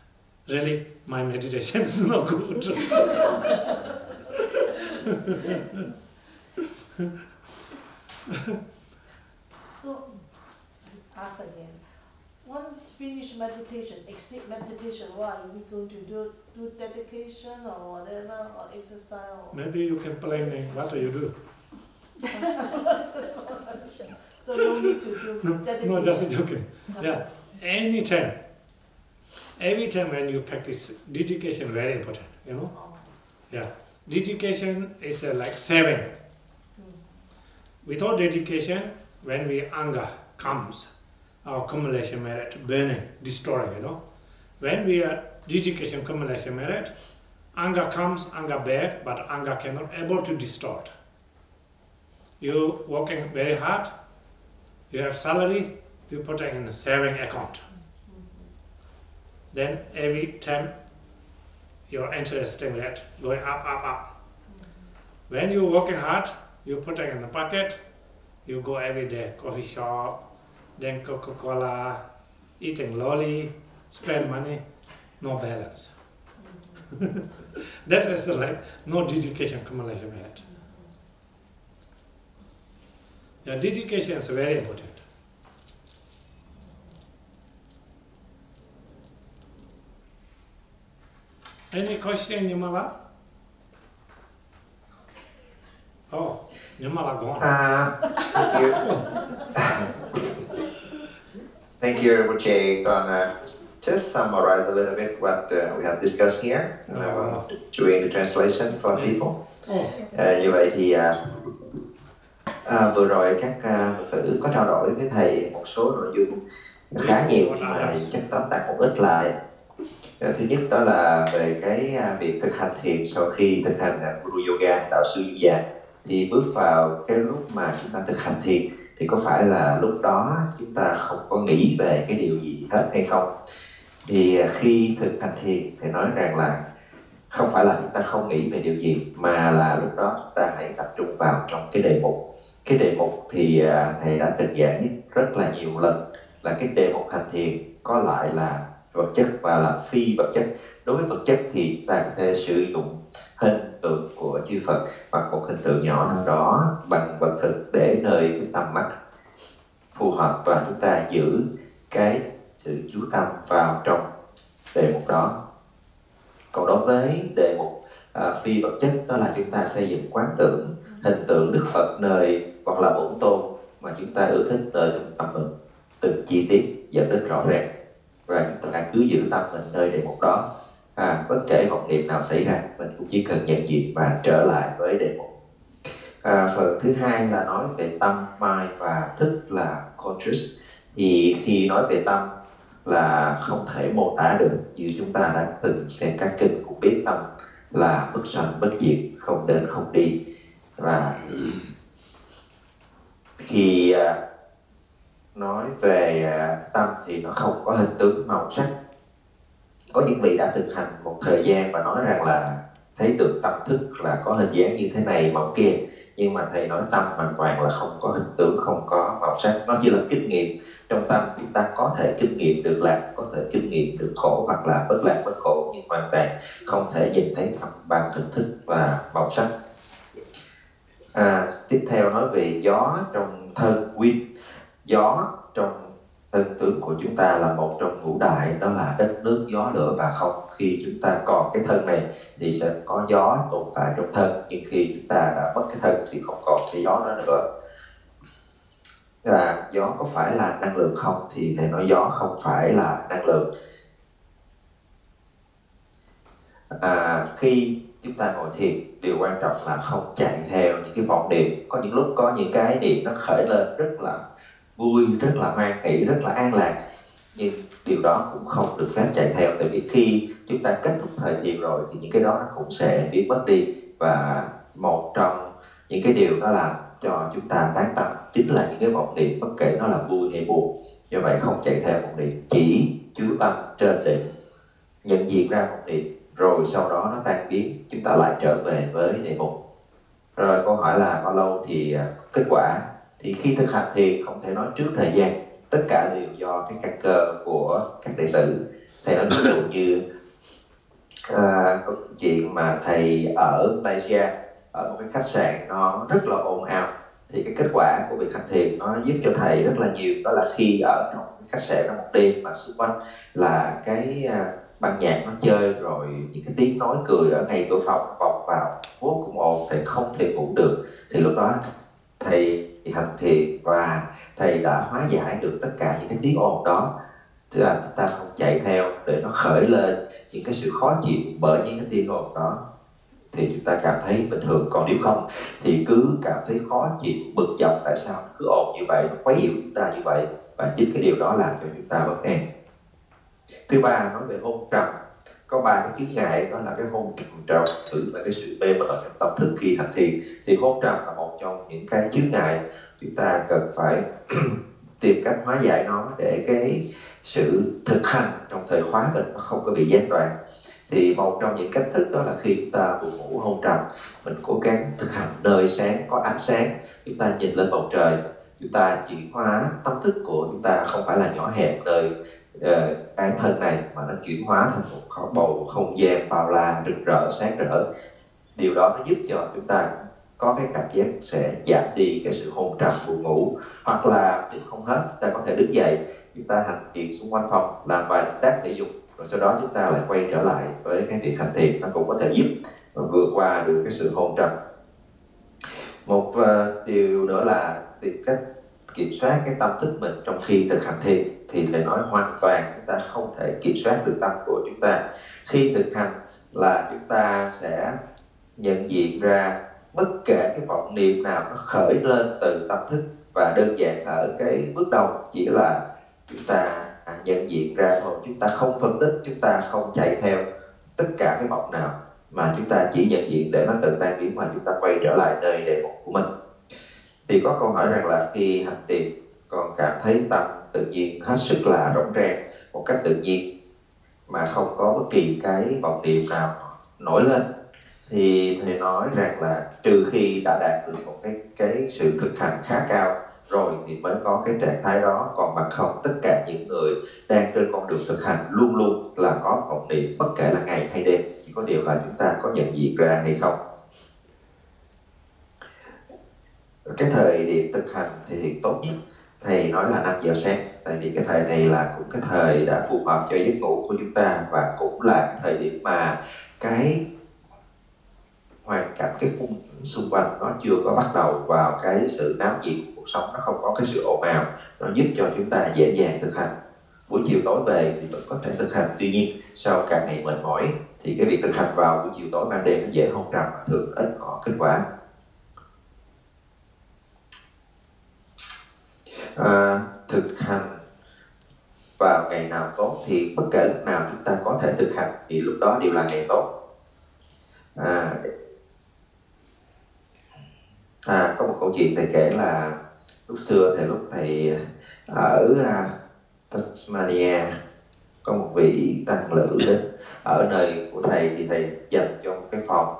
Really, my meditation is not good. So, ask again. Once finish meditation, exit meditation, what are we going to do dedication or whatever, or exercise? Or Maybe you can play me, what do you do? So no need to do dedication. No, just joking. Yeah, anytime. Every time when you practice dedication, very important, you know? Yeah, dedication is like saving. Without dedication, when we anger comes, our accumulation merit, burning, destroying, you know? When we are dedication, accumulation merit, anger comes, anger bad, but anger cannot able to distort. You working very hard, you have salary, you put it in a saving account. Then every time your interesting rate going up. When you working hard, you put it in the pocket, you go every day, coffee shop, then Coca-Cola, eating lolly, spend money, no balance. That is like no dedication accumulation merit. Yeah, dedication is very important. Any question, Nirmala? Oh, Nirmala gone. Thank you. Thank you, Rinpoche. Gonna just summarize a little bit what we have discussed here. And I will doing the translation for people. Như vậy thì vừa rồi các Phật tử có trao đổi với thầy một số nội dung khá nhiều, nhưng mà chắc tóm tắt một ít lại. Thứ nhất đó là về cái việc thực hành thiền sau khi thực hành Guru Yoga, đạo sư Yoga, thì bước vào cái lúc mà chúng ta thực hành thiền thì có phải là lúc đó chúng ta không có nghĩ về cái điều gì hết hay không? Thì khi thực hành thiền thì nói rằng là không phải là chúng ta không nghĩ về điều gì, mà là lúc đó chúng ta hãy tập trung vào trong cái đề mục. Cái đề mục thì thầy đã từng giảng rất là nhiều lần, là cái đề mục hành thiền có lại là vật chất và là phi vật chất. Đối với vật chất thì chúng ta có thể sử dụng hình tượng của chư Phật hoặc một hình tượng nhỏ nào đó bằng vật thực để nơi cái tầm mắt phù hợp, và chúng ta giữ cái sự chú tâm vào trong đề mục đó. Còn đối với đề mục phi vật chất, đó là chúng ta xây dựng quán tưởng hình tượng Đức Phật nơi hoặc là bổn tôn mà chúng ta yêu thích nơi trong tâm mình, từng chi tiết dẫn đến rõ ràng, và chúng ta cứ giữ tâm mình nơi đề mục đó. Bất kể vọng niệm nào xảy ra, mình cũng chỉ cần nhận diện và trở lại với đề mục. Phần thứ hai là nói về tâm, mind và thức là conscious. Thì khi nói về tâm là không thể mô tả được, như chúng ta đã từng xem các kinh cũng biết tâm là bất sanh bất diệt, không đến không đi. Và khi nói về tâm thì nó không có hình tướng màu sắc. Có những vị đã thực hành một thời gian và nói rằng là thấy được tâm thức là có hình dáng như thế này màu kia, nhưng mà thầy nói tâm hoàn toàn là không có hình tướng, không có màu sắc. Nó chỉ là kinh nghiệm. Trong tâm chúng ta có thể kinh nghiệm được lạc, có thể kinh nghiệm được khổ hoặc là bất lạc bất khổ, nhưng hoàn toàn không thể nhìn thấy tâm bằng hình thức và màu sắc. Tiếp theo nói về gió trong thân wind. Gió trong thân tướng của chúng ta là một trong ngũ đại, đó là đất nước gió lửa và không. Khi chúng ta còn cái thân này thì sẽ có gió tồn tại trong thân, nhưng khi chúng ta đã mất cái thân thì không còn cái gió đó nữa. Gió có phải là năng lượng không? Thì thầy nói gió không phải là năng lượng. Khi chúng ta ngồi thiền, điều quan trọng là không chạy theo những cái vọng niệm. Có những lúc có những cái niệm nó khởi lên rất là vui, rất là hoan hỷ, rất là an lạc, nhưng điều đó cũng không được phép chạy theo. Tại vì khi chúng ta kết thúc thời thiền rồi thì những cái đó nó cũng sẽ biến mất đi. Và một trong những cái điều nó làm cho chúng ta tán tâm chính là những cái vọng niệm, bất kể nó là vui hay buồn. Do vậy không chạy theo vọng niệm, chỉ chú tâm trên định, nhận diện ra vọng niệm, rồi sau đó nó tan biến, chúng ta lại trở về với đề mục. Rồi câu hỏi là bao lâu thì kết quả? Thì khi thực hành thiền không thể nói trước thời gian, tất cả đều do cái căn cơ của các đệ tử. Thầy nói ví dụ như câu chuyện mà thầy ở Malaysia, ở một cái khách sạn nó rất là ồn ào, thì cái kết quả của việc hành thiền nó giúp cho thầy rất là nhiều. Đó là khi ở trong cái khách sạn đó một đêm mà xung quanh là cái ban nhạc nó chơi, rồi những cái tiếng nói cười ở ngay cửa phòng vọng vào vô cùng ồn, thầy không thể ngủ được. Thì lúc đó thầy hành thiền và thầy đã hóa giải được tất cả những cái tiếng ồn đó. Tức là chúng ta không chạy theo để nó khởi lên những cái sự khó chịu bởi những cái tiếng ồn đó, thì chúng ta cảm thấy bình thường. Còn nếu không thì cứ cảm thấy khó chịu, bực dọc, tại sao nó cứ ồn như vậy, nó quấy nhiễu chúng ta như vậy, và chính cái điều đó làm cho chúng ta bất an. Thứ ba, nói về hôn trầm. Có 3 cái chướng ngại, đó là cái hôn trầm và cái sự mê mờ trong tâm thức khi hành thiền. Thì hôn trầm là một trong những cái chướng ngại, chúng ta cần phải tìm cách hóa giải nó để cái sự thực hành trong thời khóa mình nó không có bị gián đoạn. Thì một trong những cách thức đó là khi chúng ta buồn ngủ hôn trầm, mình cố gắng thực hành nơi sáng, có ánh sáng, chúng ta nhìn lên bầu trời, chúng ta chuyển hóa tâm thức của chúng ta không phải là nhỏ hẹp nơi cái thân này, mà nó chuyển hóa thành một bầu không gian bao la, rực rỡ, sáng rỡ. Điều đó nó giúp cho chúng ta có cái cảm giác sẽ giảm đi cái sự hôn trầm buồn ngủ. Hoặc là nếu không hết, chúng ta có thể đứng dậy, chúng ta hành thiền xung quanh phòng, làm vài động tác thể dục, rồi sau đó chúng ta lại quay trở lại với cái việc hành thiền. Nó cũng có thể giúp vượt qua được cái sự hôn trầm. Một điều nữa là tìm cách kiểm soát cái tâm thức mình trong khi thực hành thiền. Thì thầy nói hoàn toàn chúng ta không thể kiểm soát được tâm của chúng ta. Khi thực hành là chúng ta sẽ nhận diện ra bất kể cái vọng niệm nào nó khởi lên từ tâm thức, và đơn giản ở cái bước đầu chỉ là chúng ta nhận diện ra thôi. Chúng ta không phân tích, chúng ta không chạy theo tất cả cái vọng nào, mà chúng ta chỉ nhận diện để nó tự tan biến, mà chúng ta quay trở lại nơi đề mục của mình. Thì có câu hỏi rằng là khi hành thiền còn cảm thấy tâm tự nhiên hết sức là rỗng ràng, một cách tự nhiên mà không có bất kỳ cái vọng niệm nào nổi lên, thì thầy nói rằng là trừ khi đã đạt được một cái sự thực hành khá cao rồi thì mới có cái trạng thái đó. Còn bằng không, tất cả những người đang trên con đường thực hành luôn luôn là có vọng niệm, bất kể là ngày hay đêm, chỉ có điều là chúng ta có nhận diện ra hay không. Cái thời điểm thực hành thì tốt nhất thầy nói là 5 giờ sáng, tại vì cái thời này là cũng cái thời đã phù hợp cho giấc ngủ của chúng ta, và cũng là cái thời điểm mà cái hoàn cảnh, cái khung xung quanh nó chưa có bắt đầu vào cái sự náo nhiệt của cuộc sống, nó không có cái sự ồn ào, nó giúp cho chúng ta dễ dàng thực hành. Buổi chiều tối về thì vẫn có thể thực hành, tuy nhiên sau cả ngày mệt mỏi thì cái việc thực hành vào buổi chiều tối ban đêm nó dễ hôn trầm, thường ít có kết quả. Thực hành vào ngày nào tốt thì bất kể lúc nào chúng ta có thể thực hành thì lúc đó đều là ngày tốt. Có một câu chuyện thầy kể là lúc xưa lúc thầy ở Tasmania, có một vị tăng lữ đến ở nơi của thầy, thì thầy dành cho một cái phòng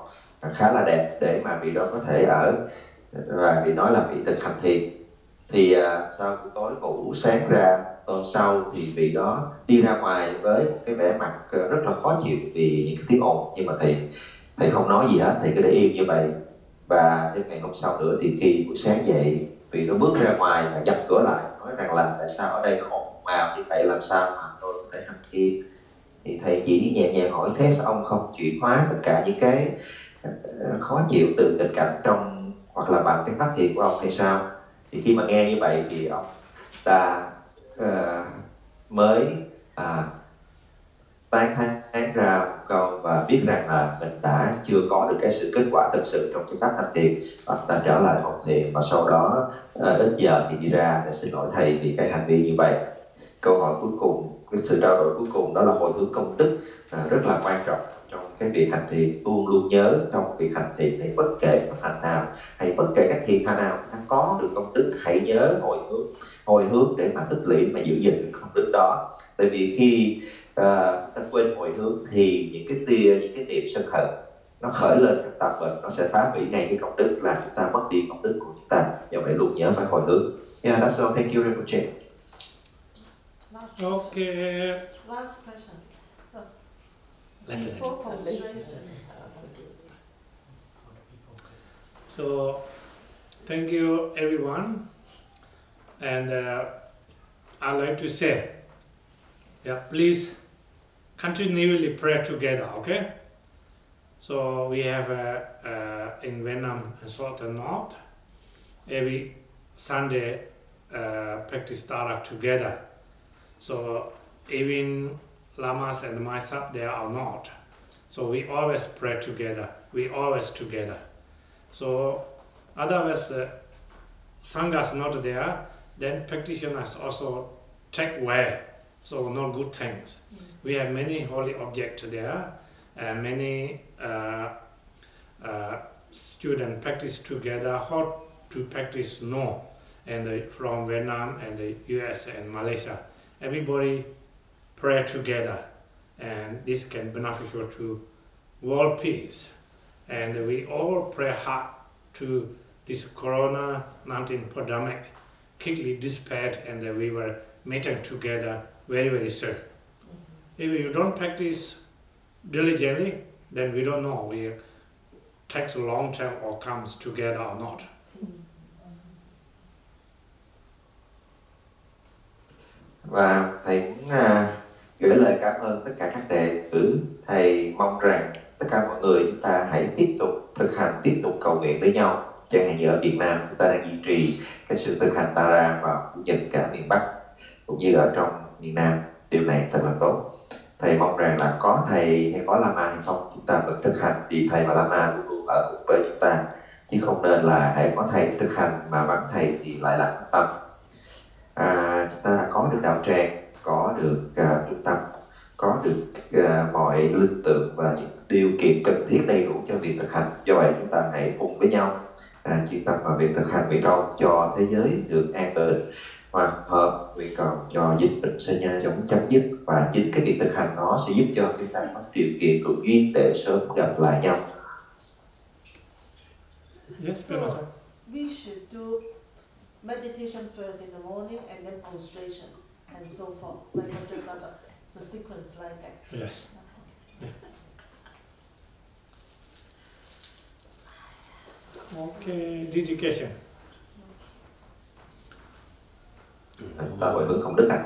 khá là đẹp để mà vị đó có thể ở, và vị nói là vị thực hành thiền. Thì sau buổi tối ngủ, sáng ra hôm sau thì vị đó đi ra ngoài với một cái vẻ mặt rất là khó chịu vì những cái tiếng ồn, nhưng mà thầy không nói gì hết, thầy cứ để yên như vậy. Và thêm ngày hôm sau nữa thì khi buổi sáng dậy, vì nó bước ra ngoài và dập cửa lại, nói rằng là tại sao ở đây nó ồn ào như vậy, làm sao mà tôi có thể hành thiền. Thì thầy chỉ nhẹ nhàng hỏi thế sao ông không chuyển hóa tất cả những cái khó chịu từ nghịch cảnh trong, hoặc là bằng cái phát hiện của ông hay sao. Thì khi mà nghe như vậy thì ông ta mới tán thán ra một câu và biết rằng là mình đã chưa có được cái sự kết quả thực sự trong cái pháp hành thiền, và ta trở lại phòng thiền. Và sau đó ít giờ thì đi ra để xin lỗi thầy vì cái hành vi như vậy. Câu hỏi cuối cùng, cái sự trao đổi cuối cùng đó là hồi hướng công đức, rất là quan trọng trong cái việc hành thiền. Luôn luôn nhớ trong việc hành thiền này, bất kể pháp hành nào hay bất kể các thiền hành nào ta có được công đức, hãy nhớ hồi hướng để mà tích lũy, mà giữ gìn công đức đó. Tại vì khi ta quên hồi hướng thì những cái tia, những cái niệm sân hận nó khởi lên trong tâm mình, nó sẽ phá hủy ngay cái công đức, làm chúng ta mất đi công đức của chúng ta. Do vậy luôn nhớ phải hồi hướng. Yeah, that's all. Thank you, Rinpoche. Okay. Last question. Before consideration. So, thank you everyone, and I'd like to say, please continually pray together, okay? So we have in Vietnam and Southern North, every Sunday practice Chodrak together. So even lamas and myself, they are not. So we always pray together. We always together. So otherwise, sanghas not there, then practitioners also take away. So not good things. We have many holy objects there, and many students practice together. How to practice? No, and from Vietnam and the US and Malaysia, everybody pray together, and this can beneficial to world peace. And we all pray hard to this Corona-19 pandemic quickly dissipate, and we were meeting together very, very soon. If you don't practice diligently, then we don't know it takes a long time or comes together or not. Và thầy cũng gửi lời cảm ơn tất cả các đệ tử. Thầy mong rằng tất cả mọi người chúng ta hãy tiếp tục thực hành, tiếp tục cầu nguyện với nhau. Chẳng hạn như ở Việt Nam chúng ta đang duy trì cái sự thực hành Tara vào Chủ nhật cả miền Bắc cũng như ở trong miền Nam. Điều này thật là tốt. Thầy mong rằng là có thầy hay có Lama hay không, chúng ta vẫn thực hành, vì thầy và Lama luôn luôn ở cùng với chúng ta, chứ không nên là hãy có thầy thực hành mà vắng thầy thì lại là tâm. Chúng ta đã có được đạo tràng, có được trung tâm, có được mọi linh tượng và những điều kiện cần thiết đầy đủ cho việc thực hành. Do vậy chúng ta hãy cùng với nhau chuyên tâm vào việc thực hành, nguyện cầu cho thế giới được an bình, hòa hợp, nguyện cầu cho dịch bệnh sẽ nhanh chóng chấm dứt, và chính cái việc thực hành nó sẽ giúp cho chúng ta có điều kiện đủ duyên để sớm gặp lại nhau. Yes, so, we should do meditation first in the morning and then prostration and so forth, like just a sequence like that. Yes. Okay, dedication. Ta hồi hướng công đức ạ.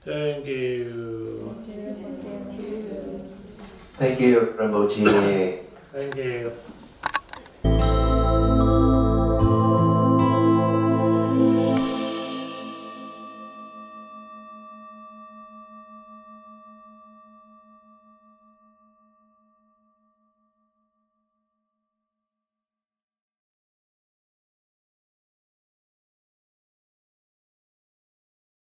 Thank you. Thank you, Rinpoche. Thank you.